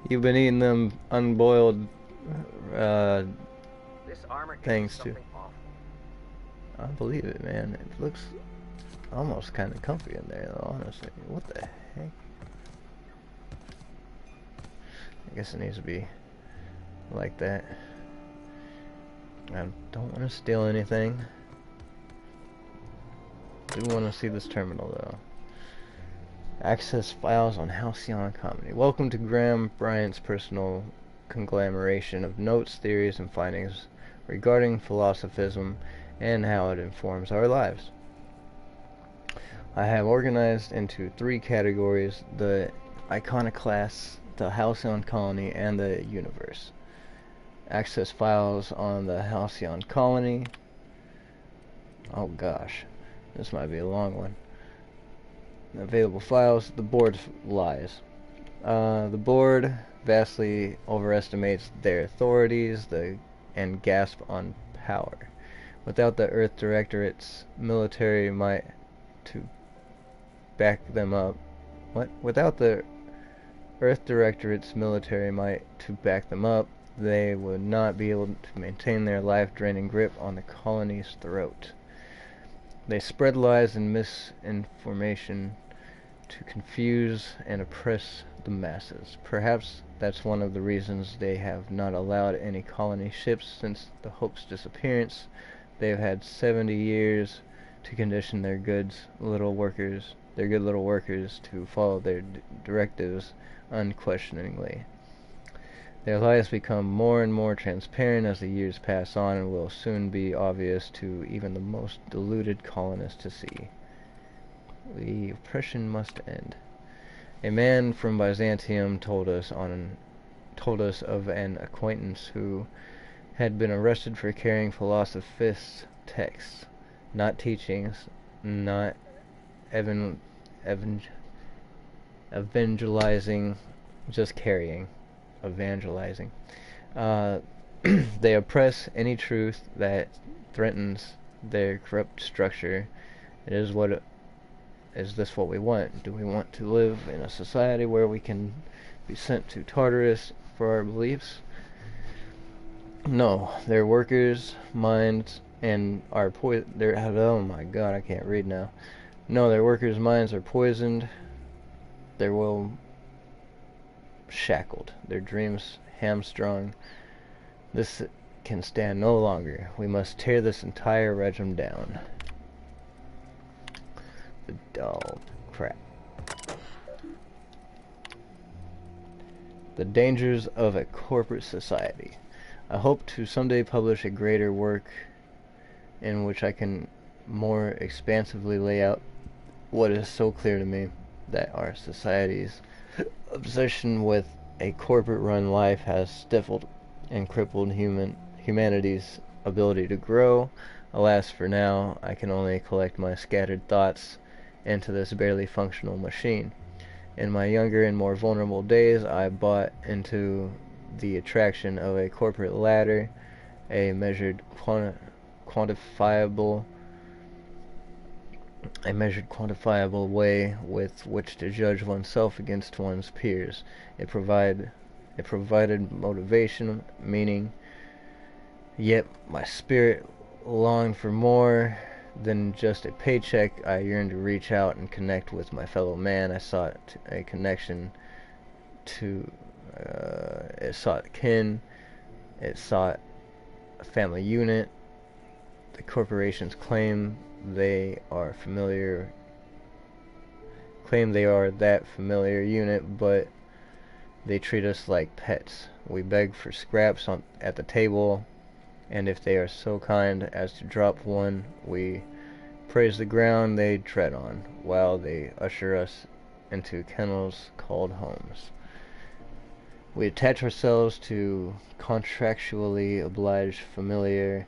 You've been eating them unboiled This armor things too. something awful. I believe it, man. It looks almost kind of comfy in there, though, honestly. What the heck? I guess it needs to be like that. I don't want to steal anything. I do want to see this terminal, though. Access files on Halcyon Comedy. Welcome to Graham Bryant's personal conglomeration of notes, theories, and findings regarding philosophism and how it informs our lives. I have organized into 3 categories: the iconoclasts, the Halcyon Colony, and the universe. Access files on the Halcyon Colony. Oh gosh, this might be a long one. Available files. The board lies. The board vastly overestimates their authorities and gasp on power. Without the Earth Directorate's military might to back them up. What? Without the Earth Directorate's military might to back them up, they would not be able to maintain their life-draining grip on the colony's throat. They spread lies and misinformation to confuse and oppress the masses. Perhaps that's one of the reasons they have not allowed any colony ships since the Hope's disappearance. They've had 70 years to condition their good little workers to follow their directives unquestioningly. Their lies become more and more transparent as the years pass on and will soon be obvious to even the most deluded colonists to see. The oppression must end. A man from Byzantium told us of an acquaintance who had been arrested for carrying philosophist texts, not teachings, not evangelizing, just carrying. Evangelizing. They oppress any truth that threatens their corrupt structure. Is this what we want? Do we want to live in a society where we can be sent to Tartarus for our beliefs? No, their workers' minds and are oh my god, I can't read now. No, their workers' minds are poisoned. Their will shackled, their dreams hamstrung. This can stand no longer. We must tear this entire regime down. Oh, crap. The dangers of a corporate society. I hope to someday publish a greater work in which I can more expansively lay out what is so clear to me, that our society's obsession with a corporate-run life has stifled and crippled humanity's ability to grow. Alas, for now, I can only collect my scattered thoughts into this barely functional machine. In my younger and more vulnerable days, I bought into the attraction of a corporate ladder, a measured quantifiable way with which to judge oneself against one's peers. It provided motivation, meaning, yet my spirit longed for more than just a paycheck. I yearned to reach out and connect with my fellow man. I sought a connection to, it sought kin, it sought a family unit. The corporations claim they are that familiar unit, but they treat us like pets. We beg for scraps at the table, and if they are so kind as to drop one, we praise the ground they tread on, while they usher us into kennels called homes. We attach ourselves to contractually obliged familial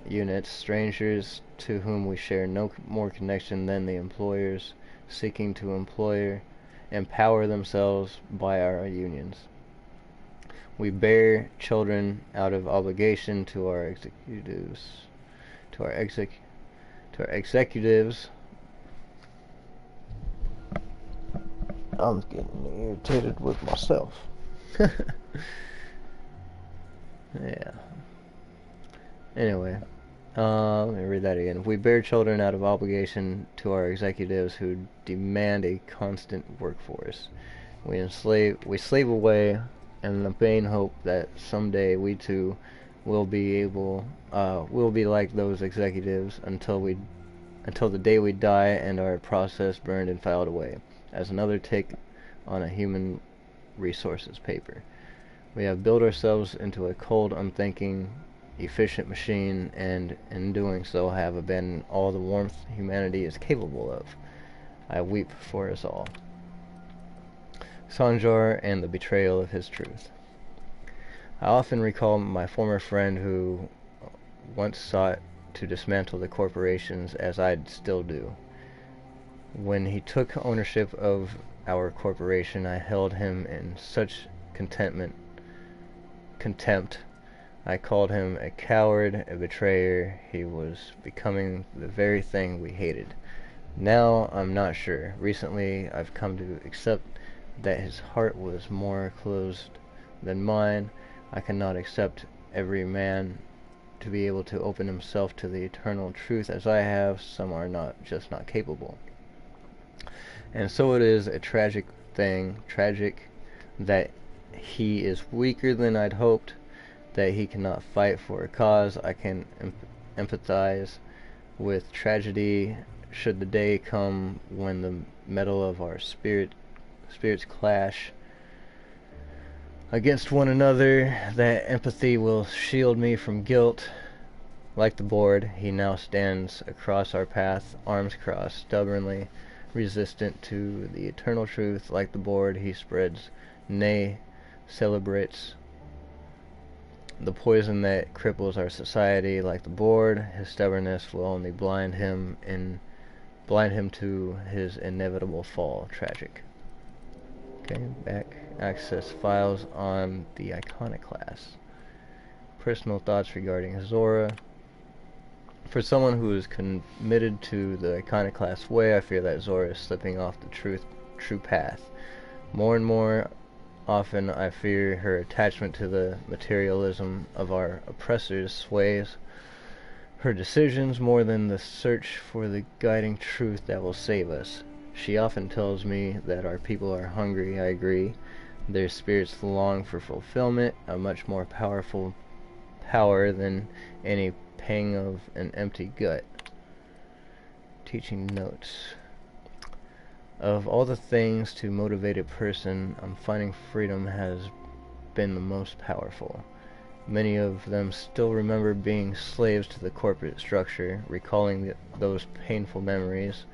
units, strangers to whom we share no more connection than the employers seeking to empower themselves by our unions. We bear children out of obligation to our executives, I'm getting irritated with myself. Yeah. Anyway, let me read that again. We bear children out of obligation to our executives who demand a constant workforce. We slave away in the vain hope that someday we too will be like those executives until the day we die and are processed, burned, and filed away as another tick on a human resources paper. We have built ourselves into a cold, unthinking, efficient machine, and in doing so have abandoned all the warmth humanity is capable of. I weep for us all. Sanjar and the betrayal of his truth. I often recall my former friend who once sought to dismantle the corporations as I still do. When he took ownership of our corporation, I held him in such contempt. I called him a coward, a betrayer. He was becoming the very thing we hated. Now I'm not sure. Recently I've come to accept that his heart was more closed than mine. I cannot accept every man to be able to open himself to the eternal truth as I have. Some are just not capable. And so it is a tragic that he is weaker than I'd hoped, that he cannot fight for a cause. I can empathize with tragedy should the day come when the metal of our spirits clash against one another. That empathy will shield me from guilt. Like the board, he now stands across our path, arms crossed, stubbornly resistant to the eternal truth. Like the board, he spreads, nay, celebrates the poison that cripples our society. Like the board, his stubbornness will only blind him to his inevitable fall. Tragic. Okay, back. Access files on the Iconoclast. Personal thoughts regarding Zora. For someone who is committed to the Iconoclast way, I fear that Zora is slipping off the true path. More and more often, I fear her attachment to the materialism of our oppressors sways her decisions more than the search for the guiding truth that will save us. She often tells me that our people are hungry. I agree. Their spirits long for fulfillment, a much more powerful power than any pang of an empty gut. Teaching notes. Of all the things to motivate a person, I'm finding freedom has been the most powerful. Many of them still remember being slaves to the corporate structure. Recalling those painful memories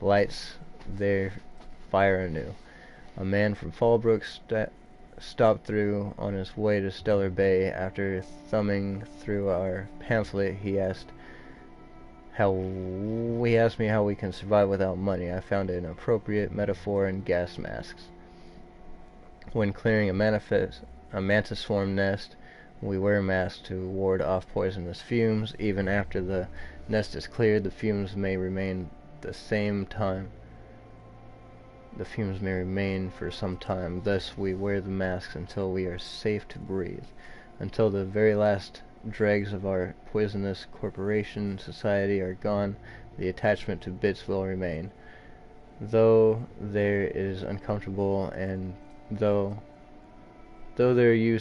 lights their fire anew. A man from Fallbrook stopped through on his way to Stellar Bay. After thumbing through our pamphlet, he asked me how we can survive without money. I found an appropriate metaphor in gas masks. When clearing a mantis swarm nest, we wear masks to ward off poisonous fumes. Even after the nest is cleared, the fumes may remain for some time. Thus, we wear the masks until we are safe to breathe. Until the very last dregs of our poisonous corporation society are gone, the attachment to bits will remain. Though their use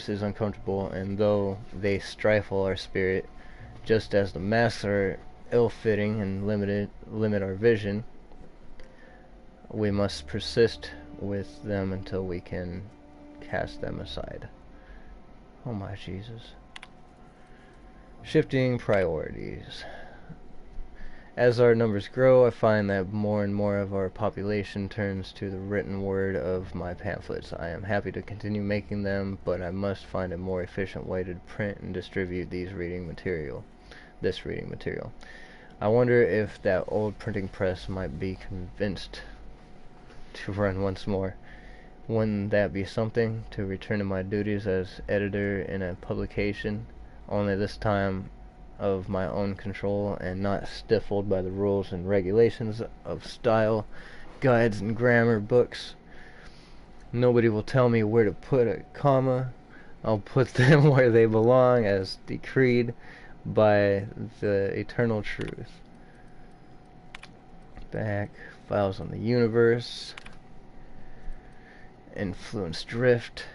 is uncomfortable, and though they stifle our spirit, just as the masks are ill-fitting and limit our vision, we must persist with them until we can cast them aside. Oh my Jesus. Shifting priorities. As our numbers grow, I find that more and more of our population turns to the written word of my pamphlets. I am happy to continue making them, but I must find a more efficient way to print and distribute this reading material. I wonder if that old printing press might be convinced to run once more. Wouldn't that be something, to return to my duties as editor in a publication, only this time of my own control and not stifled by the rules and regulations of style guides and grammar books? Nobody will tell me where to put a comma. I'll put them where they belong as decreed by the eternal truth. Back. Files on the universe. Influence drift.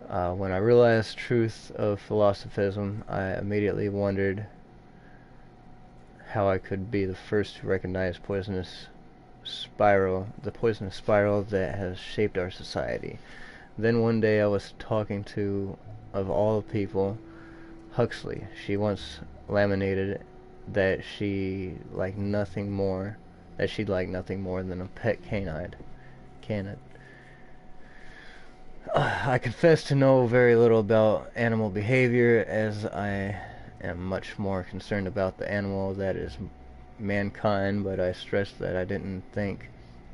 When I realized the truth of philosophism, I immediately wondered how I could be the first to recognize the poisonous spiral that has shaped our society. Then one day I was talking to, of all people, Huxley. She once laminated that she'd like nothing more than a pet canid. I confess to know very little about animal behavior, as I am much more concerned about the animal that is mankind, but I stressed that I didn't think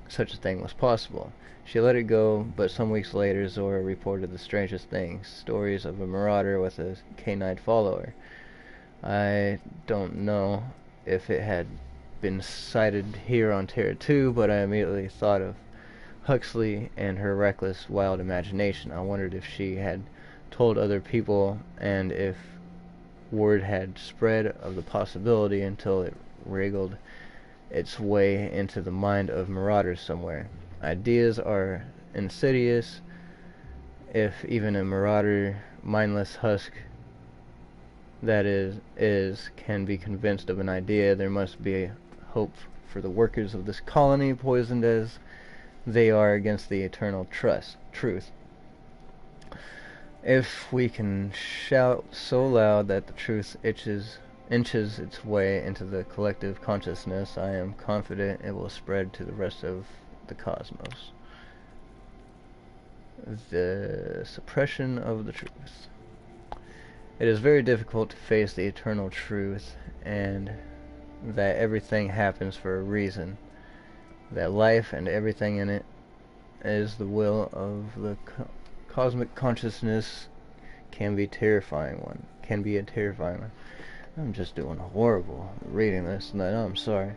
such a thing was possible. She let it go, but some weeks later Zora reported the strangest things, stories of a marauder with a canine follower. I don't know if it had been cited here on Terra 2, but I immediately thought of Huxley and her reckless, wild imagination. I wondered if she had told other people, and if word had spread of the possibility until it wriggled its way into the mind of marauders somewhere. Ideas are insidious. If even a marauder, mindless husk that is can be convinced of an idea, there must be hope for the workers of this colony, poisoned as they are against the eternal truth. If we can shout so loud that the truth inches its way into the collective consciousness, I am confident it will spread to the rest of the cosmos. The suppression of the truth. It is very difficult to face the eternal truth, and that everything happens for a reason, that life and everything in it is the will of the cosmic consciousness can be a terrifying one. I'm just doing horrible reading this, and I'm sorry.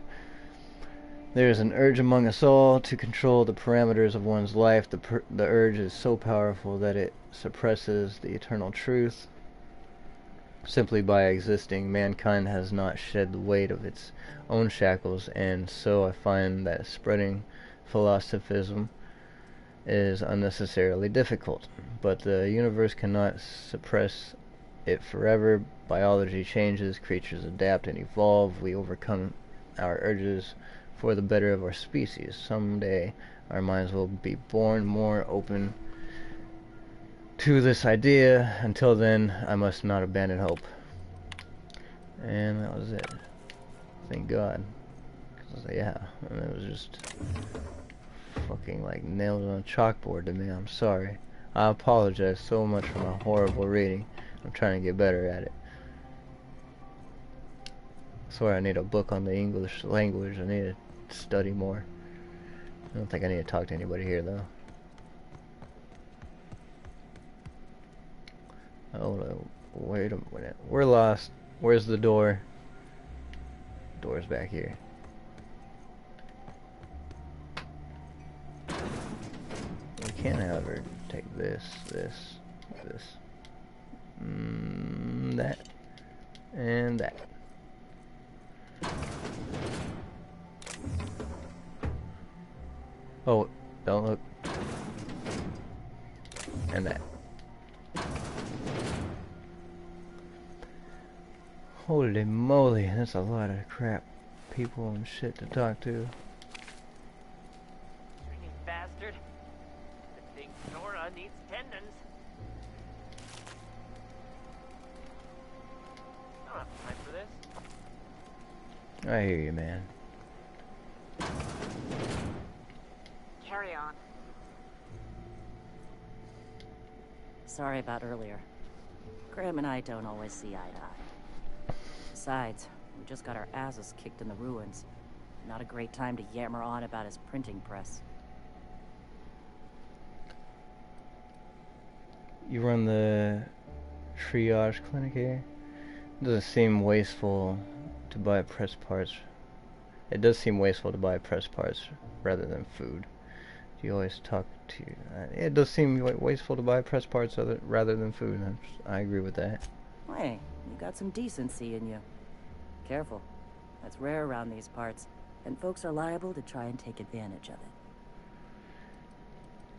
There is an urge among us all to control the parameters of one's life. The urge is so powerful that it suppresses the eternal truth. Simply by existing, mankind has not shed the weight of its own shackles, and so I find that spreading philosophism is unnecessarily difficult. But the universe cannot suppress it forever. Biology changes, creatures adapt and evolve. We overcome our urges for the better of our species. Someday our minds will be born more open to this idea. Until then, I must not abandon hope. And that was it. Thank God. 'Cause, yeah, and it was just fucking like nailed on a chalkboard to me. I'm sorry. I apologize so much for my horrible reading. I'm trying to get better at it. I swear I need a book on the English language. I need to study more. I don't think I need to talk to anybody here though. Oh, wait a minute. We're lost. Where's the door? Door's back here. We can, however, take this, that, and that. Oh, don't look. And that. Holy moly, that's a lot of crap. People and shit to talk to. Freaking bastard. The big Nora needs tendons. I don't have time for this. I hear you, man. Carry on. Sorry about earlier. Graham and I don't always see eye to eye. Besides, we just got our asses kicked in the ruins. Not a great time to yammer on about his printing press. You run the triage clinic here? It doesn't seem wasteful to buy press parts. It does seem wasteful to buy press parts rather than food. Do you always talk to you. It does seem wasteful to buy press parts rather than food. I agree with that. Hey, you got some decency in you. Careful. That's rare around these parts, and folks are liable to try and take advantage of it.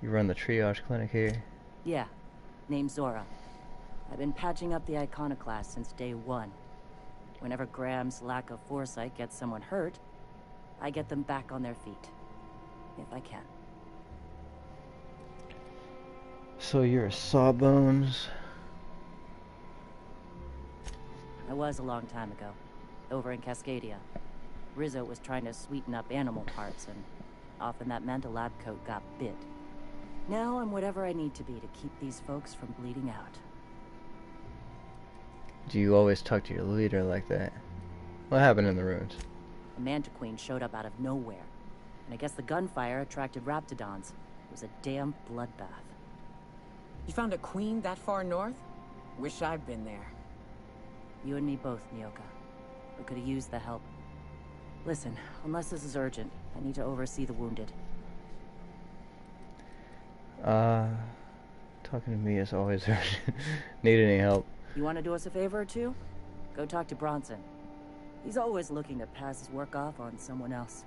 You run the triage clinic here? Yeah. Name's Zora. I've been patching up the iconoclast since day one. Whenever Graham's lack of foresight gets someone hurt, I get them back on their feet. If I can. So you're a Sawbones? I was a long time ago, over in Cascadia. Rizzo was trying to sweeten up animal parts, and often that meant a lab coat got bit. Now I'm whatever I need to be to keep these folks from bleeding out. Do you always talk to your leader like that? What happened in the ruins? A mantiqueen showed up out of nowhere, and I guess the gunfire attracted raptidons. It was a damn bloodbath. You found a queen that far north? Wish I'd been there. You and me both, Nyoka. We could have used the help. Listen, unless this is urgent, I need to oversee the wounded. Talking to me is always urgent. Need any help? You want to do us a favor or two? Go talk to Bronson. He's always looking to pass his work off on someone else.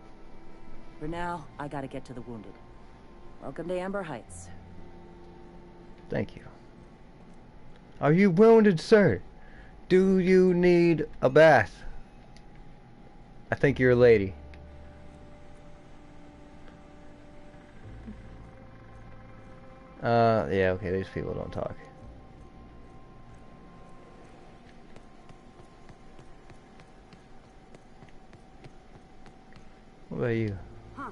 For now, I gotta get to the wounded. Welcome to Amber Heights. Thank you. Are you wounded, sir? Do you need a bath? I think you're a lady. Yeah, okay, these people don't talk. What about you? Huh.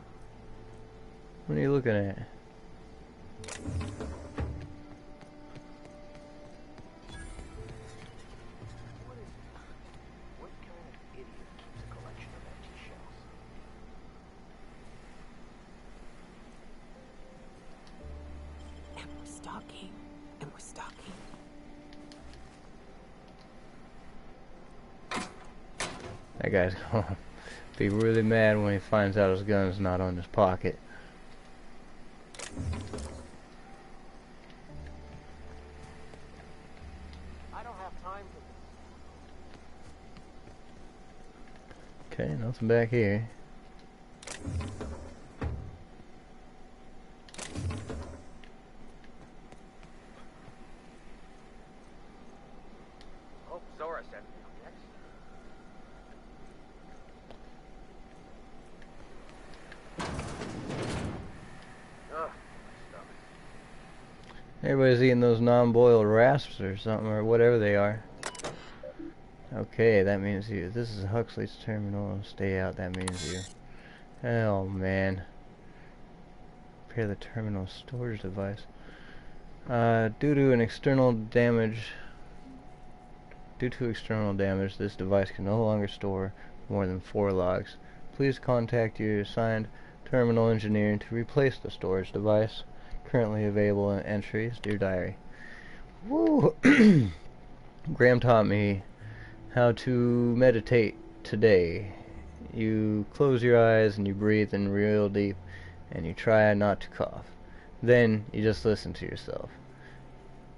What are you looking at? What kind of idiot keeps a collection of empty shells? And we're stalking. And we're stalking. That guy's gonna be really mad when he finds out his gun's not on his pocket. I don't have time for this. Okay, nothing back here. Hope Zora sent me next. Ugh, stomach. Everybody's eating those non-boiled rasps or something, or whatever they are. Okay, that means you. This is Huxley's terminal. Stay out, that means you. Oh, man. Repair the terminal storage device. Due to external damage, this device can no longer store more than 4 logs. Please contact your assigned terminal engineer to replace the storage device. Currently available in entries. Dear Diary. Woo! Graham taught me how to meditate today. You close your eyes and you breathe in real deep and you try not to cough. Then you just listen to yourself.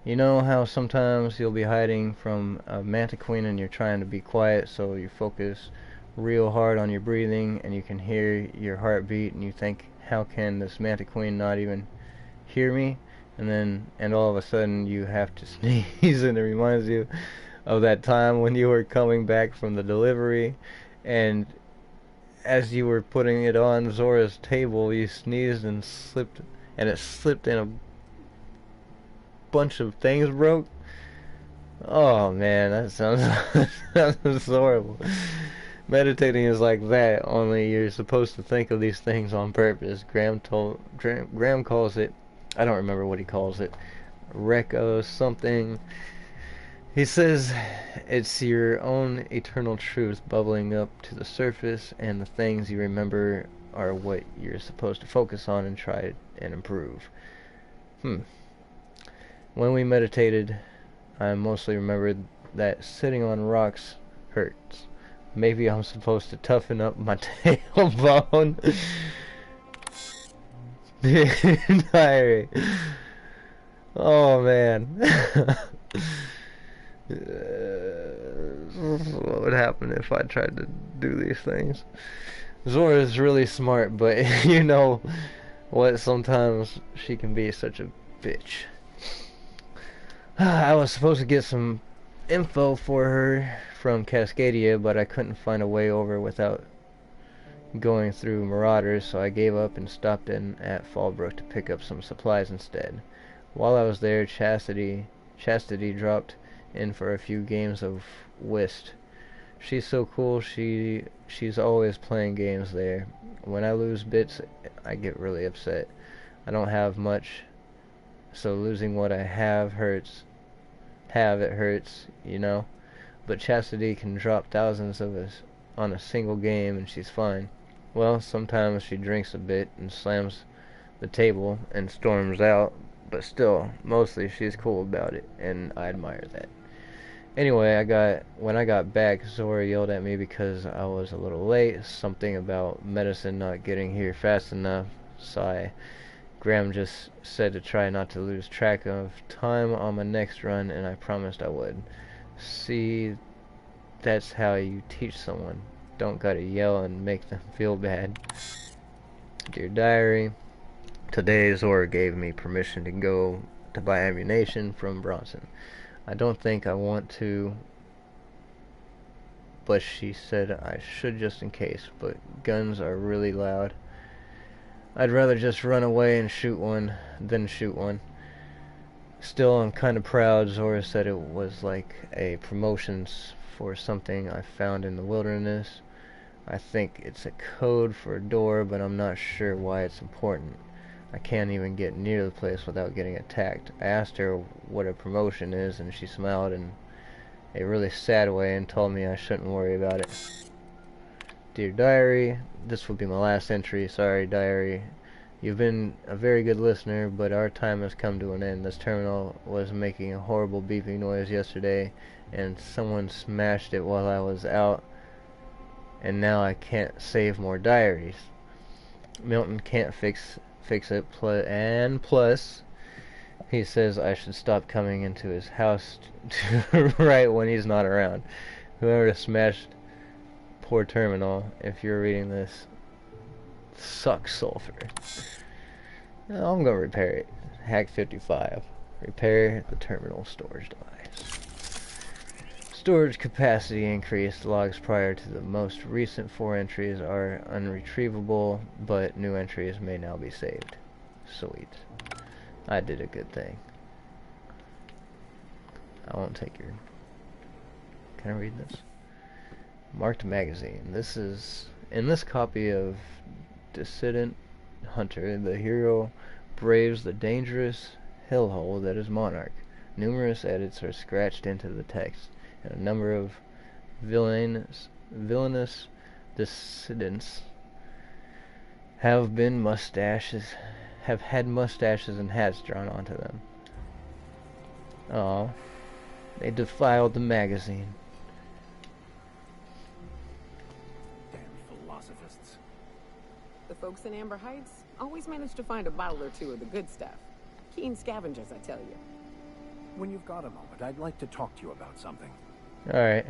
You know how sometimes you'll be hiding from a mantiqueen and you're trying to be quiet, so you focus real hard on your breathing and you can hear your heartbeat and you think, how can this mantiqueen not even hear me? And all of a sudden you have to sneeze and it reminds you of that time when you were coming back from the delivery, and as you were putting it on Zora's table, you sneezed and slipped, and it slipped and a bunch of things broke. Oh man, that sounds that sounds horrible. Meditating is like that, only you're supposed to think of these things on purpose. Graham calls it, I don't remember what he calls it, Reco something. He says it's your own eternal truth bubbling up to the surface, and the things you remember are what you're supposed to focus on and try and improve. When we meditated, I mostly remembered that sitting on rocks hurts. Maybe I'm supposed to toughen up my tailbone. Diary. Oh man. What would happen if I tried to do these things? Zora's really smart, but you know what? Sometimes she can be such a bitch. I was supposed to get some info for her from Cascadia, but I couldn't find a way over without going through Marauders, so I gave up and stopped in at Fallbrook to pick up some supplies instead. While I was there, Chastity dropped in for a few games of whist. She's so cool, she's always playing games there. When I lose bits, I get really upset. I don't have much, so losing what I have hurts. It hurts, you know. But Chastity can drop thousands of us on a single game and she's fine. Well, sometimes she drinks a bit and slams the table and storms out, but still, mostly she's cool about it, and I admire that. Anyway, when I got back, Zora yelled at me because I was a little late, something about medicine not getting here fast enough, Graham just said to try not to lose track of time on my next run, and I promised I would. See, that's how you teach someone. Don't gotta yell and make them feel bad. Dear Diary, today Zora gave me permission to go to buy ammunition from Bronson. I don't think I want to, but she said I should just in case, but guns are really loud. I'd rather just run away and shoot one than shoot one. Still, I'm kind of proud. Zora said it was like a promotion for something I found in the wilderness. I think it's a code for a door, but I'm not sure why it's important. I can't even get near the place without getting attacked. I asked her what a promotion is, and she smiled in a really sad way and told me I shouldn't worry about it. Dear Diary, this will be my last entry. Sorry, Diary. You've been a very good listener, but our time has come to an end. This terminal was making a horrible beeping noise yesterday, and someone smashed it while I was out, and now I can't save more diaries. Milton can't fix it, and plus, he says I should stop coming into his house to write when he's not around. Whoever smashed poor terminal, if you're reading this, sucks sulfur. No, I'm gonna repair it. Hack 55. Repair the terminal storage device. Storage capacity increased. Logs prior to the most recent 4 entries are unretrievable, but new entries may now be saved. Sweet. I did a good thing. I won't take your... Can I read this? Marked magazine. This is... In this copy of Dissident Hunter, the hero braves the dangerous hellhole that is Monarch. Numerous edits are scratched into the text, and a number of villainous dissidents have had mustaches and hats drawn onto them. Oh, they defiled the magazine. Damn philosophists. The folks in Amber Heights always manage to find a bottle or two of the good stuff. Keen scavengers, I tell you. When you've got a moment, I'd like to talk to you about something. Alright.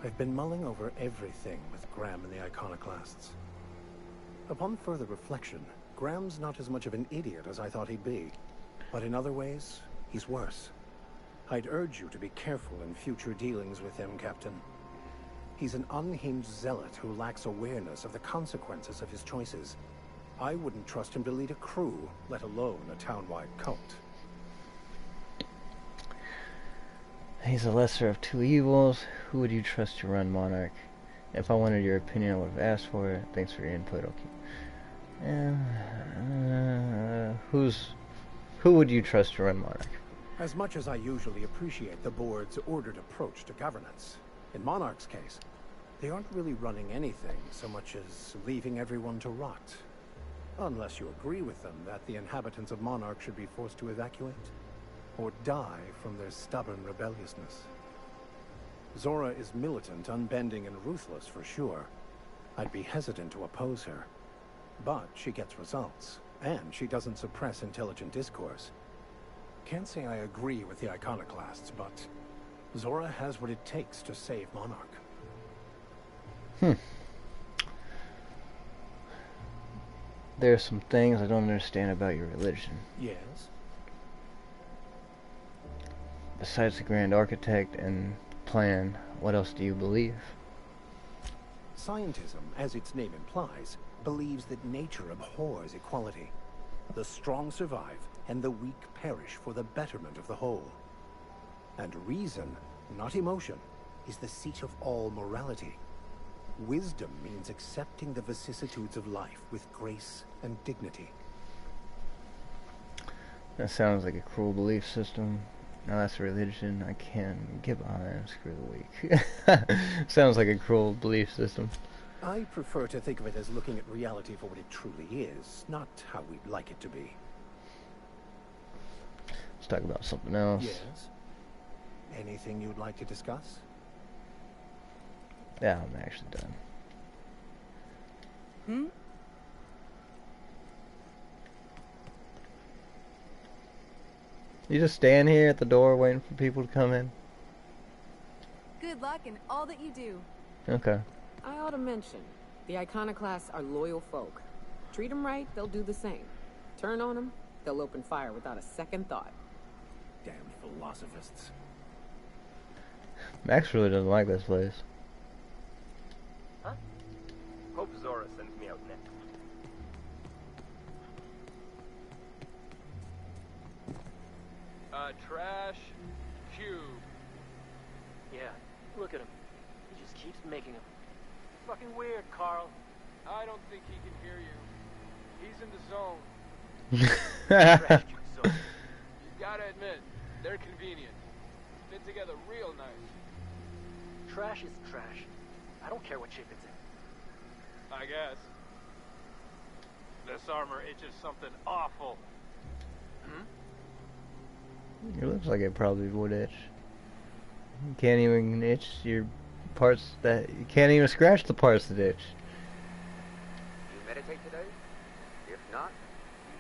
I've been mulling over everything with Graham and the Iconoclasts. Upon further reflection, Graham's not as much of an idiot as I thought he'd be. But in other ways, he's worse. I'd urge you to be careful in future dealings with him, Captain. He's an unhinged zealot who lacks awareness of the consequences of his choices. I wouldn't trust him to lead a crew, let alone a town-wide cult. He's a lesser of 2 evils. Who would you trust to run Monarch? If I wanted your opinion, I would have asked for it. Thanks for your input. Okay. Who would you trust to run Monarch? As much as I usually appreciate the board's ordered approach to governance, in Monarch's case, they aren't really running anything so much as leaving everyone to rot. Unless you agree with them that the inhabitants of Monarch should be forced to evacuate, or die from their stubborn rebelliousness. Zora is militant, unbending, and ruthless for sure. I'd be hesitant to oppose her. But she gets results, And she doesn't suppress intelligent discourse. Can't say I agree with the iconoclasts, but Zora has what it takes to save Monarch. There's some things I don't understand about your religion. Yes? Besides the Grand Architect and plan, what else do you believe? Scientism, as its name implies, believes that nature abhors equality. The strong survive, and the weak perish for the betterment of the whole. And reason, not emotion, is the seat of all morality. Wisdom means accepting the vicissitudes of life with grace and dignity. That sounds like a cruel belief system. Now that's a religion I can't get behind. Screw the weak. Sounds like a cruel belief system. I prefer to think of it as looking at reality for what it truly is, not how we'd like it to be. Let's talk about something else. Yes? Anything you'd like to discuss? Yeah, I'm actually done. You just stand here at the door waiting for people to come in? Good luck in all that you do. Okay. I ought to mention, the iconoclasts are loyal folk. Treat them right, they'll do the same. Turn on them, they'll open fire without a second thought. Damn philosophists. Max really doesn't like this place. Huh? Hope Zora sends me out next. Trash cube. Yeah, look at him. He just keeps making them. Fucking weird, Carl. I don't think he can hear you. He's in the zone. Trash cube zone. You gotta admit, they're convenient. Fit together real nice. Trash is trash. I don't care what shape it's in. I guess. This armor itches something awful. It looks like it probably would itch. You can't even itch your parts that... You can't even scratch the parts that itch. You meditate today? If not, you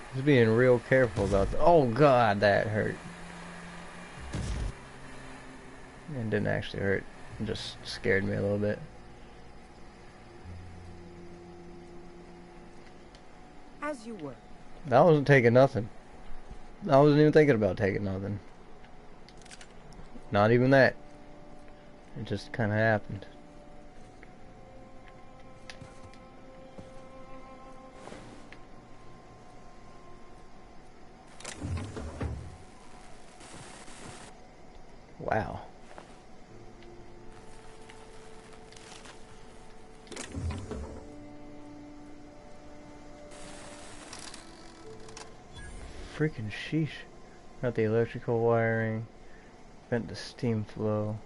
should. Just being real careful about oh god, that hurt. It didn't actually hurt. It just scared me a little bit. As you were. I wasn't taking nothing. I wasn't even thinking about taking nothing. Not even that. It just kind of happened. Wow. Freaking sheesh. Got the electrical wiring. Prevent the steam flow.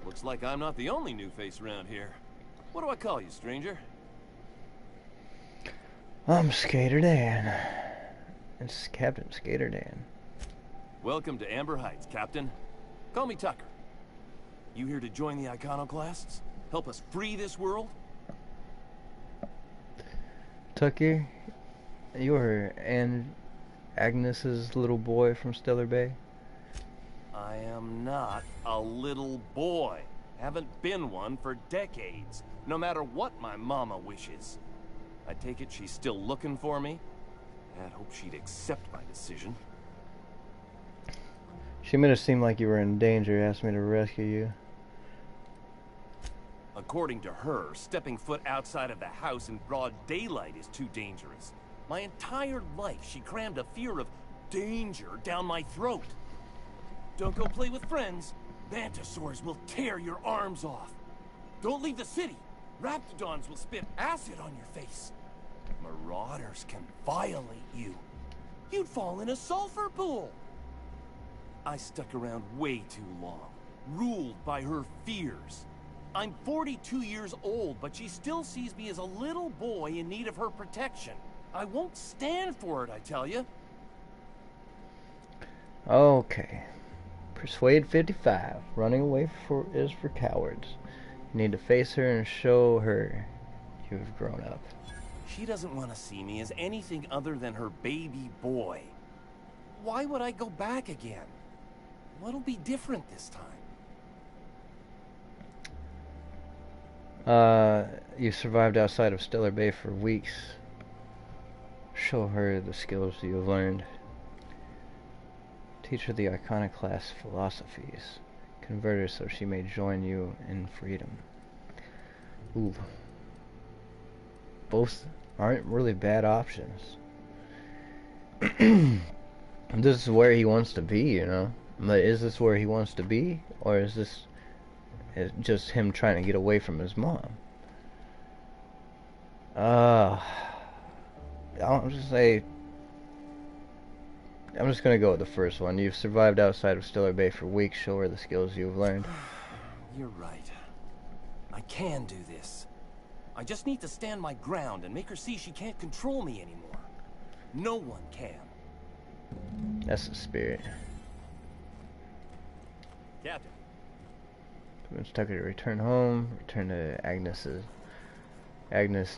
Looks like I'm not the only new face around here. What do I call you, stranger? I'm Skater Dan. It's Captain Skater Dan. Welcome to Amber Heights, Captain. Call me Tucker. You here to join the iconoclasts? Help us free this world? Tucker, you were Agnes's little boy from Stellar Bay? I am not a little boy. Haven't been one for decades, no matter what my mama wishes. I take it she's still looking for me? I'd hope she'd accept my decision. She made it seem like you were in danger, asked me to rescue you. According to her, stepping foot outside of the house in broad daylight is too dangerous. My entire life, she crammed a fear of danger down my throat. Don't go play with friends. Mantisaurs will tear your arms off. Don't leave the city. Raptidons will spit acid on your face. Marauders can violate you. You'd fall in a sulfur pool. I stuck around way too long, ruled by her fears. I'm 42 years old, but she still sees me as a little boy in need of her protection. I won't stand for it, I tell you. Okay. Persuade 55. Running away is for cowards. You need to face her and show her you've grown up. She doesn't want to see me as anything other than her baby boy. Why would I go back again? What'll be different this time? You survived outside of Stellar Bay for weeks. Show her the skills you've learned. Teach her the iconoclast philosophies. Convert her so she may join you in freedom. Ooh. Both aren't really bad options. This is where he wants to be, you know. But is this where he wants to be? Or is this just him trying to get away from his mom? I'll just say... I'm just gonna go with the first one. You've survived outside of Stellar Bay for weeks. Show her the skills you've learned. You're right. I can do this. I just need to stand my ground and make her see she can't control me anymore. No one can. That's the spirit. Captain. Convince Tucker to return home. Return to Agnes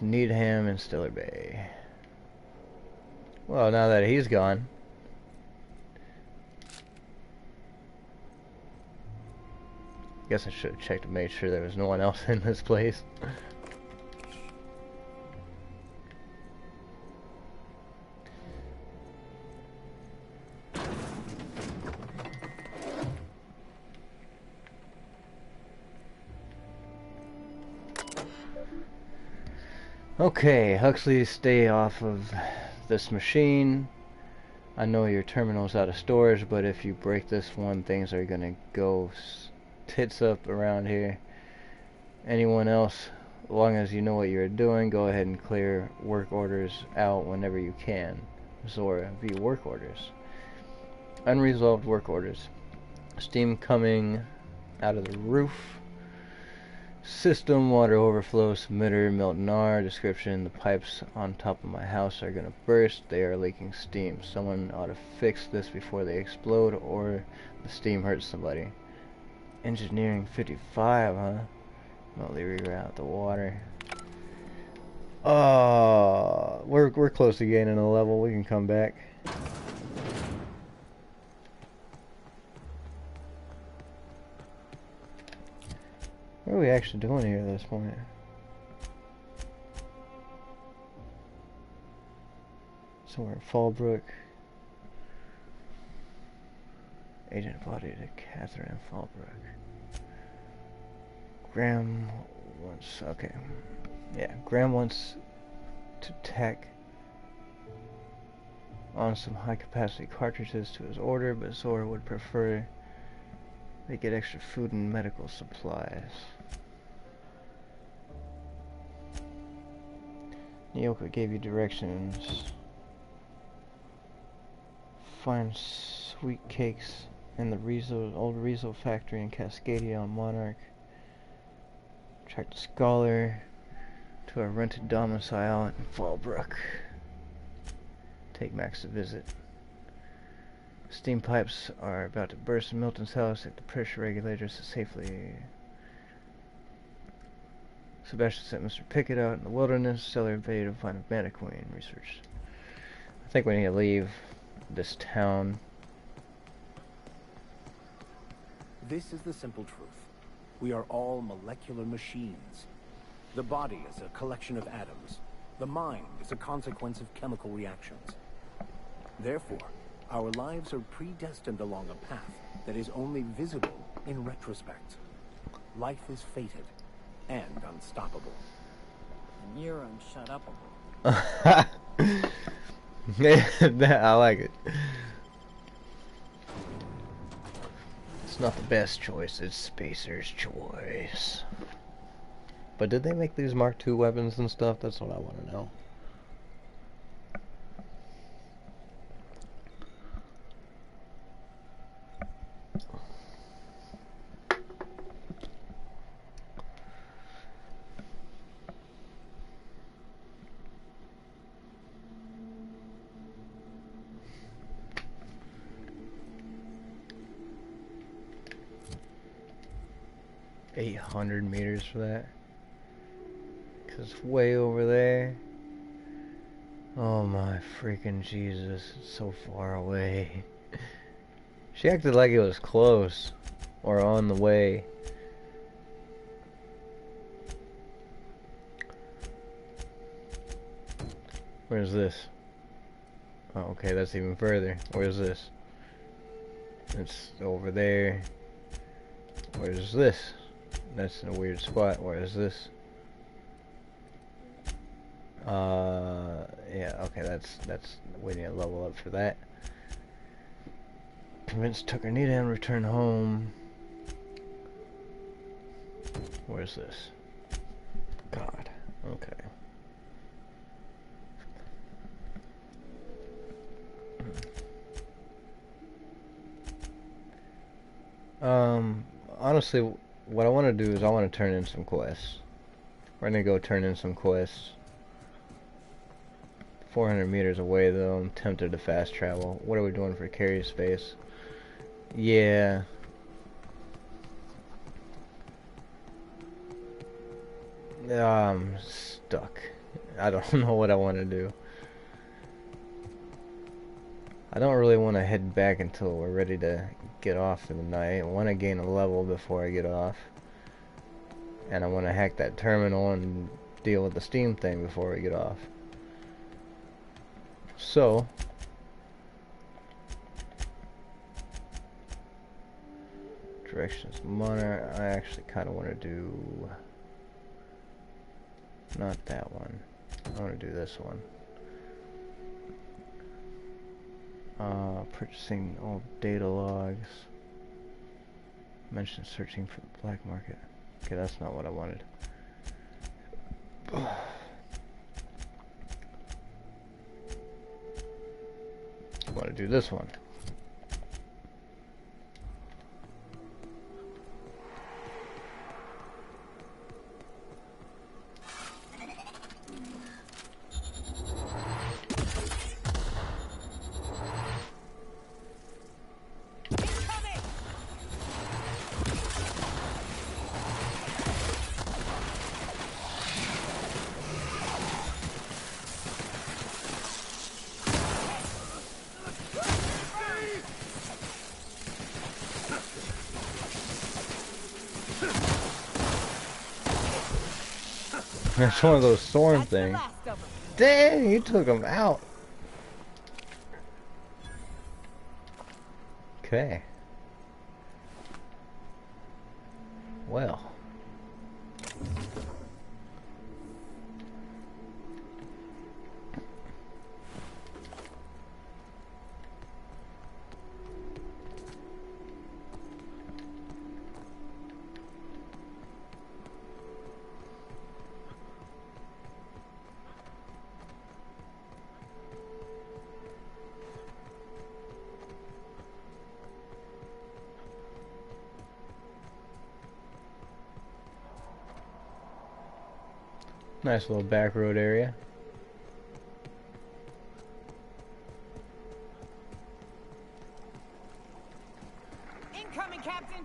Needham in Stellar Bay. Well, now that he's gone. Guess I should have checked to make sure there was no one else in this place. Okay, Huxley, stay off of this machine. I know your terminal's out of storage, but if you break this one, things are gonna go tits up around here. Anyone else, as long as you know what you're doing, go ahead and clear work orders out whenever you can. Zora, view work orders. Unresolved work orders. Steam coming out of the roof. System water overflow. Submitter Milton R. Description: the pipes on top of my house are gonna burst. They are leaking steam. Someone ought to fix this before they explode, or the steam hurts somebody. Engineering 55, huh? Remotely reroute the water. We're close to gaining a level. We can come back. What are we actually doing here at this point? So we're in Fallbrook. Agent body to Catherine Fallbrook. Graham wants... okay. Yeah, Graham wants to tack on some high-capacity cartridges to his order, but Zora would prefer they get extra food and medical supplies. Nyoka gave you directions. Find sweet cakes in the old Rizzo factory in Cascadia on Monarch. Track the scholar to a rented domicile in Fallbrook. Take Max to visit. Steam pipes are about to burst in Milton's house. Take the pressure regulators to safely. Sebastian sent Mr. Pickett out in the wilderness. Stellar Bay to find a Mana Queen. Research. I think we need to leave this town. This is the simple truth. We are all molecular machines. The body is a collection of atoms. The mind is a consequence of chemical reactions. Therefore, our lives are predestined along a path that is only visible in retrospect. Life is fated and unstoppable. And you're unshut-upable. I like it. It's not the best choice, it's Spacer's choice. But did they make these Mark II weapons and stuff? That's what I want to know. 800 meters for that. Because it's way over there. Oh my freaking Jesus, it's so far away. She acted like it was close. Or on the way. Where's this? Oh, okay, that's even further. Where's this? It's over there. Where's this? That's in a weird spot. Where's this? Yeah, okay, that's waiting to level up for that. Convince Tucker Nita and return home. Where's this? God. Okay. Honestly, what I want to do is I want to turn in some quests. We're gonna go turn in some quests. 400 meters away though, I'm tempted to fast travel. What are we doing for carry space? Yeah. I'm stuck. I don't know what I want to do. I don't really want to head back until we're ready to get off for the night. I want to gain a level before I get off. And I want to hack that terminal and deal with the Steam thing before we get off. So, directions Monarch. I actually kind of want to do not that one. I want to do this one. Purchasing all data logs. Mention searching for the black market. Okay, that's not what I wanted. I want to do this one. That's one of those storm things. Dang, you took him out. Okay. Well. Nice little back road area. Incoming, Captain!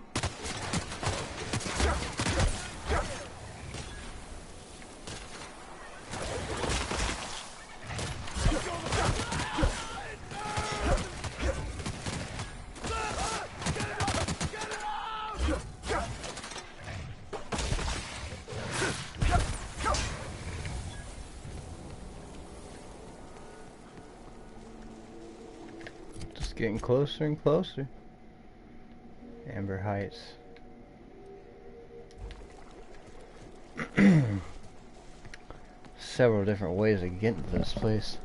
Getting closer and closer. Amber Heights. Several different ways of getting to this place.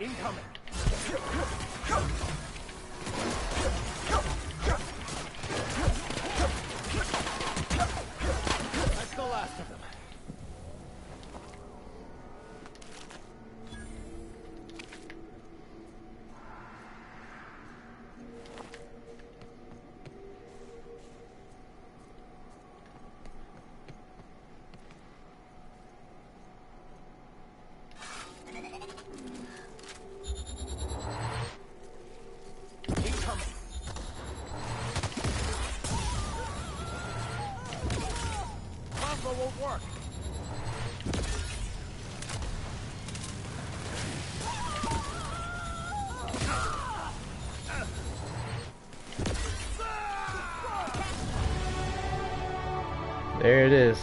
Incoming. That's the last of them. There it is.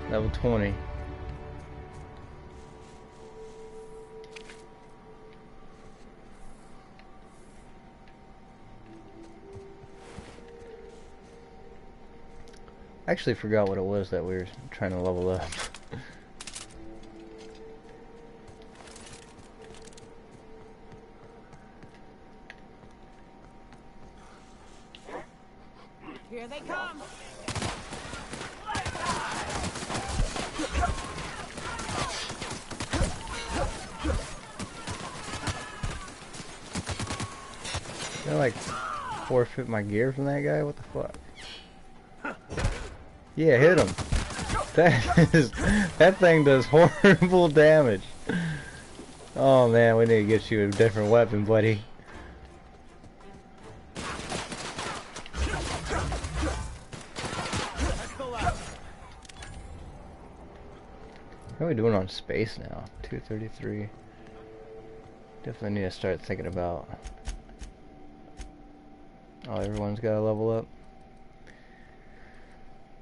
Level 20. I actually forgot what it was that we were trying to level up. Here they come. Did I like forfeit my gear from that guy? What the fuck? Yeah, hit him. That thing does horrible damage. Oh man, we need to get you a different weapon, buddy. How are we doing on space now? 233. Definitely need to start thinking about. Oh, everyone's got to level up.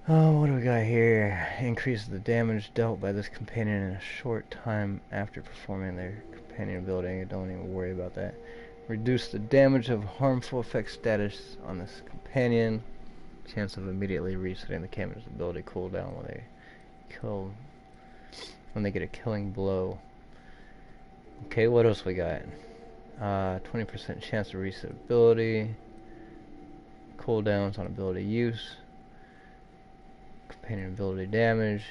Oh, what do we got here? Increase the damage dealt by this companion in a short time after performing their companion ability. Don't even worry about that. Reduce the damage of harmful effect status on this companion. Chance of immediately resetting the companion's ability cooldown when they get a killing blow. Okay, what else we got? 20% chance to reset ability. Cooldowns on ability use. Companion ability damage.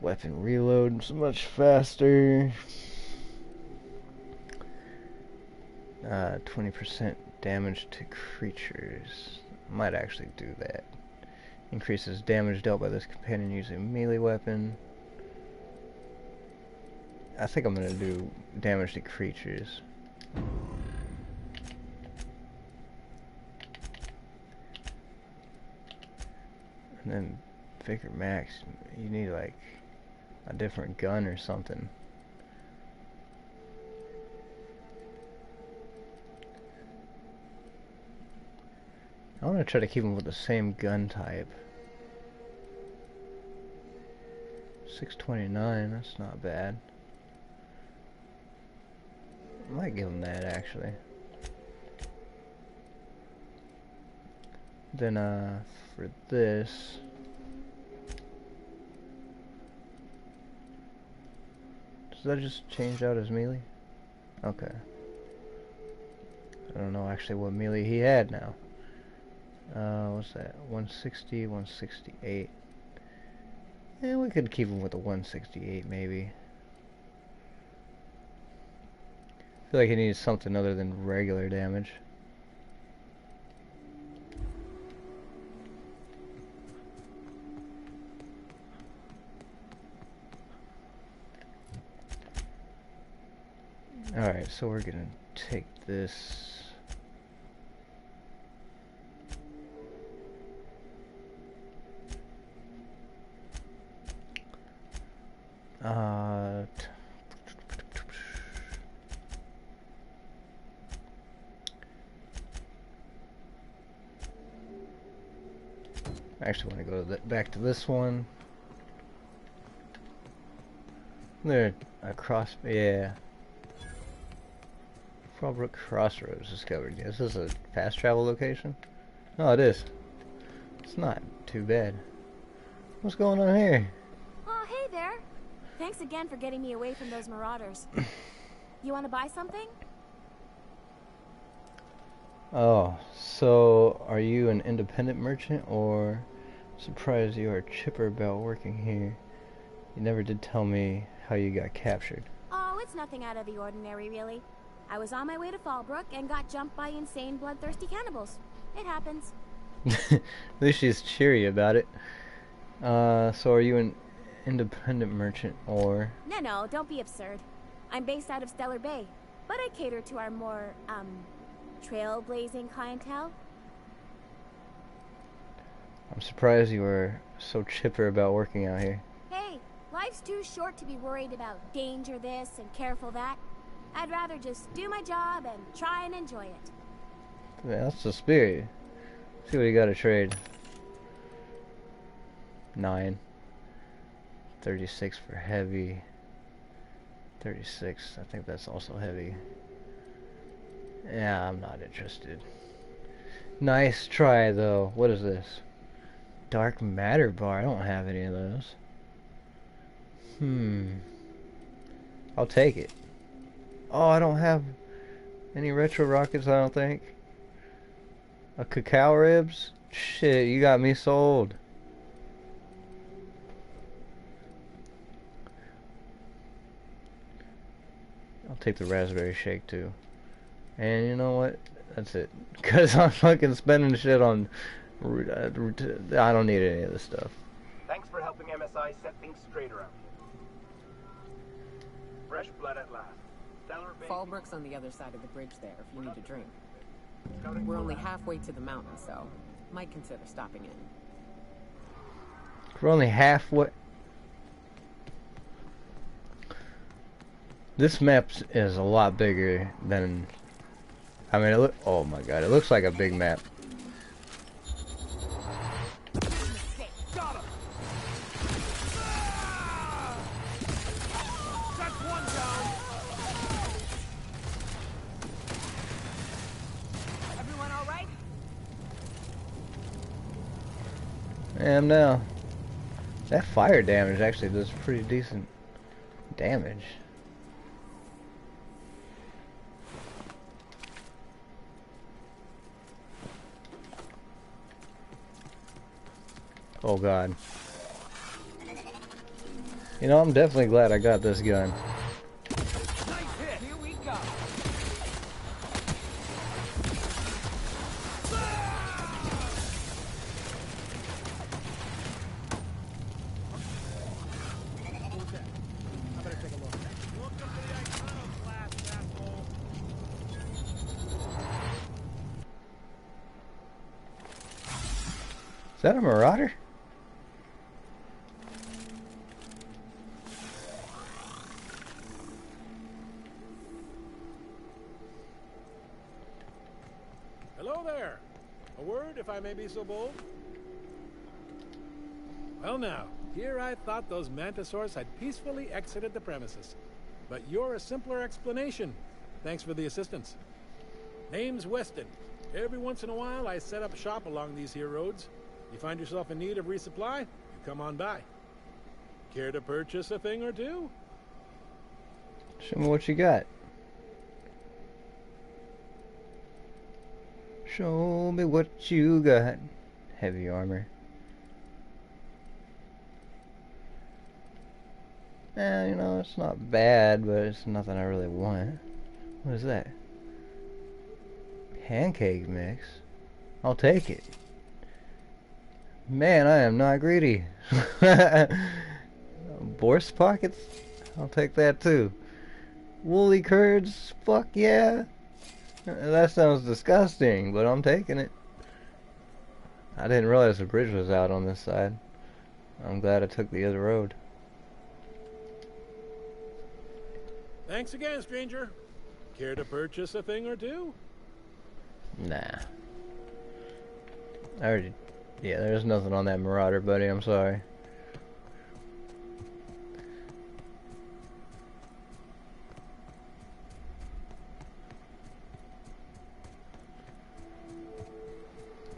Weapon reload so much faster. 20% damage to creatures. Might actually do that. Increases damage dealt by this companion using a melee weapon. I think I'm gonna do damage to creatures. And then Vigor Max, you need like a different gun or something. I want to try to keep them with the same gun type. 629, that's not bad. I might give them that actually. Then for this, does that just change out his melee? Okay. I don't know actually what melee he had now. What's that? 160, 168. Yeah, we could keep him with the 168 maybe. I feel like he needs something other than regular damage. Alright, so we're gonna take this. I actually want to go to back to this one. There, across, yeah. Fallbrook Crossroads discovered. Is this a fast travel location? No, it is. It's not too bad. What's going on here? Oh, hey there. Thanks again for getting me away from those marauders. You want to buy something? Oh, so are you an independent merchant, or surprised you are chipper about working here? You never did tell me how you got captured. Oh, it's nothing out of the ordinary, really. I was on my way to Fallbrook and got jumped by insane, bloodthirsty cannibals. It happens. At least she's cheery about it. So are you an independent merchant, or... No, don't be absurd. I'm based out of Stellar Bay, but I cater to our more, trailblazing clientele. I'm surprised you were so chipper about working out here. Hey, life's too short to be worried about danger this and careful that. I'd rather just do my job and try and enjoy it. Yeah, that's the spirit. See what you got to trade. 9. 36 for heavy. 36, I think that's also heavy. Yeah, I'm not interested. Nice try though. What is this? Dark matter bar. I don't have any of those. I'll take it. Oh, I don't have any retro rockets, I don't think. A cacao ribs? Shit, you got me sold. I'll take the raspberry shake too. And you know what? That's it. Because I'm fucking spending shit on... I don't need any of this stuff. Thanks for helping MSI set things straight around here. Fresh blood at last. Fallbrook's on the other side of the bridge there if you need a drink. We're only halfway to the mountain, so might consider stopping in. We're only halfway. This map is a lot bigger than... I mean, oh my god, it looks like a big map. And now, that fire damage actually does pretty decent damage. Oh god. You know, I'm definitely glad I got this gun. Is that a marauder? Hello there. A word, if I may be so bold? Well now, here I thought those mantisaurs had peacefully exited the premises. But you're a simpler explanation. Thanks for the assistance. Name's Weston. Every once in a while I set up shop along these here roads. You find yourself in need of resupply, you come on by. Care to purchase a thing or two? Show me what you got. Show me what you got. Heavy armor. You know, it's not bad, but it's nothing I really want. What is that? Pancake mix? I'll take it. Man, I am not greedy. Borscht pockets? I'll take that too. Woolly curds? Fuck yeah. That sounds disgusting, but I'm taking it. I didn't realize the bridge was out on this side. I'm glad I took the other road. Thanks again, stranger. Care to purchase a thing or two? Nah. I already... Yeah, there's nothing on that Marauder, buddy. I'm sorry.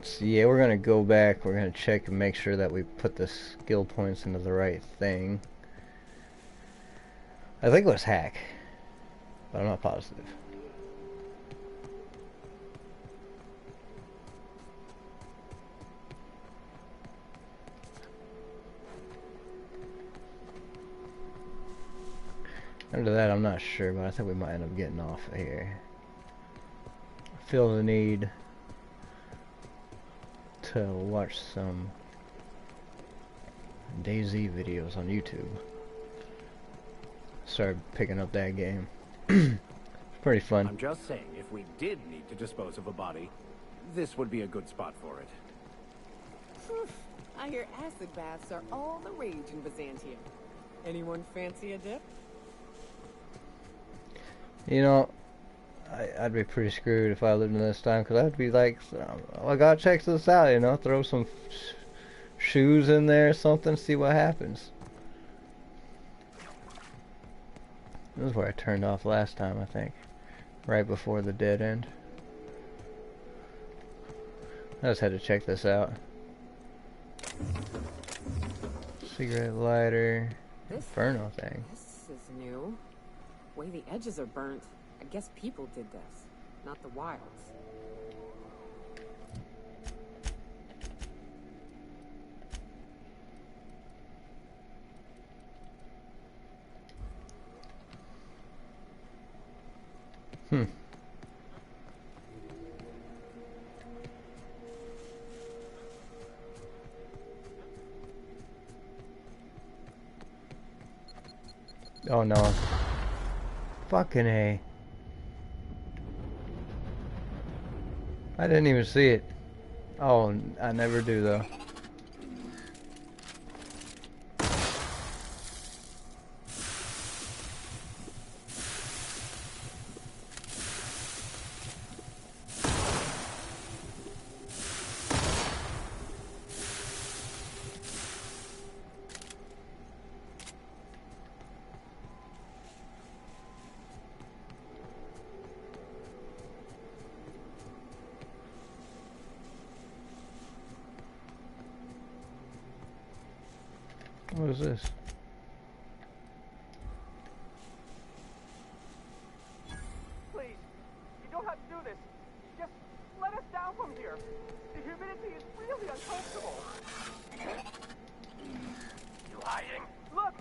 So yeah, we're gonna go back. We're gonna check and make sure that we put the skill points into the right thing. I think it was hack, but I'm not positive. After that, I'm not sure, but I think we might end up getting off of here. I feel the need to watch some DayZ videos on YouTube. Started picking up that game. It's pretty fun. I'm just saying, if we did need to dispose of a body, this would be a good spot for it. I hear acid baths are all the rage in Byzantium. Anyone fancy a dip? You know, I'd be pretty screwed if I lived in this time, because I'd be like, oh, I gotta check this out, you know, throw some shoes in there or something, see what happens. This is where I turned off last time, I think. Right before the dead end. I just had to check this out. Cigarette lighter. Inferno thing. This is new. The way the edges are burnt. I guess people did this, not the wilds. Oh no. Fucking A. I didn't even see it. Oh, I never do though. What is this? Please, you don't have to do this. Just let us down from here. The humidity is really uncomfortable. You hiding? Look,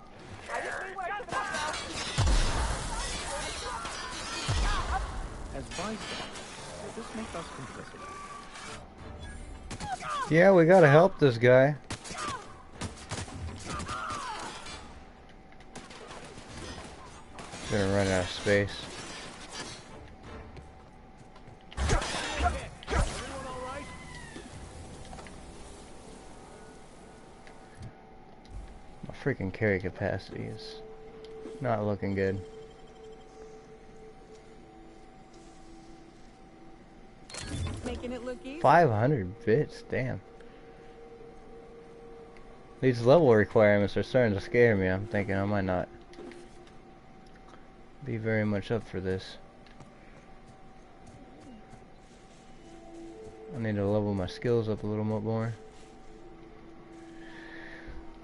I didn't mean what I said about As bystanders, does this make us complicit? Yeah, we gotta help this guy. Gonna run out of space. My freaking carry capacity is not looking good. Making it look easy. 500 bits, damn. These level requirements are starting to scare me. I'm thinking I might not be very much up for this. I need to level my skills up a little bit more.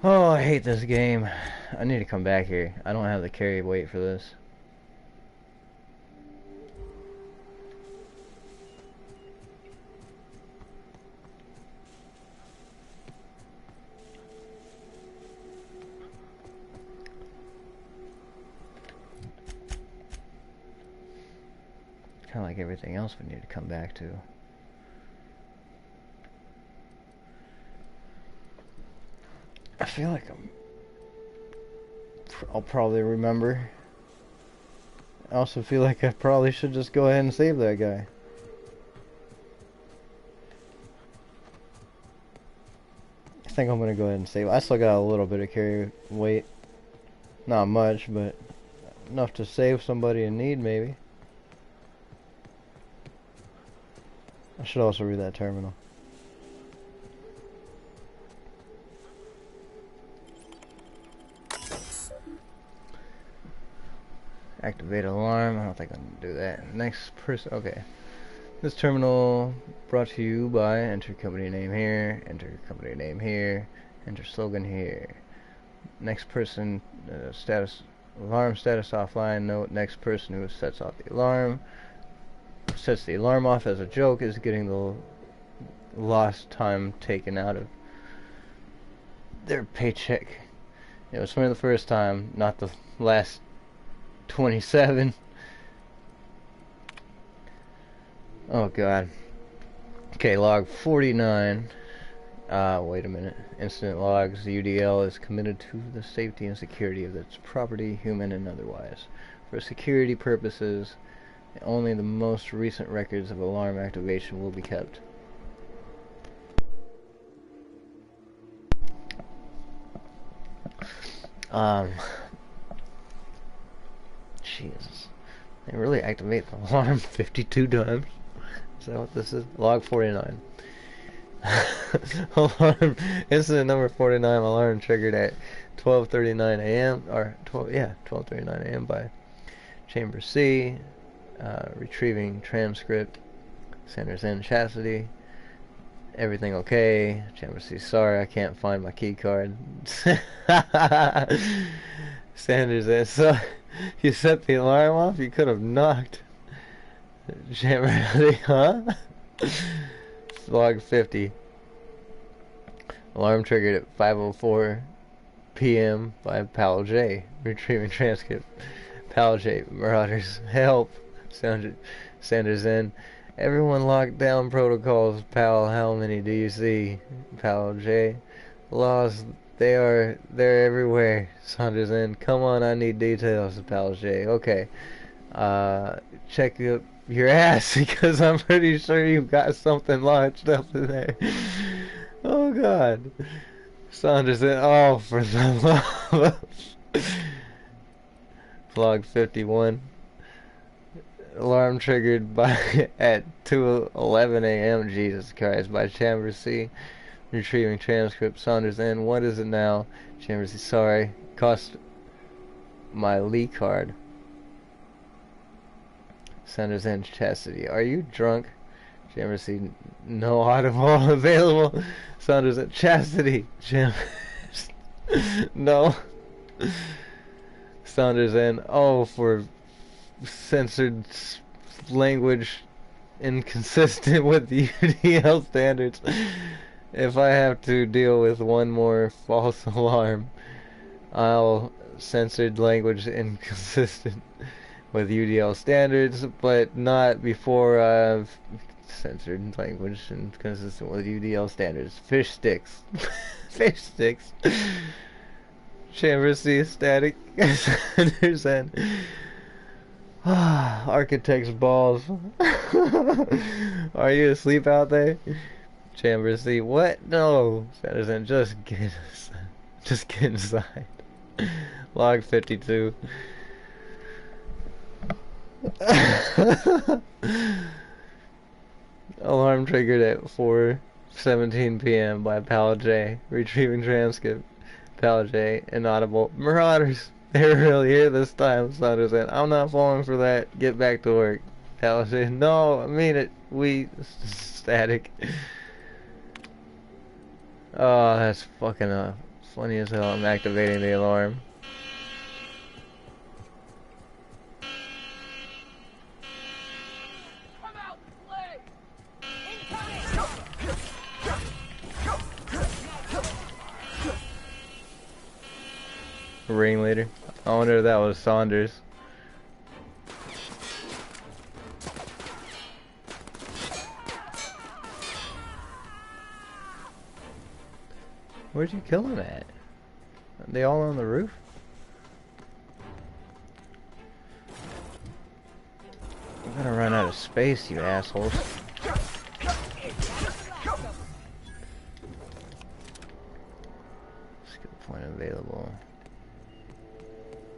Oh, I hate this game. I need to come back here. I don't have the carry weight for this. Kind of like everything else we need to come back to. I feel like I'll probably remember. I also feel like I probably should just go ahead and save that guy. I think I'm gonna go ahead and save. I still got a little bit of carry weight. Not much, but enough to save somebody in need, maybe. I should also read that terminal. Activate alarm. I don't think I can do that. Next person. Okay. This terminal brought to you by enter company name here, enter company name here, enter slogan here. Next person status alarm status offline. Note next person who sets off the alarm. Sets the alarm off as a joke is getting the lost time taken out of their paycheck. It was for the first time, not the last 27. Oh god. Okay, log 49. Wait a minute. Incident logs. The UDL is committed to the safety and security of its property, human and otherwise. For security purposes, only the most recent records of alarm activation will be kept. Jesus. They really activate the alarm 52 times. Is that what this is? Log 49. Alarm. Incident number 49. Alarm triggered at 12:39 a.m. or 12:39 a.m. by Chamber C. Retrieving transcript. Sanders N. Chastity. Everything okay? Chamber C. Sorry, I can't find my key card. Sanders N. So you set the alarm off? You could have knocked. Chamber C. Huh? Log 50. Alarm triggered at 5:04 p.m. by Pal J. Retrieving transcript. Pal J. Marauders. Help. Sanders N. Everyone locked down protocols. Pal, how many do you see? Pal J. Laws. They're everywhere. Sanders N. Come on, I need details. Pal J. Okay. Check up your ass because I'm pretty sure you've got something lodged up in there. Oh God. Saunders in. Oh, for the love. Log 51. Alarm triggered by at 2:11 a.m. Jesus Christ by Chamber C. Retrieving transcript. Saunders in. What is it now? Chamber C. Sorry. Cost my Lee card. Sanders and Chastity. Are you drunk? Chamber C. No audible available. Sanders and Chastity. Chambers. No. Sanders and for censored language inconsistent with the UDL standards. If I have to deal with one more false alarm, I'll censored language inconsistent with UDL standards, but not before I've censored language inconsistent with UDL standards. Fish sticks. Fish sticks. Chamber C static. Sanders and Architect's balls. Are you asleep out there? Chamber C. What? No. Sanders and just get inside. Log 52. Alarm triggered at 4:17 p.m. by Pal J. Retrieving transcript. Pal J. Inaudible. Marauders. They're really here this time. Sanders said, I'm not falling for that. Get back to work. Pal J. No, I mean it. We static. Oh, that's fucking funny as hell. I'm activating the alarm. Ringleader. I wonder if that was Saunders. Where'd you kill him at? Are they all on the roof? I'm gonna run out of space, you assholes. Skill point available.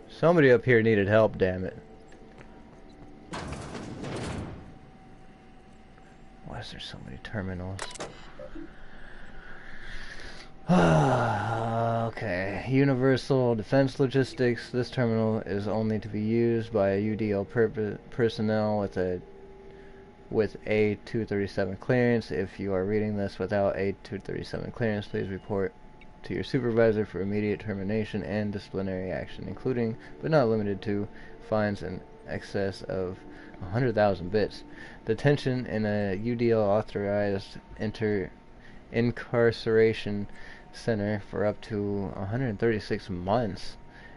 Somebody up here needed help, damn it. Why is there so many terminals? Okay. Universal Defense Logistics. This terminal is only to be used by a UDL personnel with a 237 clearance. If you are reading this without a 237 clearance, please report to your supervisor for immediate termination and disciplinary action, including but not limited to fines in excess of 100,000 bits, detention in a UDL authorized incarceration center for up to 136 months,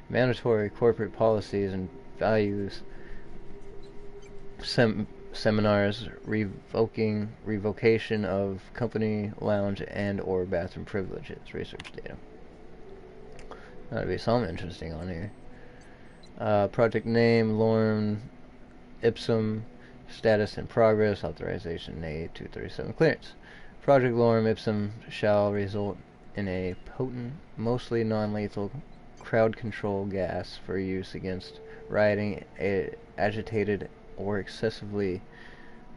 mandatory corporate policies and values seminars, revocation of company lounge and or bathroom privileges, research data. That'd be something interesting on here. Project name, Lorem Ipsum, status in progress, authorization A237 clearance. Project Lorem Ipsum shall result in a potent, mostly non-lethal crowd control gas for use against rioting, agitated, or excessively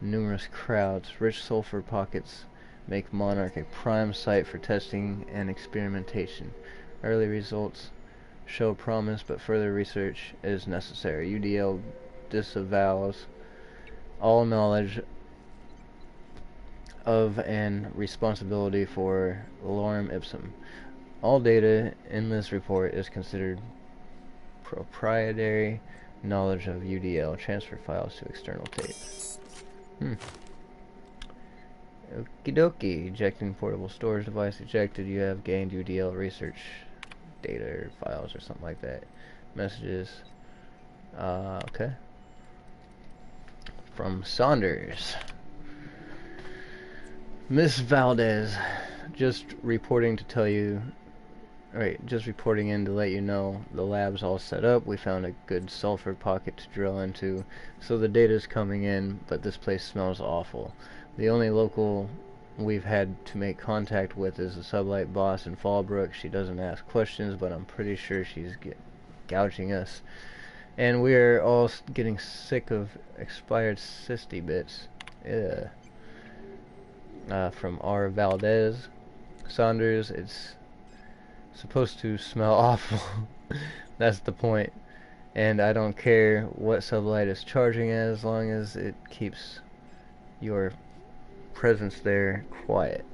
numerous crowds. Rich sulfur pockets make Monarch a prime site for testing and experimentation. Early results show promise, but further research is necessary. UDL disavows all knowledge of and responsibility for lorem ipsum. All data in this report is considered proprietary knowledge of UDL. Transfer files to external tape. Okie dokie. Ejecting portable storage device ejected. You have gained UDL research data or files or something like that. Messages. Okay. From Saunders. Miss Valdez, just reporting to tell you, just reporting in to let you know the lab's all set up. We found a good sulfur pocket to drill into, so the data's coming in, but this place smells awful. The only local we've had to make contact with is the sublight boss in Fallbrook. She doesn't ask questions, but I'm pretty sure she's gouging us. And we're all getting sick of expired cysty bits. Yeah. From R. Valdez. Saunders, it's supposed to smell awful. That's the point. And I don't care what sublight is charging as long as it keeps your presence there quiet.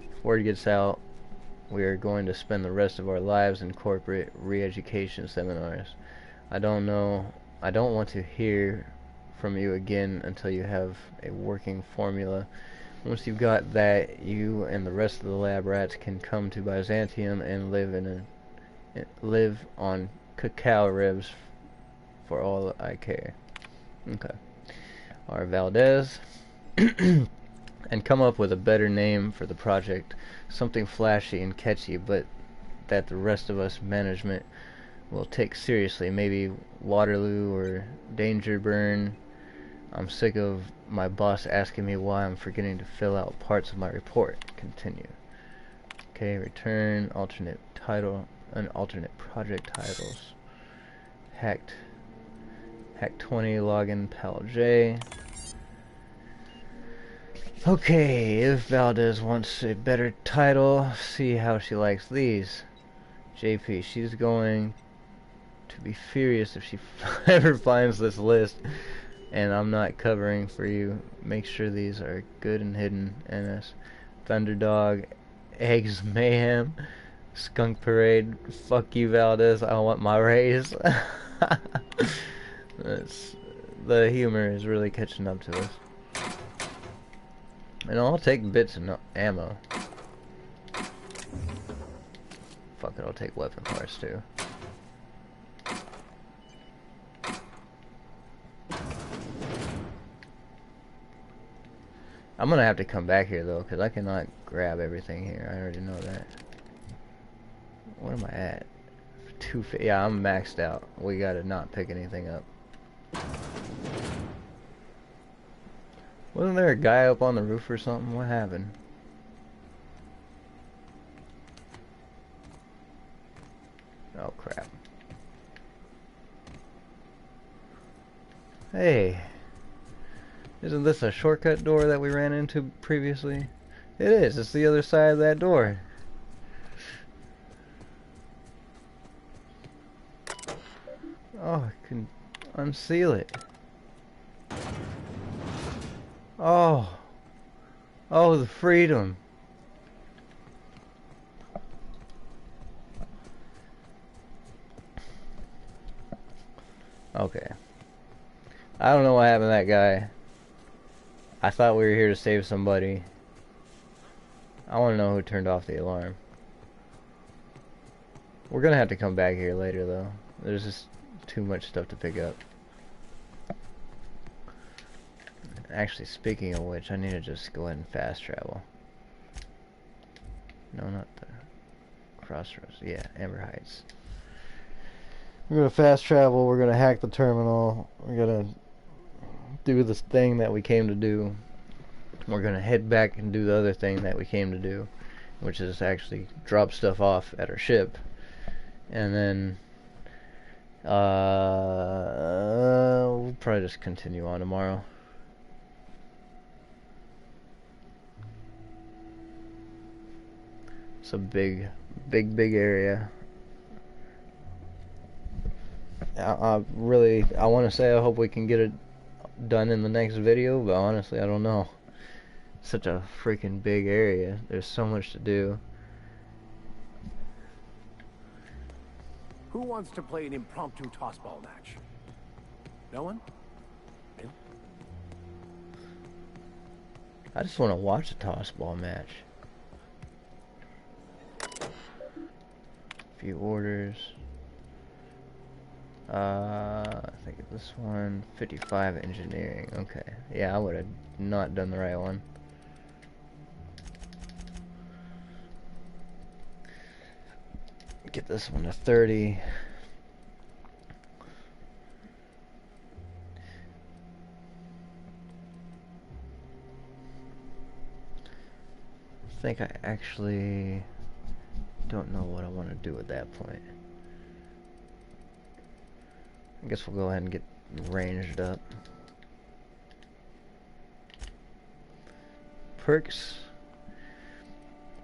If word gets out, we are going to spend the rest of our lives in corporate re-education seminars. I don't want to hear from you again until you have a working formula. Once you've got that, you and the rest of the lab rats can come to Byzantium and live on cacao ribs for all I care. Okay. R. Valdez. And come up with a better name for the project. Something flashy and catchy, but that the rest of us management will take seriously. Maybe Waterloo or Danger Burn. I'm sick of my boss asking me why I'm forgetting to fill out parts of my report. Continue. Okay, return, alternate title, and alternate project titles. Hack 20, login, Pal J. Okay, if Valdez wants a better title, see how she likes these. JP, she's going to be furious if she ever finds this list. And I'm not covering for you. Make sure these are good and hidden. NS. Thunderdog. Eggs Mayhem. Skunk Parade. Fuck you, Valdez. I want my raise. The humor is really catching up to us. And I'll take bits and ammo. Fuck it, I'll take weapon parts too. I'm gonna have to come back here though, because I cannot grab everything here. I already know that. What am I at? Yeah, I'm maxed out. We gotta not pick anything up. Wasn't there a guy up on the roof or something? What happened? Oh crap. Hey. Isn't this a shortcut door that we ran into previously? It is. It's the other side of that door. Oh, I can unseal it. Oh. Oh, the freedom. Okay. I don't know what happened to that guy. I thought we were here to save somebody. I want to know who turned off the alarm. We're gonna have to come back here later though. There's just too much stuff to pick up. Actually, speaking of which, I need to just go ahead and fast travel. No, not the Crossroads. Yeah, Amber Heights. We're gonna fast travel. We're gonna hack the terminal. We're gonna do this thing that we came to do. We're gonna head back and do the other thing that we came to do, which is actually drop stuff off at our ship. And then we'll probably just continue on tomorrow. It's a big area. I want to say I hope we can get it done in the next video, but honestly I don't know. Such a freaking big area. There's so much to do. Who wants to play an impromptu tossball match? No one? Really? I just want to watch a tossball match. Few orders. I think this one, 55 engineering. Okay. Yeah, I would have not done the right one. Get this one to 30. I think I actually don't know what I want to do at that point. I guess we'll go ahead and get ranged up. Perks.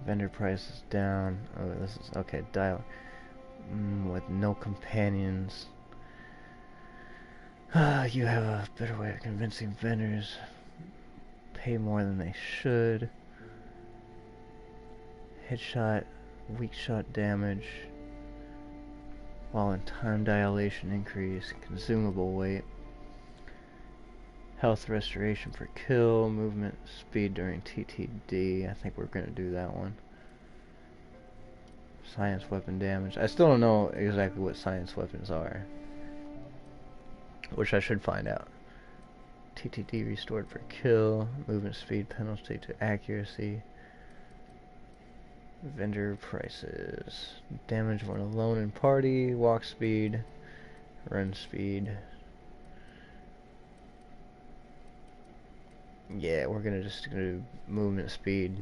Vendor prices down. Oh, this is okay. Dial with no companions. You have a better way of convincing vendors. Pay more than they should. Headshot, weak shot damage. While in time dilation increase. Consumable weight. Health restoration for kill. Movement speed during TTD. I think we're gonna do that one. Science weapon damage. I still don't know exactly what science weapons are, which I should find out. TTD restored for kill. Movement speed penalty to accuracy. Vendor prices. Damage when alone in party. Walk speed. Run speed. Yeah, we're gonna do movement speed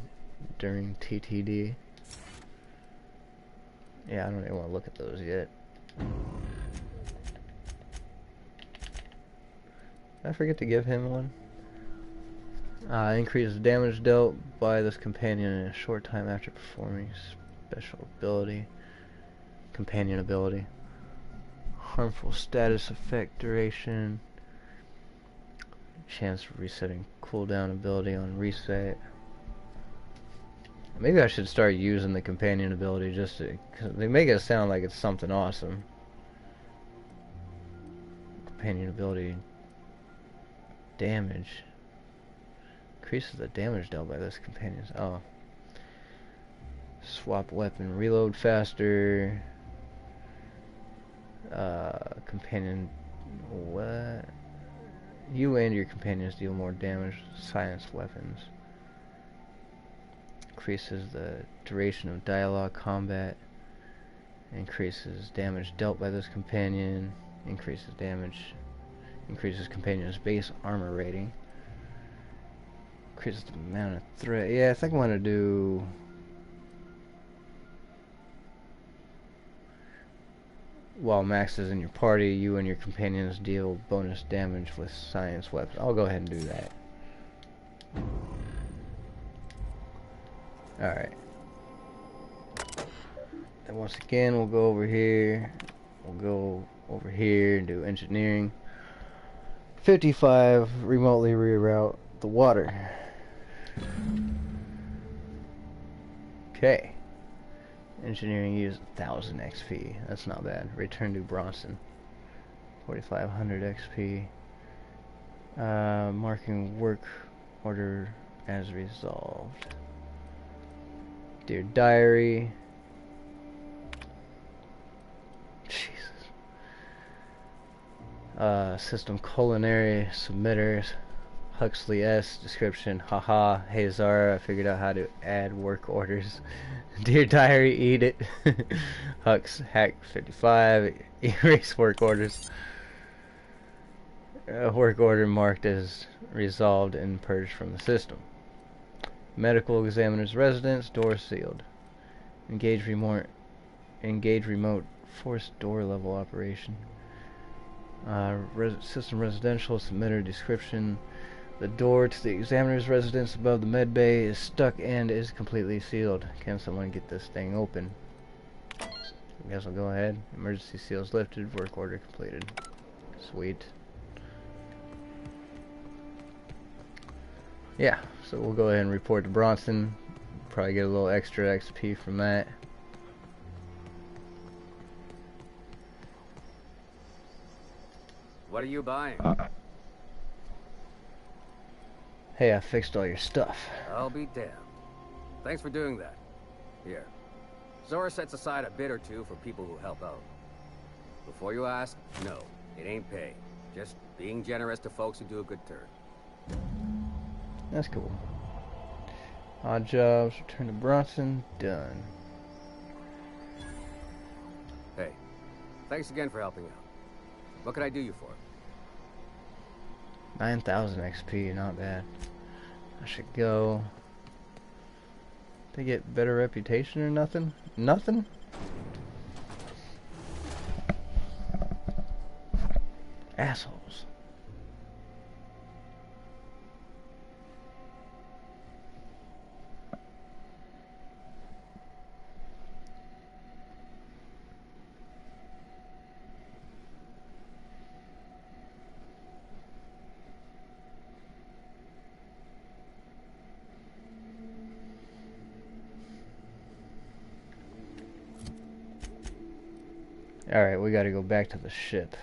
during TTD. Yeah, I don't even want to look at those yet. Did I forget to give him one? Increases damage dealt by this companion in a short time after performing special ability. Companion ability. Harmful status effect duration. Chance for resetting cooldown ability on reset. Maybe I should start using the companion ability just to, cause they make it sound like it's something awesome. Companion ability damage. Increases the damage dealt by this companion. Oh. Swap weapon, reload faster. Companion, what? You and your companions deal more damage with science weapons. Increases the duration of dialogue combat. Increases damage dealt by this companion. Increases damage. Increases companion's base armor rating. Increases the amount of threat. Yeah, I think I want to do... While Max is in your party, you and your companions deal bonus damage with science weapons. I'll go ahead and do that. Alright. And once again, we'll go over here. We'll go over here and do engineering. 55, remotely reroute the water. Okay. Engineering used 1000 XP. That's not bad. Return to Bronson. 4500 XP. Marking work order as resolved. Dear Diary. Jesus. System culinary submitters. Huxley S. Description. Haha. Hey Zara, I figured out how to add work orders. Dear Diary, eat it. Hux. Hack 55. Erase work orders. Work order marked as resolved and purged from the system. Medical examiner's residence. Door sealed. Engage remote forced door level operation. System residential submitter description. The door to the examiner's residence above the med bay is stuck and is completely sealed. Can someone get this thing open? I guess I'll go ahead. Emergency seals lifted. Work order completed. Sweet. Yeah, so we'll go ahead and report to Bronson. Probably get a little extra XP from that. What are you buying? Hey, I fixed all your stuff. I'll be damned. Thanks for doing that. Here. Zora sets aside a bit or two for people who help out. Before you ask, no, it ain't pay. Just being generous to folks who do a good turn. That's cool. Odd jobs, return to Bronson, done. Hey, thanks again for helping out. What can I do you for? 9,000 XP, not bad. I should go. They get better reputation or nothing? Nothing? Assholes. Alright, we gotta go back to the ship.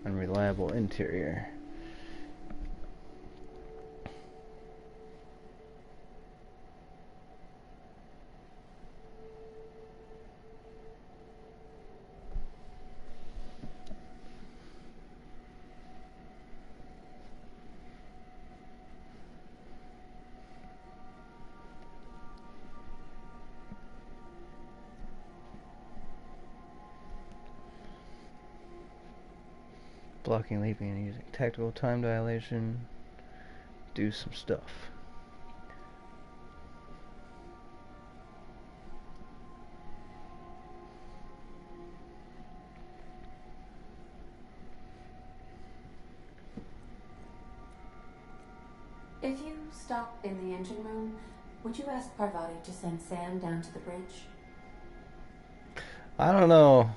Unreliable interior. Blocking, leaping, and using tactical time dilation. Do some stuff. If you stop in the engine room, would you ask Parvati to send Sam down to the bridge? I don't know,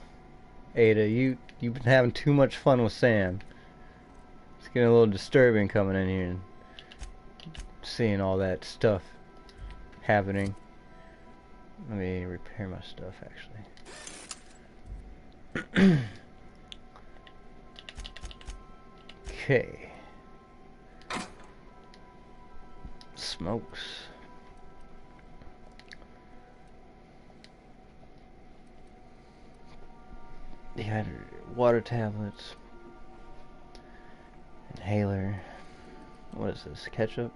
Ada. You've been having too much fun with Sam. It's getting a little disturbing coming in here and seeing all that stuff happening. Let me repair my stuff, actually. Okay. Smokes. Dehydrated water tablets. Inhaler. What is this? Ketchup?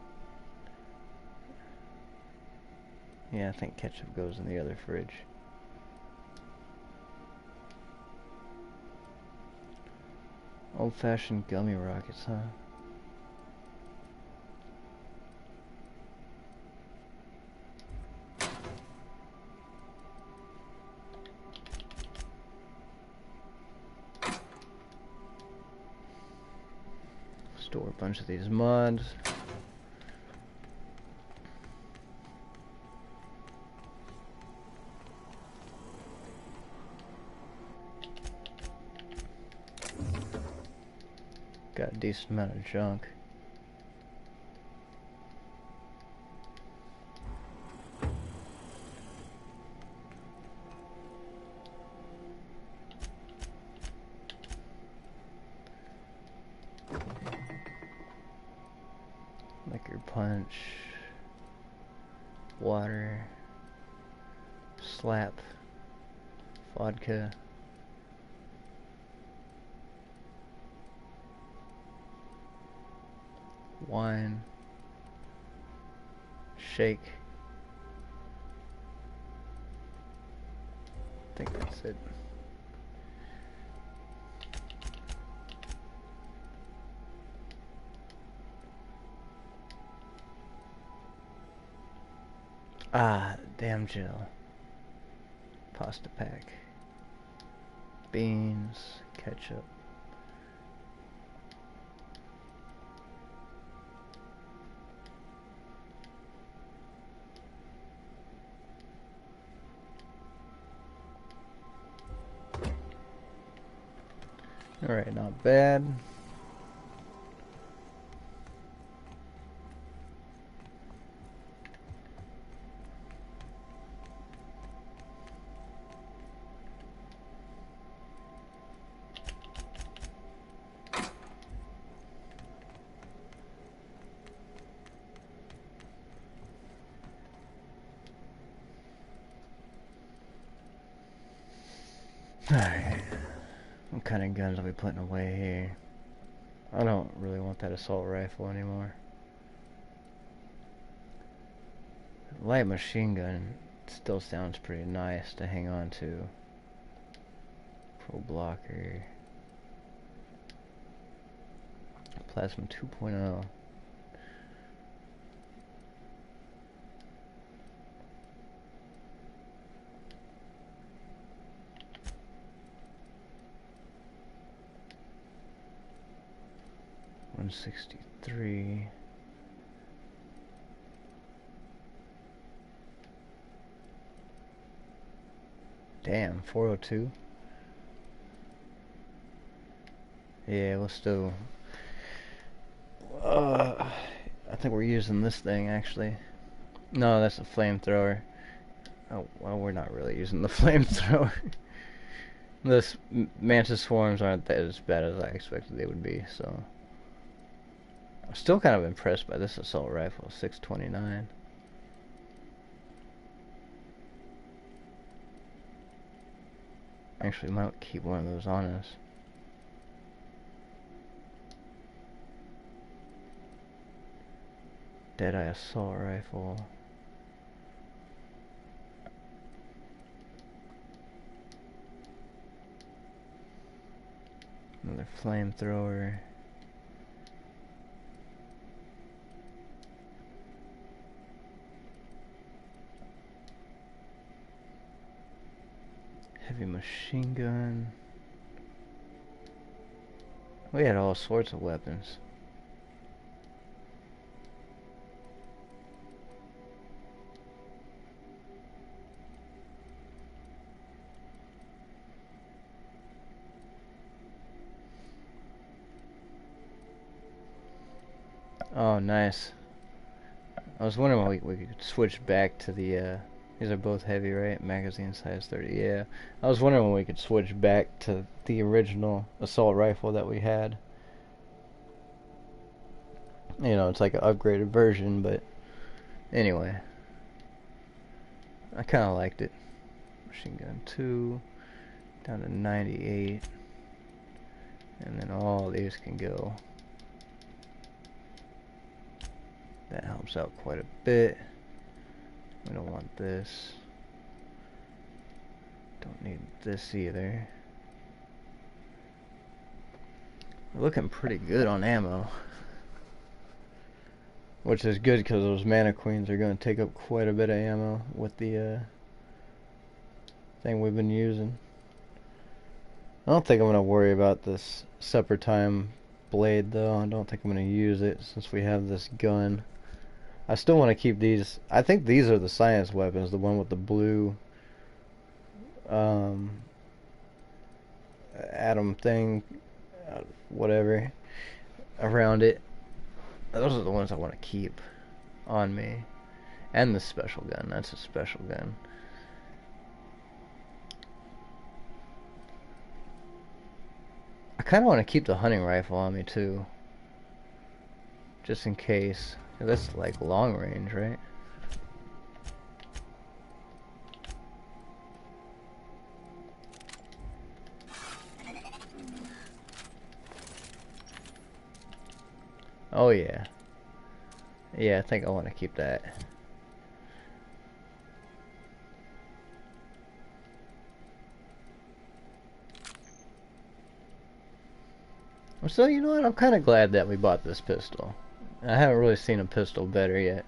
Yeah, I think ketchup goes in the other fridge. Old-fashioned gummy rockets, huh? Store a bunch of these mods. Got a decent amount of junk. Liquor punch, water, slap, vodka. Wine, shake. I think that's it. Ah, damn Jill. Pasta pack. beans, ketchup. Alright, not bad. Alright. What kind of guns are we putting away here? I don't really want that assault rifle anymore. Light machine gun still sounds pretty nice to hang on to. Pro blocker. Plasma 2.0. $163. Damn, 402. Yeah, we'll still. I think we're using this thing actually. No, that's a flamethrower. Oh, well, we're not really using the flamethrower. The mantis swarms aren't that as bad as I expected they would be, so. I'm still kind of impressed by this assault rifle, 629. Actually, might keep one of those on us. Deadeye assault rifle. Another flamethrower. Heavy machine gun. We had all sorts of weapons. Oh, nice. I was wondering why we could switch back to the, these are both heavy, right? Magazine size 30, yeah. I was wondering when we could switch back to the original assault rifle that we had. You know, it's like an upgraded version, but anyway. I kind of liked it. Machine gun 2, down to 98. And then all these can go. That helps out quite a bit. We don't want this. Don't need this either. We're looking pretty good on ammo. Which is good because those mana queens are going to take up quite a bit of ammo with the thing we've been using. I don't think I'm going to worry about this separate time blade though. I don't think I'm going to use it since we have this gun. I still want to keep these. I think these are the science weapons, the one with the blue atom thing, whatever, around it. Those are the ones I want to keep on me. And the special gun. That's a special gun. I kind of want to keep the hunting rifle on me too. Just in case. That's like long range, right? Oh yeah. Yeah, I think I want to keep that. So, you know what? I'm kind of glad that we bought this pistol. I haven't really seen a pistol better yet.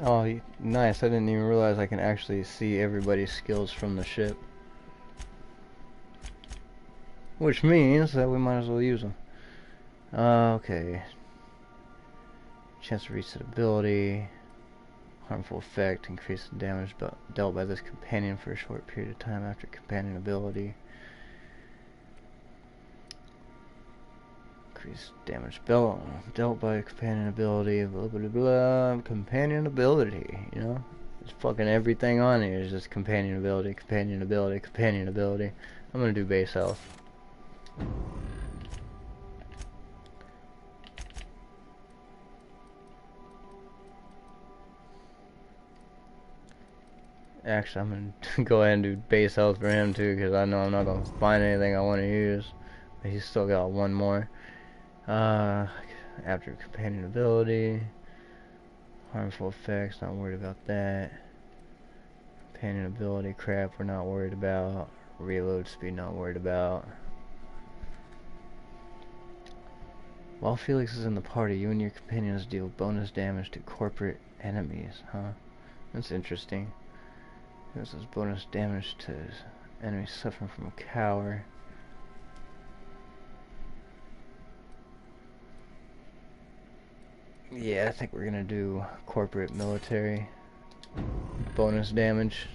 Oh, nice. I didn't even realize I can actually see everybody's skills from the ship. Which means that we might as well use them. Okay. Chance to reset ability. Harmful effect. Increase the damage dealt by this companion for a short period of time after companion ability. Increase damage dealt by companion ability. Blah blah blah. Companion ability. You know, it's fucking everything on here is just companion ability, companion ability, companion ability. I'm gonna do base health. Actually, I'm gonna go ahead and do base health for him too, because I know I'm not gonna find anything I want to use. But he's still got one more. After companion ability, harmful effects, not worried about that. Companion ability crap, we're not worried about. Reload speed, not worried about. While Felix is in the party, you and your companions deal bonus damage to corporate enemies, huh? That's interesting. This is bonus damage to enemies suffering from a cower. Yeah, I think we're gonna do corporate military bonus damage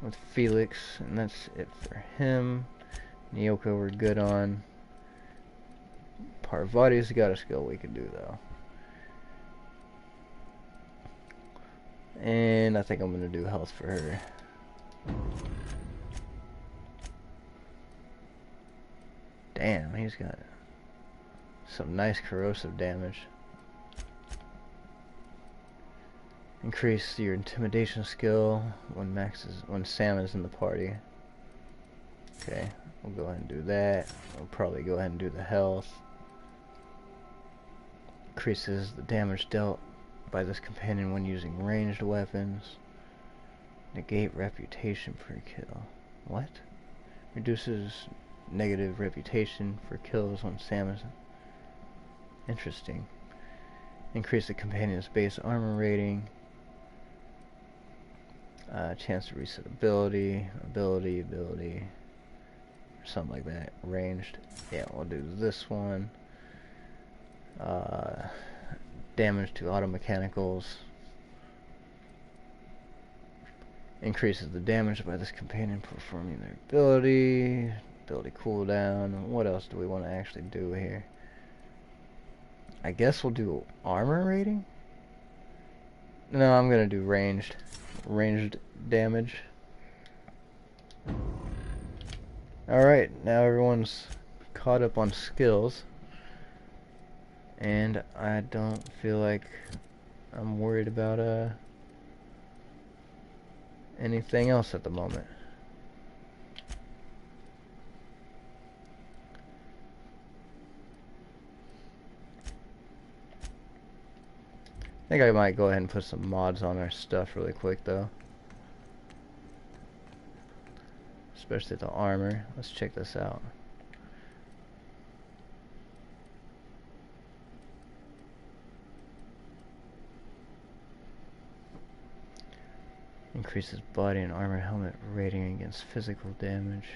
with Felix, and that's it for him. Nyoko we're good on. Parvati's got a skill we can do though. And I think I'm gonna do health for her. Damn, he's got some nice corrosive damage. Increase your intimidation skill when Sam is in the party. Okay, we'll go ahead and do that. We'll probably go ahead and do the health. Increases the damage dealt by this companion when using ranged weapons. Negate reputation per kill. What? Reduces negative reputation for kills when Sam is... Interesting. Increase the companion's base armor rating. Chance to reset ability, something like that. Ranged. Yeah, we'll do this one. Damage to auto mechanicals. Increases the damage by this companion performing their ability cooldown. What else do we want to actually do here? I guess we'll do armor rating? No, I'm gonna do ranged damage. Alright, now everyone's caught up on skills. And I don't feel like I'm worried about anything else at the moment. I think I might go ahead and put some mods on our stuff really quick though. Especially the armor. Let's check this out. Increases body and armor helmet rating against physical damage.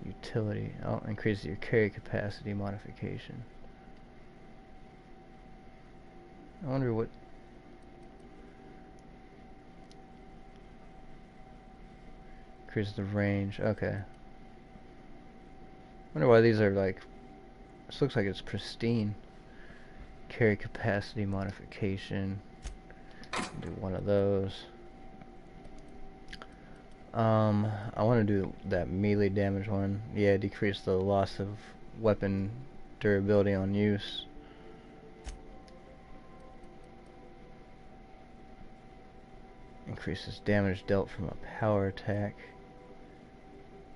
Utility. Oh, increases your carry capacity modification. I wonder what... Increases the range. Okay. Wonder why these are like... This looks like it's pristine. Carry capacity modification. Do one of those. I want to do that melee damage one. Yeah, decrease the loss of weapon durability on use. Increases damage dealt from a power attack.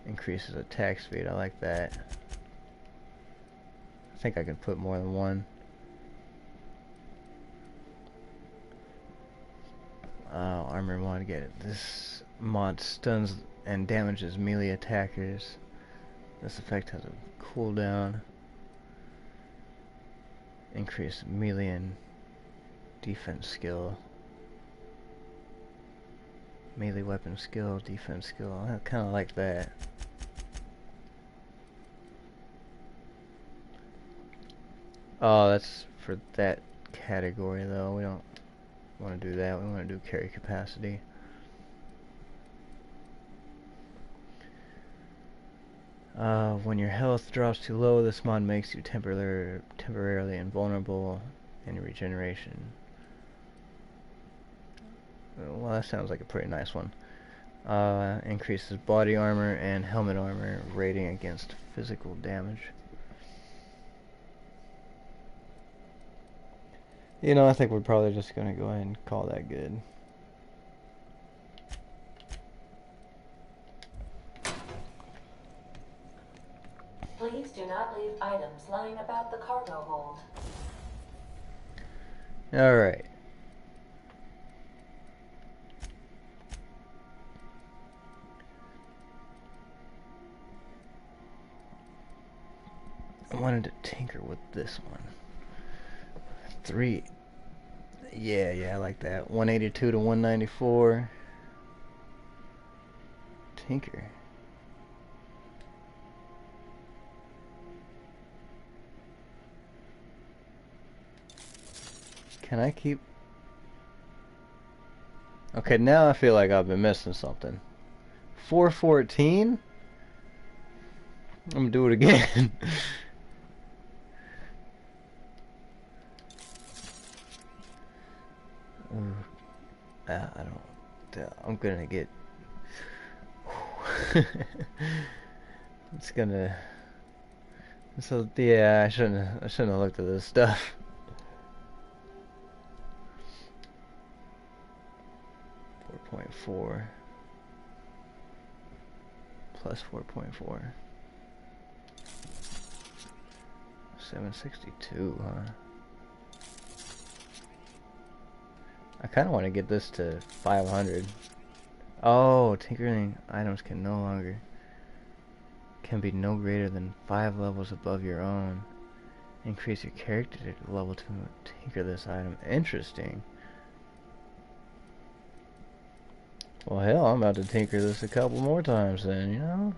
Increases attack speed. I like that. I think I can put more than one. Armor mod, get it. This mod stuns and damages melee attackers. This effect has a cooldown. Increase melee and Defense skill. Melee weapon skill, defense skill. I kind of like that. Oh, that's for that category though. We don't want to do that. We want to do carry capacity. When your health drops too low, this mod makes you temporarily invulnerable and regeneration. Well, that sounds like a pretty nice one. Increases body armor and helmet armor rating against physical damage. You know, I think we're probably just going to go ahead and call that good. Please do not leave items lying about the cargo hold. Alright. I wanted to tinker with this one. 3. Yeah, I like that. 182 to 194. Tinker. Can I keep... Okay, now I feel like I've been missing something. 414? I'm gonna do it again. I don't... I'm gonna get... It's gonna... So, yeah, I shouldn't have looked at this stuff. .4 plus 4.4 762, huh? I kind of want to get this to 500. Oh, tinkering items can be no greater than 5 levels above your own. Increase your character level to tinker this item. Interesting. Well, hell, I'm about to tinker this a couple more times then, you know?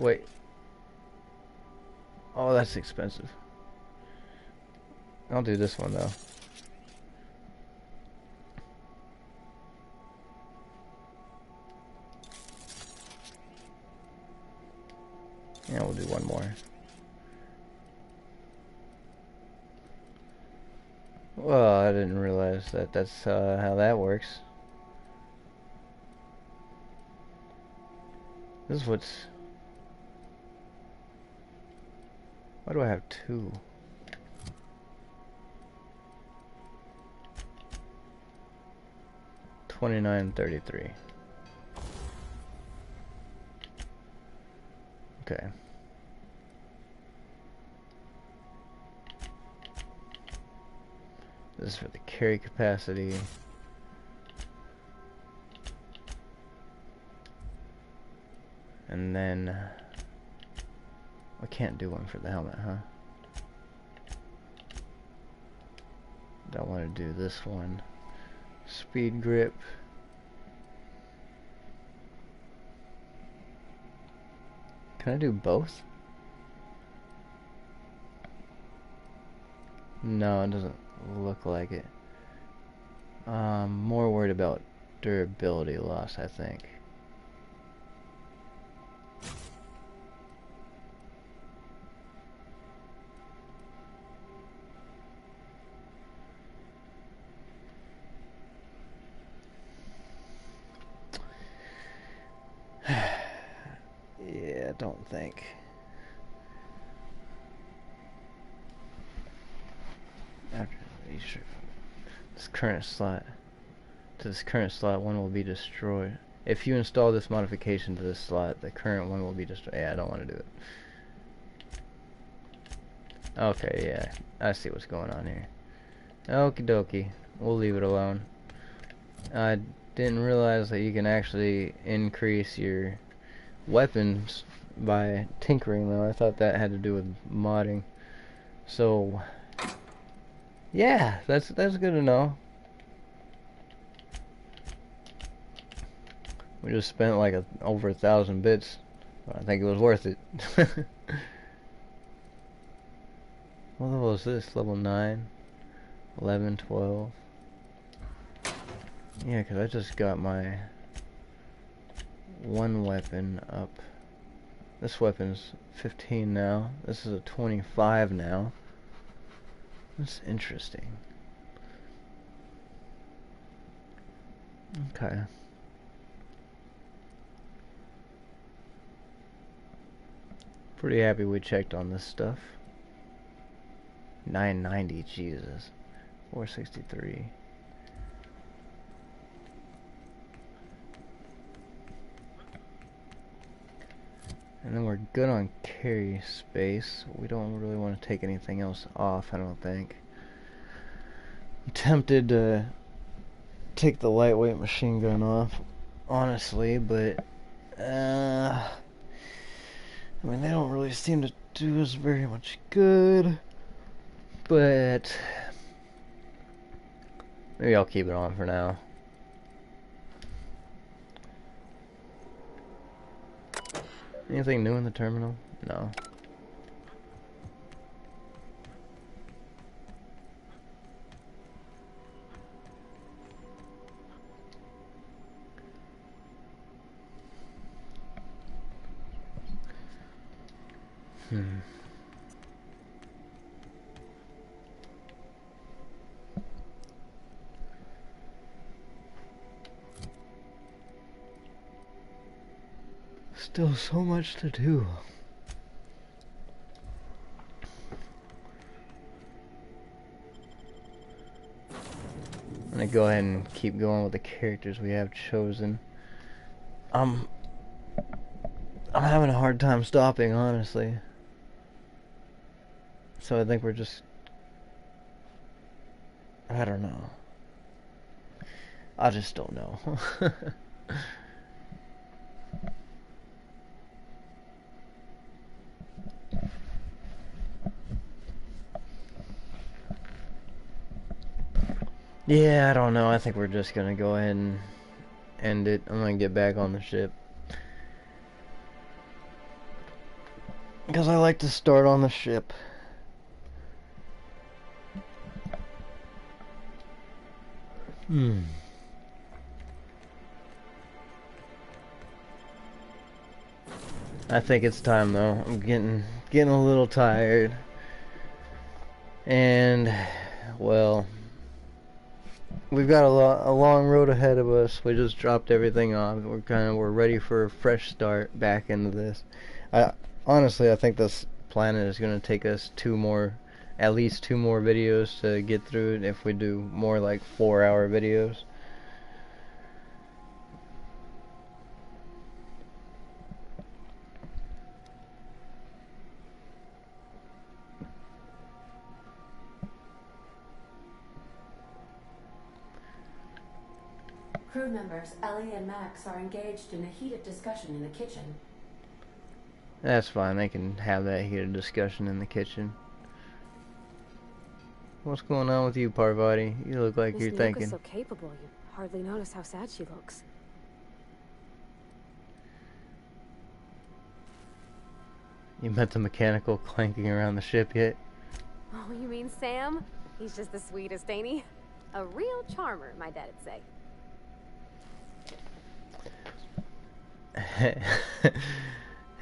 Wait. Oh, that's expensive. I'll do this one, though. Yeah, we'll do one more. Well, I didn't realize that that's how that works. This is what's... Why do I have 2? $29.33. Okay. This is for the carry capacity. And then I can't do one for the helmet, huh? Don't want to do this one. Speed grip. Can I do both? No, it doesn't look like it. More worried about durability loss, I think. Yeah, I don't think. This current slot. To this current slot, one will be destroyed. If you install this modification to this slot, the current one will be destroyed. Yeah, I don't want to do it. Okay, yeah. I see what's going on here. Okie dokie. We'll leave it alone. I didn't realize that you can actually increase your weapons by tinkering, though. I thought that had to do with modding. So, Yeah, that's good to know. We just spent like over 1,000 bits. I think it was worth it. What level is this? Level 9, 11, 12. Yeah, because I just got my one weapon up. This weapon's 15 now. This is a 25 now. That's interesting. Okay. Pretty happy we checked on this stuff. 990, Jesus. 463. And then we're good on carry space. We don't really want to take anything else off, I don't think. I'm tempted to take the lightweight machine gun off, honestly, but I mean, they don't really seem to do us very much good, but maybe I'll keep it on for now. Anything new in the terminal? No. Still so much to do. I'm gonna go ahead and keep going with the characters we have chosen. I'm having a hard time stopping, honestly. So I think we're just... I don't know. I just don't know. Yeah, I don't know. I think we're just gonna go ahead and end it. I'm gonna get back on the ship. Because I like to start on the ship. I think it's time though. I'm getting a little tired. And well, we've got a long road ahead of us. We just dropped everything off. We're ready for a fresh start back into this. Honestly, I think this planet is going to take us at least two more videos to get through it if we do more like 4-hour videos. Crew members Ellie and Max are engaged in a heated discussion in the kitchen. That's fine. They can have that heated discussion in the kitchen. What's going on with you, Parvati? You look like you're thinking. Miss Miyuka's so capable, you hardly notice how sad she looks. You met the mechanical clanking around the ship yet? Oh, you mean Sam? He's just the sweetest, ain't he? A real charmer, my dad'd say.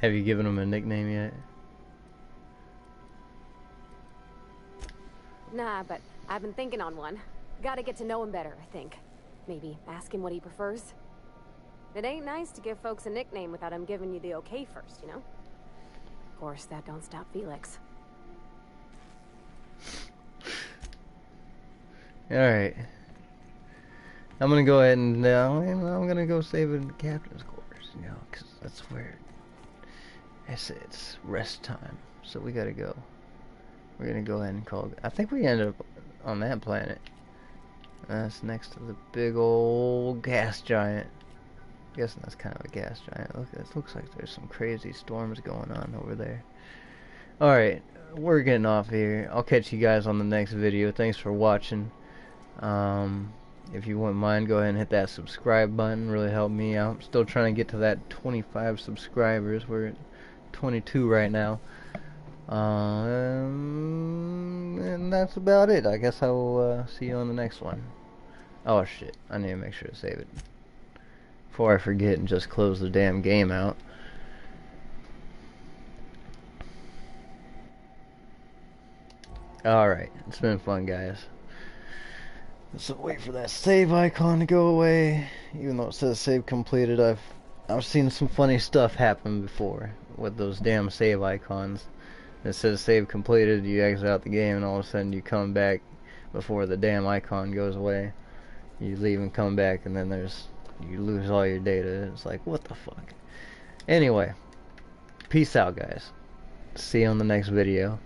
Have you given him a nickname yet? Nah, but I've been thinking on one. Gotta get to know him better, I think. Maybe ask him what he prefers. It ain't nice to give folks a nickname without him giving you the okay first, you know? Of course, that don't stop Felix. Alright. I'm gonna go ahead and I'm gonna go save it in the captain's quarters, you know, because that's where it's rest time. So we gotta go. We're gonna go ahead and call it. I think we ended up on that planet. That's next to the big old gas giant. I'm guessing that's kind of a gas giant. Look, it looks like there's some crazy storms going on over there. Alright, we're getting off here. I'll catch you guys on the next video. Thanks for watching. If you wouldn't mind, go ahead and hit that subscribe button. Really help me out. I'm still trying to get to that 25 subscribers. We're at 22 right now. And that's about it. I guess I will see you on the next one. Oh shit, I need to make sure to save it before I forget and just close the damn game out. Alright, it's been fun, guys. So wait for that save icon to go away. Even though it says save completed, I've seen some funny stuff happen before with those damn save icons. It says save completed, you exit out the game, and all of a sudden you come back before the damn icon goes away. You leave and come back, and then you lose all your data. It's like, what the fuck? Anyway, peace out, guys. See you on the next video.